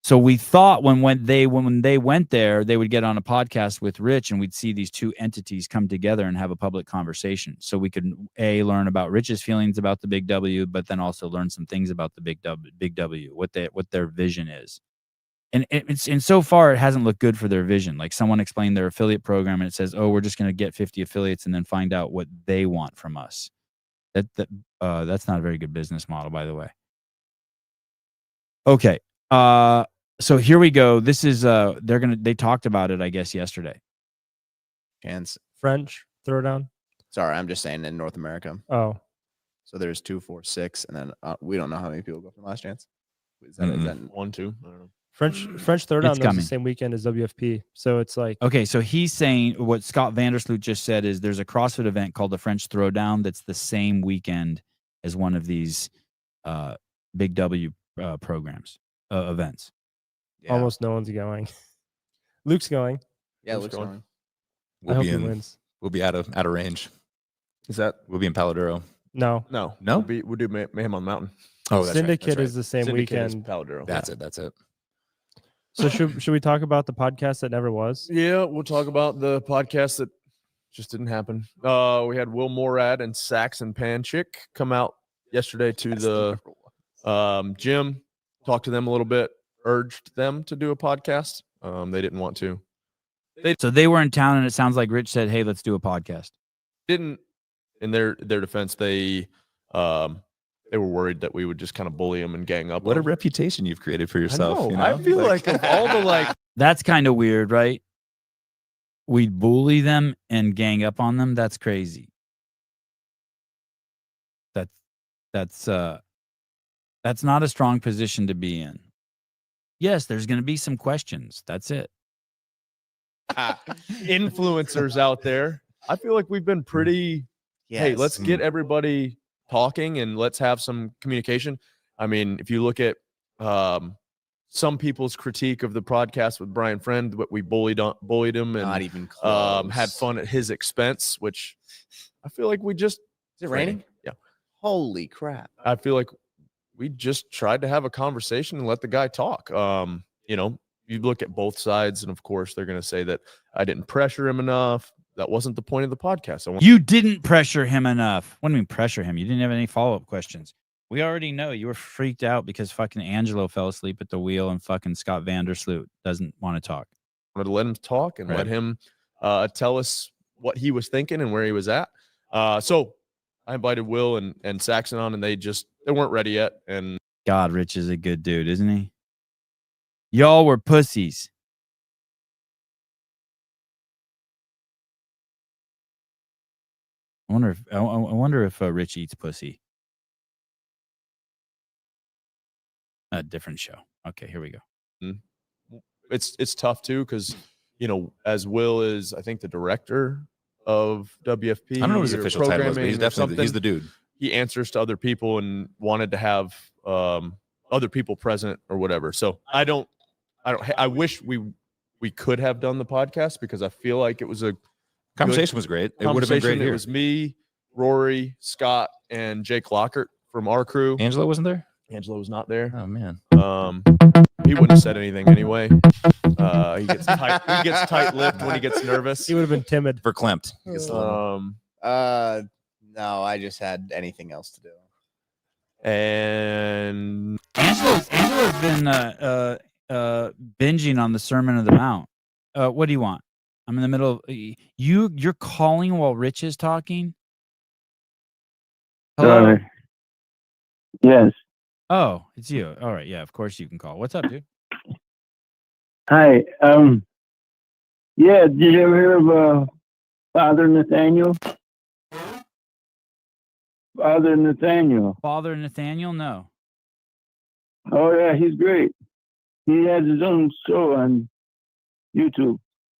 So we thought when they went there, they would get on a podcast with Rich, and we'd see these two entities come together and have a public conversation. So we could learn about Rich's feelings about the Big W, but then also learn some things about the Big W, what their vision is. And so far, it hasn't looked good for their vision. Like someone explained their affiliate program, and it says, "Oh, we're just going to get 50 affiliates and then find out what they want from us." That's not a very good business model, by the way. Okay. So here we go. This is they talked about it, I guess, yesterday. Chance. French throwdown. Sorry, I'm just saying in North America. Oh. So there's 2, 4, 6, and then we don't know how many people go for last chance. Is that 1, 2? I don't know. French throwdown is the same weekend as WFP. So it's like, okay, so he's saying what Scott Vandersloot just said is there's a CrossFit event called the French Throwdown that's the same weekend as one of these Big W programs, events. Yeah. Almost no one's going. Luke's going. Yeah, Luke's going. I hope he wins. We'll be out of range. We'll be in Paladuro. No. No? We'll do Mayhem on the Mountain. Oh, that's Syndicate right. is the same Syndicate is weekend. Paladuro. That's it. So should we talk about the podcast that never was? Yeah, we'll talk about the podcast that just didn't happen. We had Will Morad and Saxon Panchik come out yesterday to the gym, talk to them a little bit, urged them to do a podcast. They didn't want to. So they were in town, and it sounds like Rich said, hey, let's do a podcast. Didn't, in their defense, they were worried that we would just kind of bully them and gang up. What a reputation you've created for yourself. I know. You know? I feel like of all the That's kind of weird, right? We bully them and gang up on them. That's crazy. That's not a strong position to be in. Yes, there's going to be some questions. That's it. influencers out there. I feel like we've been pretty. Yes. Hey, let's get everybody talking and let's have some communication. I mean, if you look at some people's critique of the podcast with Brian Friend, what we bullied him and Not even close. had fun at his expense, which I feel like we just. Is it raining? Yeah. Holy crap. I feel like we just tried to have a conversation and let the guy talk. You know, you look at both sides, and of course, they're going to say that I didn't pressure him enough. that wasn't the point of the podcast. You didn't pressure him enough. What do you mean pressure him? You didn't have any follow-up questions. We already know you were freaked out because fucking Angelo fell asleep at the wheel and fucking Scott Vandersloot doesn't want to talk. wanted to let him talk and Right. let him tell us what he was thinking and where he was at. So I invited Will and Saxon on, and they weren't ready yet. And God, Rich is a good dude, isn't he? Y'all were pussies. I wonder if Rich eats pussy. A different show. Okay, here we go. it's tough too because as Will is, I think, the director of WFP. I don't know what his or official title is, but he's programming or definitely he's the something. dude. He answers to other people and wanted to have other people present or whatever. So I wish we could have done the podcast because I feel like it was a Conversation was great. It would have been great It here. was me, Rory, Scott, and Jake Lockhart from our crew. Angelo wasn't there? Angelo was not there. Oh man. He wouldn't have said anything anyway. He gets tight-lipped when he gets nervous. He would have been timid. Verklempt. No, I just had anything else to do. And Angelo's been binging on the Sermon of the Mount. What do you want? I'm in the middle of you're calling while Rich is talking. Hello. Yes. Oh, it's you. All right. Yeah, of course you can call. What's up, dude? Hi. Yeah. Did you ever hear of Father Nathaniel? Father Nathaniel. Father Nathaniel? No. Oh yeah, he's great. He has his own show on YouTube.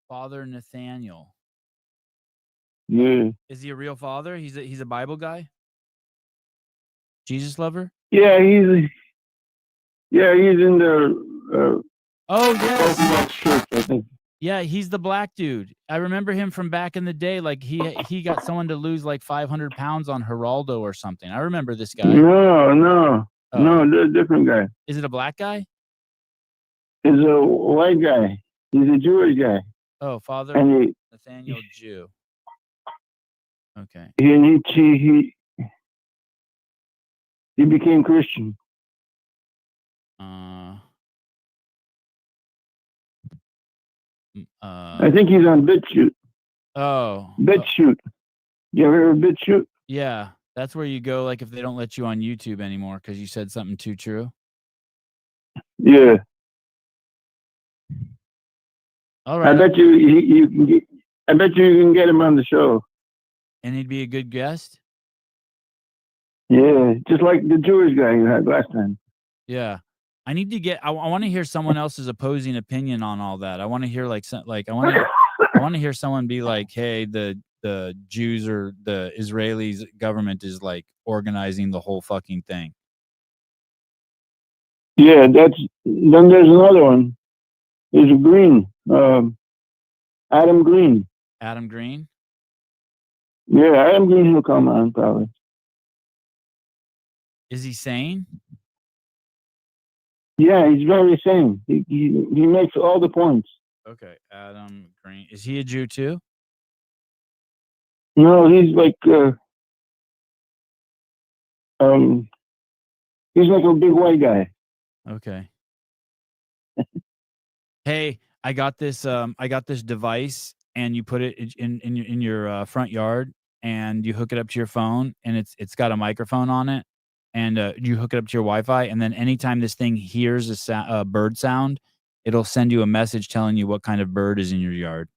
Father Nathaniel. Yeah. Is he a real father? He's a Bible guy? Jesus lover? Yeah, he's in the Oh yes. Orthodox Church, I think. Yeah, he's the black dude. I remember him from back in the day. Like he got someone to lose like 500 pounds on Geraldo or something. I remember this guy. No, they're a different guy. Is it a black guy? He's a white guy. He's a Jewish guy. Oh, Father And Nathaniel Jew. Okay. He became Christian. I think he's on BitChute. Oh. BitChute. You ever heard of BitChute? Yeah, that's where you go. Like if they don't let you on YouTube anymore because you said something too true. Yeah. All right. I bet you can get. I bet you can get him on the show. And he'd be a good guest. Yeah, just like the Jewish guy you had last time. Yeah. I need to get. I want to hear someone else's opposing opinion on all that. I want to hear I want to hear someone be like, "Hey, the Jews or the Israelis government is like organizing the whole fucking thing." Yeah, then there's another one. There's a Green, Adam Green. Adam Green. Yeah, Adam Green will come on probably. Is he sane? Yeah, he's very sane. He makes all the points. Okay, Adam Green. Is he a Jew too? No, he's like he's like a big white guy. Okay. Hey, I got this device, and you put it in your front yard, and you hook it up to your phone, and it's got a microphone on it, and you hook it up to your Wi-Fi, and then anytime this thing hears a bird sound, it'll send you a message telling you what kind of bird is in your yard.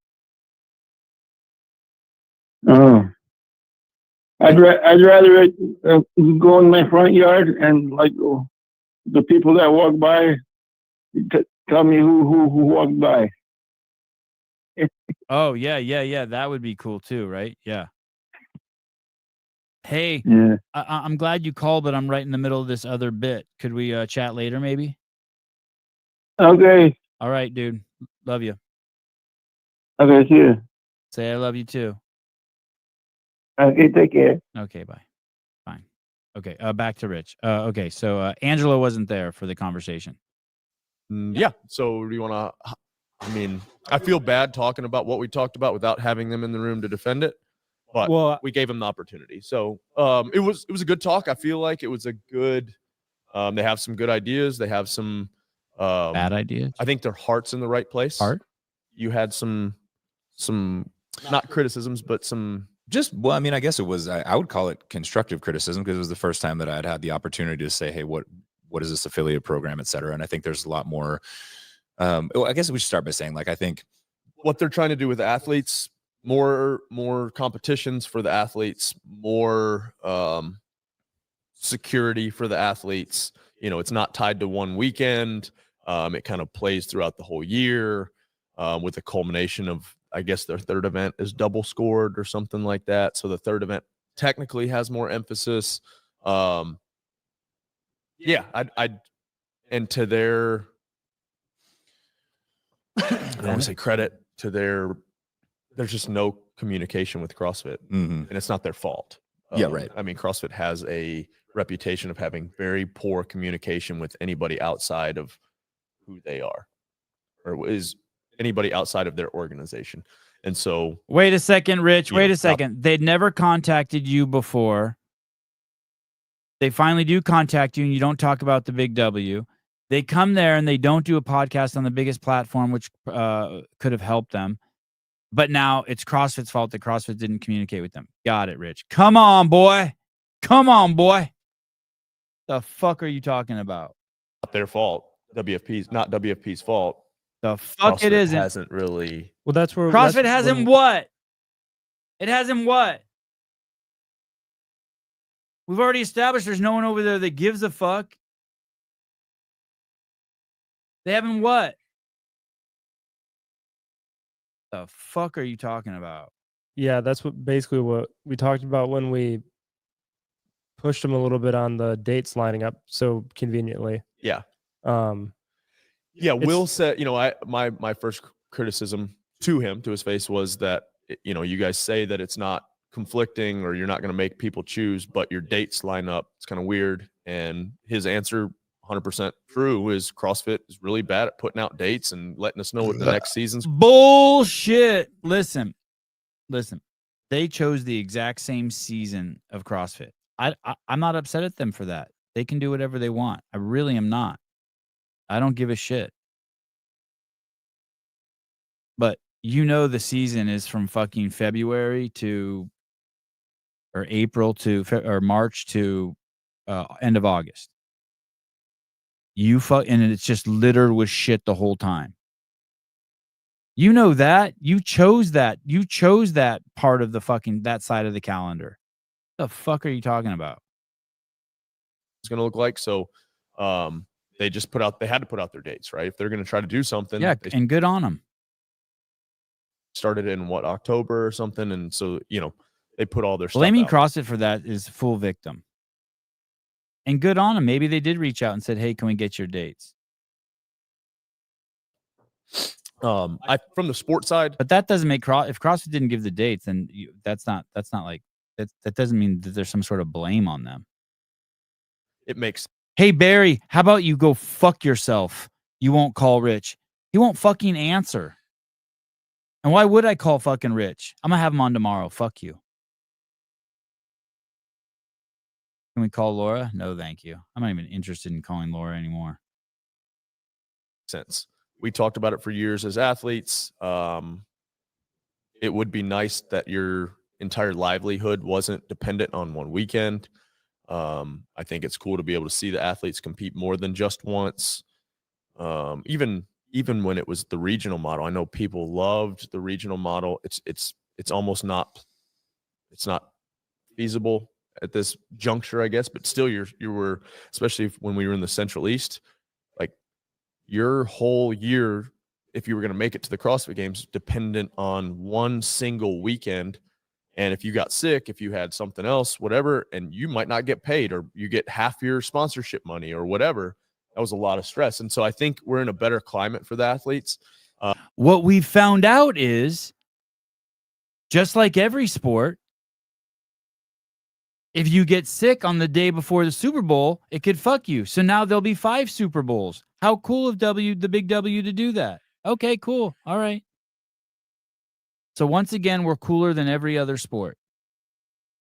Oh, I'd rather go in my front yard and like the people that walk by tell me who walked by. Oh yeah. That would be cool too, right? Yeah. Hey, yeah. I'm glad you called, but I'm right in the middle of this other bit. Could we chat later, maybe? Okay. All right, dude. Love you. Okay, see you. Say I love you too. Okay, take care. Okay, bye. Fine. Okay, back to Rich. Okay, so Angelo wasn't there for the conversation. yeah. So do you want to I mean, I feel bad talking about what we talked about without having them in the room to defend it, but Well, we gave them the opportunity. So it was a good talk. I feel like it was a good. They have some good ideas. They have some Bad ideas. I think their heart's in the right place. Heart? You had some not criticisms, but some. Well, I mean, I guess it was, I would call it constructive criticism because it was the first time that I'd had the opportunity to say, hey, what is this affiliate program, et cetera. And I think there's a lot more, I guess we should start by saying, like, I think what they're trying to do with athletes, more competitions for the athletes, more security for the athletes. You know, it's not tied to one weekend. It kind of plays throughout the whole year with a culmination of, I guess their third event is double scored or something like that. So the third event technically has more emphasis. Yeah, and to their, I don't want to say credit to there's just no communication with CrossFit, and it's not their fault. Yeah, right. I mean, CrossFit has a reputation of having very poor communication with anybody outside of who they are, or is anybody outside of their organization. And so wait a second, Rich. Wait a second. They'd never contacted you before. They finally do contact you and you don't talk about the big W. They come there and they don't do a podcast on the biggest platform, which could have helped them. But now it's CrossFit's fault that CrossFit didn't communicate with them. Got it, Rich. Come on, boy. Come on, boy. The fuck are you talking about? Not their fault. Not WFP's fault. The fuck CrossFit it isn't. Hasn't really. Well, that's where CrossFit has him what? It has him what? We've already established there's no one over there that gives a fuck. They have him what? The fuck are you talking about? Yeah, that's basically what we talked about when we pushed them a little bit on the dates lining up so conveniently. Yeah. Yeah, Will said, you know, my first criticism to him, to his face, was that, you know, you guys say that it's not conflicting or you're not going to make people choose, but your dates line up. It's kind of weird. And his answer, 100% true, is CrossFit is really bad at putting out dates and letting us know what the next season's. Bullshit. Listen. They chose the exact same season of CrossFit. I'm not upset at them for that. They can do whatever they want. I really am not. I don't give a shit. But you know the season is from fucking February to, or April to, or March to end of August. And it's just littered with shit the whole time. You know that. You chose that. You chose that part of the fucking, that side of the calendar. What the fuck are you talking about? It's going to look like. So they just they had to put out their dates, right? If they're going to try to do something. Yeah, and good on them. Started in October or something. And so, you know, they put all their stuff Blaming out. CrossFit for that is full victim. And good on them. Maybe they did reach out and said, hey, can we get your dates? From the sports side. But that doesn't make if CrossFit didn't give the dates, then that's not like, that doesn't mean that there's some sort of blame on them. It makes. Hey, Barry, how about you go fuck yourself? You won't call Rich. He won't fucking answer. And why would I call fucking Rich? I'm going to have him on tomorrow. Fuck you. Can we call Laura? No, thank you. I'm not even interested in calling Laura anymore. Sense. We talked about it for years as athletes. It would be nice that your entire livelihood wasn't dependent on one weekend. I think it's cool to be able to see the athletes compete more than just once. Even when it was the regional model, I know people loved the regional model. It's almost not, it's not feasible at this juncture, I guess, but still you were, especially when we were in the Central East, like your whole year, if you were going to make it to the CrossFit Games, dependent on one single weekend. And if you got sick, if you had something else, whatever, and you might not get paid, or you get half your sponsorship money or whatever, that was a lot of stress. And so I think we're in a better climate for the athletes. What we found out is, just like every sport, if you get sick on the day before the Super Bowl, it could fuck you. So now there'll be 5 Super Bowls. How cool of the big W to do that. Okay, cool. All right. So once again, we're cooler than every other sport.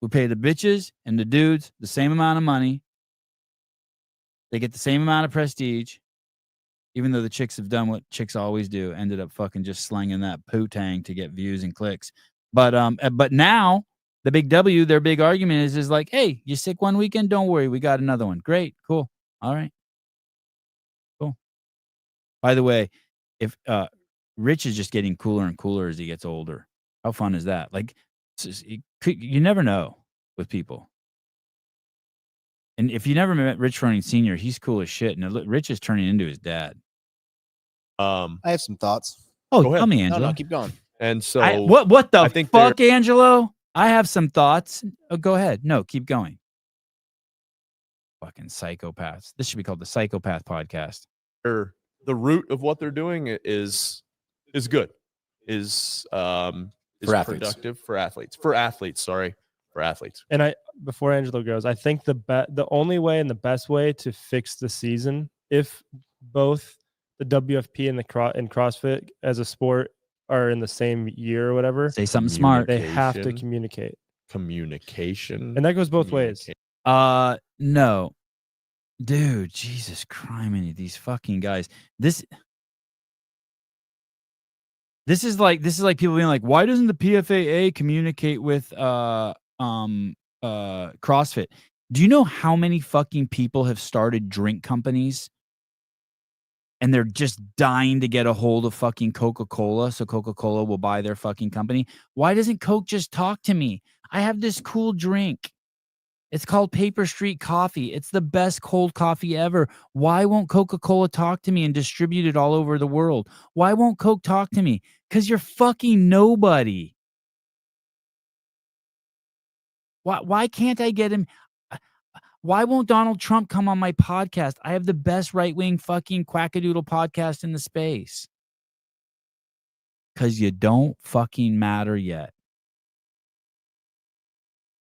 We pay the bitches and the dudes the same amount of money. They get the same amount of prestige, even though the chicks have done what chicks always do, ended up fucking just slinging that poo-tang to get views and clicks. But now the big W, their big argument is like, hey, you sick one weekend? Don't worry, we got another one. Great, cool. All right. Cool. By the way, if Rich is just getting cooler and cooler as he gets older. How fun is that? Like, you never know with people. And if you never met Rich Froning Sr., he's cool as shit. And Rich is turning into his dad. I have some thoughts. Oh, Go ahead. tell me, No, Angelo. no, keep going. And so what the I think fuck, Angelo? I have some thoughts. Oh, go ahead. No, keep going. Fucking psychopaths. This should be called the Psychopath Podcast. the root of what they're doing is good. Is For athletes. productive for athletes. For athletes. And before Angelo goes, I think the only way and the best way to fix the season, if both the WFP and and CrossFit as a sport are in the same year or whatever, Say something smart. they have to communicate. Communication. And that goes both ways. No. Dude, Jesus Christ, these fucking guys. This is like people being like, why doesn't the PFAA communicate with CrossFit? Do you know how many fucking people have started drink companies and they're just dying to get a hold of fucking Coca-Cola so Coca-Cola will buy their fucking company? Why doesn't Coke just talk to me? I have this cool drink. It's called Paper Street Coffee. It's the best cold coffee ever. Why won't Coca-Cola talk to me and distribute it all over the world? Why won't Coke talk to me? Because you're fucking nobody. Why can't I get him? Why won't Donald Trump come on my podcast? I have the best right-wing fucking quackadoodle podcast in the space. Because you don't fucking matter yet.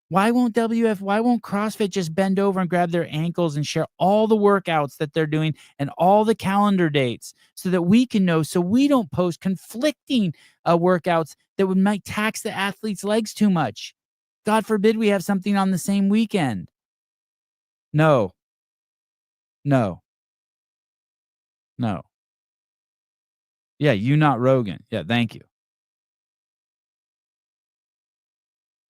Why won't CrossFit just bend over and grab their ankles and share all the workouts that they're doing and all the calendar dates so that we can know, so we don't post conflicting workouts that might tax the athlete's legs too much? God forbid we have something on the same weekend. No. Yeah, you not Rogan. Yeah, thank you.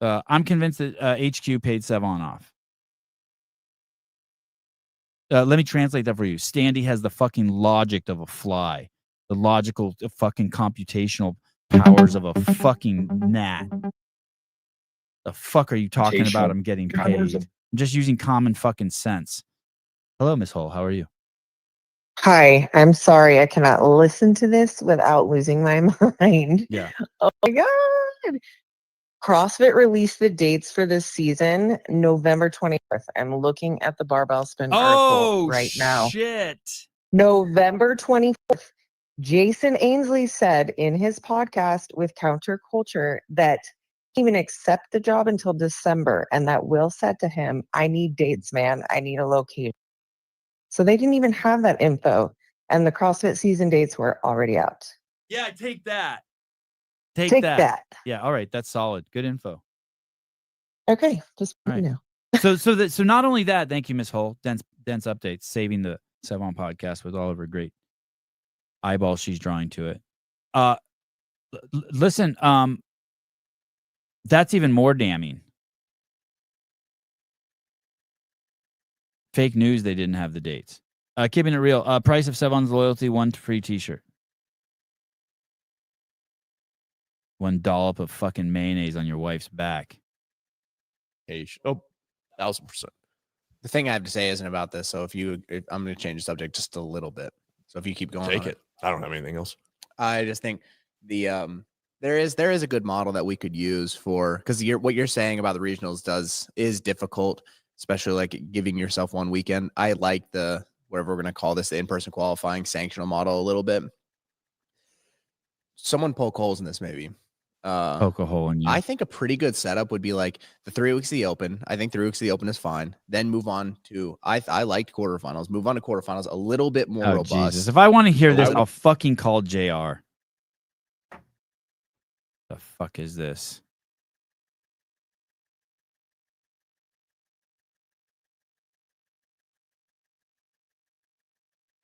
I'm convinced that HQ paid Sevon off. Let me translate that for you. Standy has the fucking logic of a fly, the logical fucking computational powers of a fucking gnat. The fuck are you talking about? I'm getting paid. I'm just using common fucking sense. Hello, Miss Hull. How are you? Hi, I'm sorry. I cannot listen to this without losing my mind. Yeah. Oh my God. CrossFit released the dates for this season, November 24th. I'm looking at the barbell spin article right now. Shit. November 24th. Jason Ainsley said in his podcast with Counterculture that he didn't even accept the job until December, and that Will said to him, I need dates, man. I need a location. So they didn't even have that info, and the CrossFit season dates were already out. Yeah, take that. Take that. Yeah, all right. That's solid. Good info. Okay, just All right. you know. So not only that, thank you, Miss Hull. Dense updates, saving the Sevon podcast with all of her great eyeballs she's drawing to it. Listen, that's even more damning. Fake news, they didn't have the dates. Keeping it real. Price of Sevon's loyalty, 1 free t-shirt. 1 dollop of fucking mayonnaise on your wife's back. Oh, 1,000%. The thing I have to say isn't about this. So I'm going to change the subject just a little bit. So if you keep going, Take it. I don't have anything else. I just think there is a good model that we could use for, because what you're saying about the regionals is difficult, especially like giving yourself 1 weekend. I like the whatever we're going to call this, the in-person qualifying sanctional model a little bit. Someone poke holes in this maybe. Poke a hole in you. I think a pretty good setup would be like the 3 weeks of the Open. I think 3 weeks of the Open is fine. Then move on to I liked quarterfinals. Move on to quarterfinals a little bit more robust. Jesus. If I want to hear this, would- I'll fucking call JR. The fuck is this?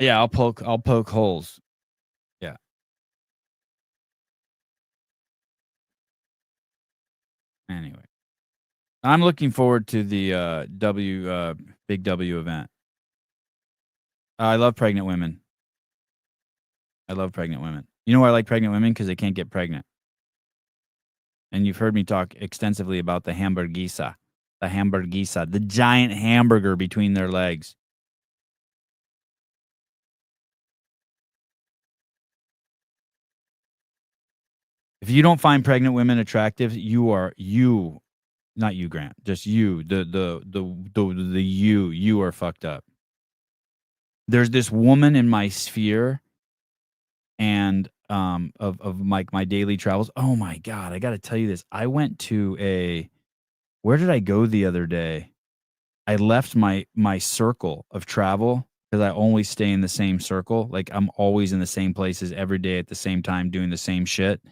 Yeah, I'll poke holes. Yeah. Anyway. I'm looking forward to the Big W event. I love pregnant women. I love pregnant women. You know why I like pregnant women? Because they can't get pregnant. And you've heard me talk extensively about the hamburguesa. The giant hamburger between their legs. If you don't find pregnant women attractive, not you, Grant, just you, you are fucked up. There's this woman in my sphere and of my daily travels. Oh my God, I got to tell you this. I went to where did I go the other day? I left my circle of travel because I only stay in the same circle. Like I'm always in the same places every day at the same time doing the same shit.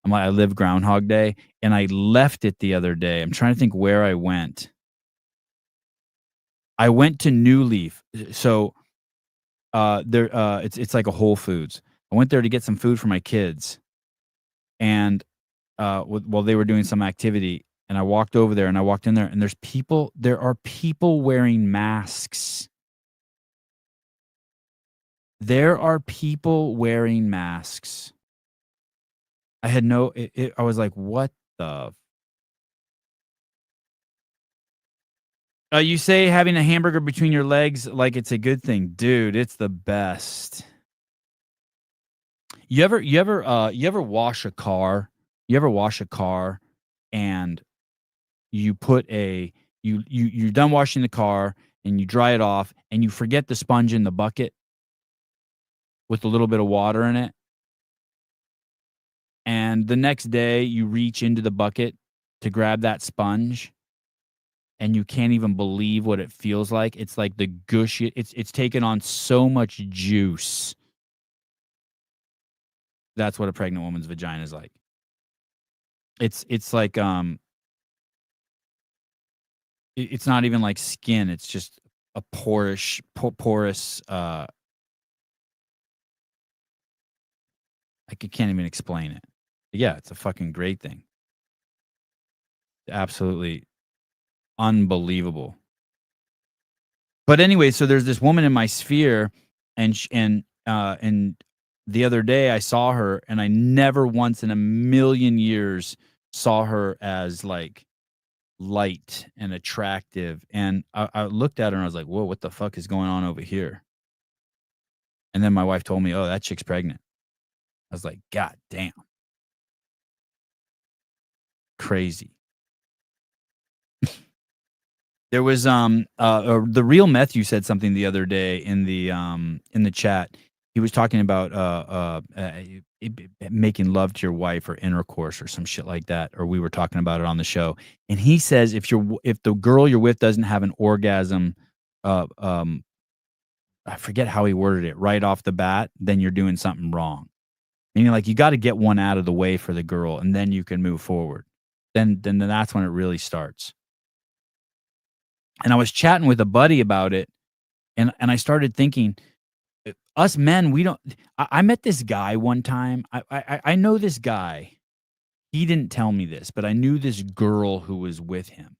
I live Groundhog Day, and I left it the other day. I'm trying to think where I went. I went to New Leaf. So it's like a Whole Foods. I went there to get some food for my kids, and while they were doing some activity, and I walked over there and I walked in there, and there are people wearing masks. There are people wearing masks. I had I was like, what the? You say having a hamburger between your legs like it's a good thing. Dude, it's the best. You ever wash a car? You ever wash a car and you put you're done washing the car and you dry it off and you forget the sponge in the bucket with a little bit of water in it? And the next day you reach into the bucket to grab that sponge and you can't even believe what it feels like. It's like the gushy, it's taken on so much juice. That's what a pregnant woman's vagina is like. It's like it's not even like skin, it's just a porous I can't even explain it. Yeah, it's a fucking great thing. Absolutely unbelievable. But anyway, so there's this woman in my sphere, and the other day I saw her, and I never once in a million years saw her as like light and attractive. And I looked at her and I was like, whoa, what the fuck is going on over here? And then my wife told me, oh, that chick's pregnant. I was like, God damn. Crazy. There was the real Matthew said something the other day in the chat. He was talking about making love to your wife or intercourse or some shit like that, or we were talking about it on the show. And he says if the girl you're with doesn't have an orgasm, I forget how he worded it, right off the bat, then you're doing something wrong. Meaning like you got to get one out of the way for the girl, and then you can move forward. Then that's when it really starts. And I was chatting with a buddy about it, and I started thinking, us men, we don't. I met this guy one time. I know this guy. He didn't tell me this, but I knew this girl who was with him.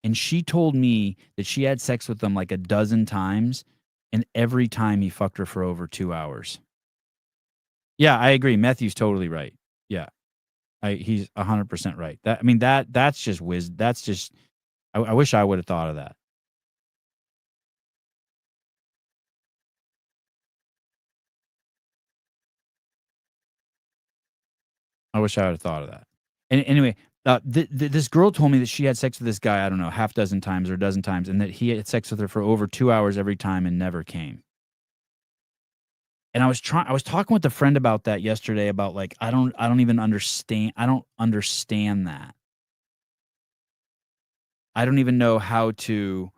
And she told me that she had sex with him like a dozen times, and every time he fucked her for over 2 hours. Yeah, I agree. Matthew's totally right. Yeah. He's 100% right. That's just wisdom. That's just, I wish I would have thought of that. I wish I would have thought of that. And anyway, this girl told me that she had sex with this guy, I don't know, half dozen times or a dozen times, and that he had sex with her for over 2 hours every time and never came. And I was talking with a friend about that yesterday about like, I don't even understand. I don't understand that. I don't even know how to.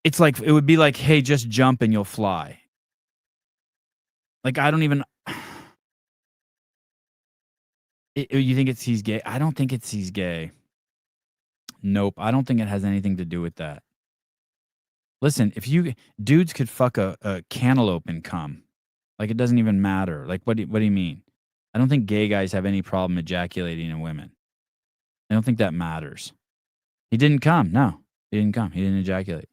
It's like, it would be like, hey, just jump and you'll fly. Like, I don't even. You think he's gay? I don't think he's gay. Nope. I don't think it has anything to do with that. Listen, if dudes could fuck a cantaloupe and come, like it doesn't even matter. Like, what do you mean? I don't think gay guys have any problem ejaculating in women. I don't think that matters. He didn't come. No, he didn't come. He didn't ejaculate.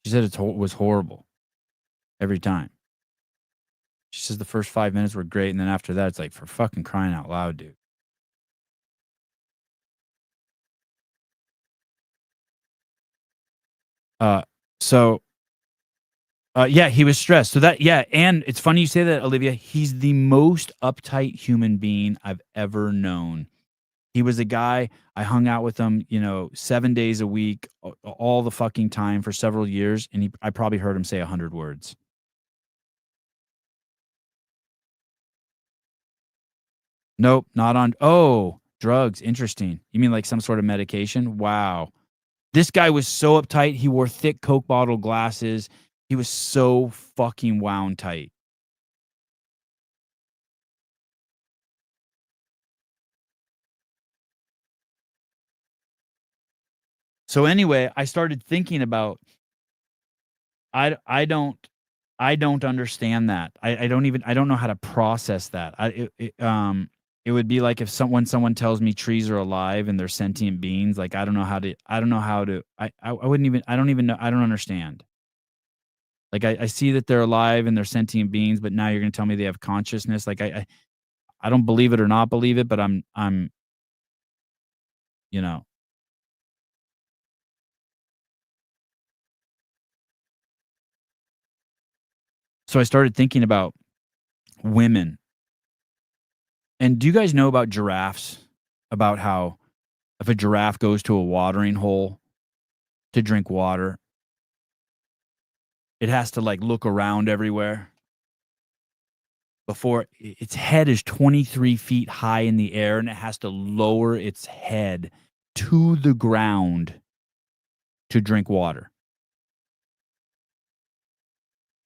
She said it was horrible every time. She says the first 5 minutes were great, and then after that, it's like, for fucking crying out loud, dude. Yeah, he was stressed. So that, yeah, and it's funny you say that, Olivia. He's the most uptight human being I've ever known. He was a guy, I hung out with him, 7 days a week, all the fucking time for several years, and I probably heard him say 100 words. Nope, not on. Oh, drugs. Interesting. You mean like some sort of medication? Wow. This guy was so uptight. He wore thick Coke bottle glasses. He was so fucking wound tight. So anyway, I started thinking about, I don't understand that. I don't know how to process that. It would be like if someone tells me trees are alive and they're sentient beings. Like, I don't know how to, I don't even know. I don't understand. Like, I see that they're alive and they're sentient beings, but now you're going to tell me they have consciousness. Like, I don't believe it or not believe it, but I'm, So I started thinking about women. And do you guys know about giraffes? About how if a giraffe goes to a watering hole to drink water, it has to like look around everywhere before its head is 23 feet high in the air, and it has to lower its head to the ground to drink water.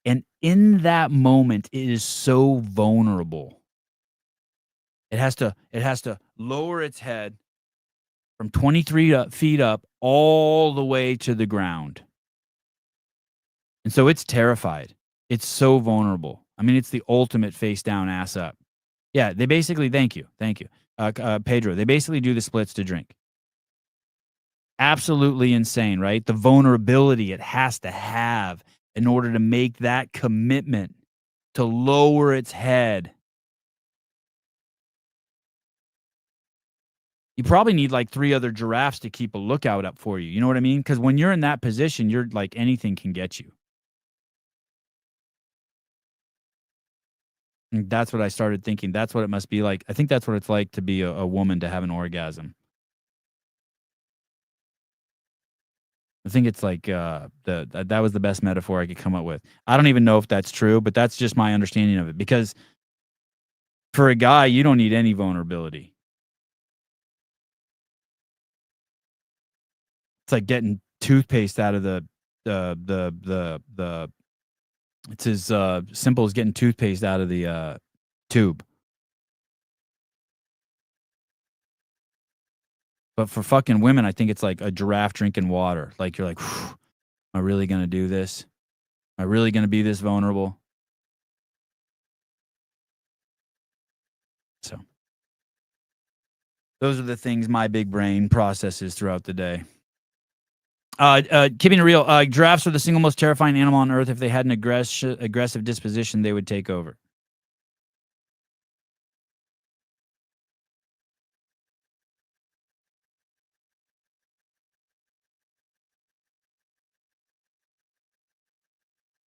And in that moment, it is so vulnerable. It has to lower its head from 23 feet up all the way to the ground. And so it's terrified. It's so vulnerable. I mean, it's the ultimate face down, ass up. Yeah, they basically, thank you. Pedro, they basically do the splits to drink. Absolutely insane, right? The vulnerability it has to have in order to make that commitment to lower its head. You probably need like 3 other giraffes to keep a lookout up for you. You know what I mean? Because when you're in that position, you're like, anything can get you. And that's what I started thinking. That's what it must be like. I think that's what it's like to be a woman to have an orgasm. I think it's like that was the best metaphor I could come up with. I don't even know if that's true, but that's just my understanding of it. Because for a guy, you don't need any vulnerability. It's like getting toothpaste out of it's as simple as getting toothpaste out of the tube. But for fucking women, I think it's like a giraffe drinking water. Like, you're like, am I really going to do this? Am I really going to be this vulnerable? So those are the things my big brain processes throughout the day. Keeping it real, giraffes are the single most terrifying animal on earth. If they had an aggressive disposition, they would take over.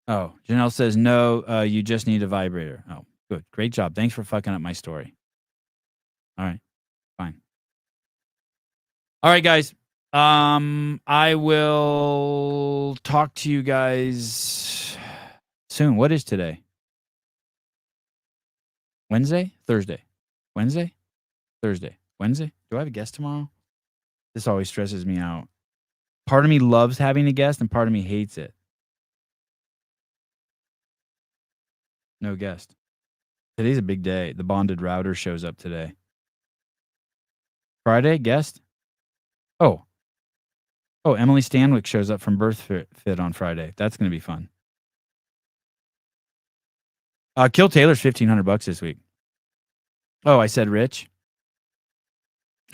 Oh, Janelle says, no, you just need a vibrator. Oh, good. Great job. Thanks for fucking up my story. All right. Fine. All right, guys. I will talk to you guys soon. What is today? Wednesday? Thursday? Wednesday? Thursday? Wednesday? Do I have a guest tomorrow? This always stresses me out. Part of me loves having a guest and part of me hates it. No guest. Today's a big day. The bonded router shows up today. Friday, guest? Oh, Emily Stanwyck shows up from Birth Fit on Friday. That's going to be fun. Kill Taylor's $1,500 this week. Oh, I said Rich?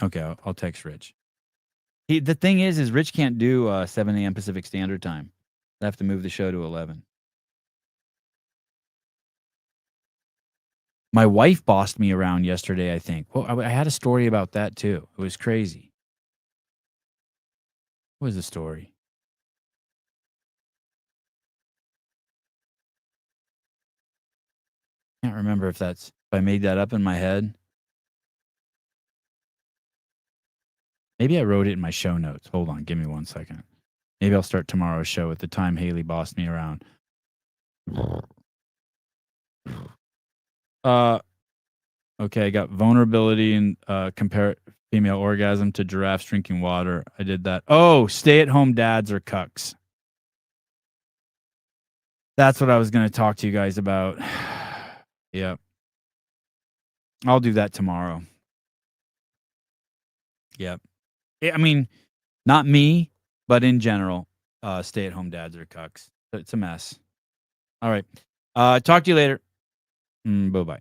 Okay, I'll text Rich. The thing is Rich can't do 7 a.m. Pacific Standard Time. I have to move the show to 11. My wife bossed me around yesterday, I think. Well, I had a story about that too. It was crazy. What was the story? Can't remember if I made that up in my head. Maybe I wrote it in my show notes. Hold on, give me 1 second. Maybe I'll start tomorrow's show with the time Haley bossed me around. Okay, I got vulnerability and compare female orgasm to giraffes drinking water. I did that. Oh, stay-at-home dads are cucks. That's what I was going to talk to you guys about. Yep. I'll do that tomorrow. Yep. I mean, not me, but in general, stay-at-home dads are cucks. It's a mess. All right. Talk to you later. Bye-bye.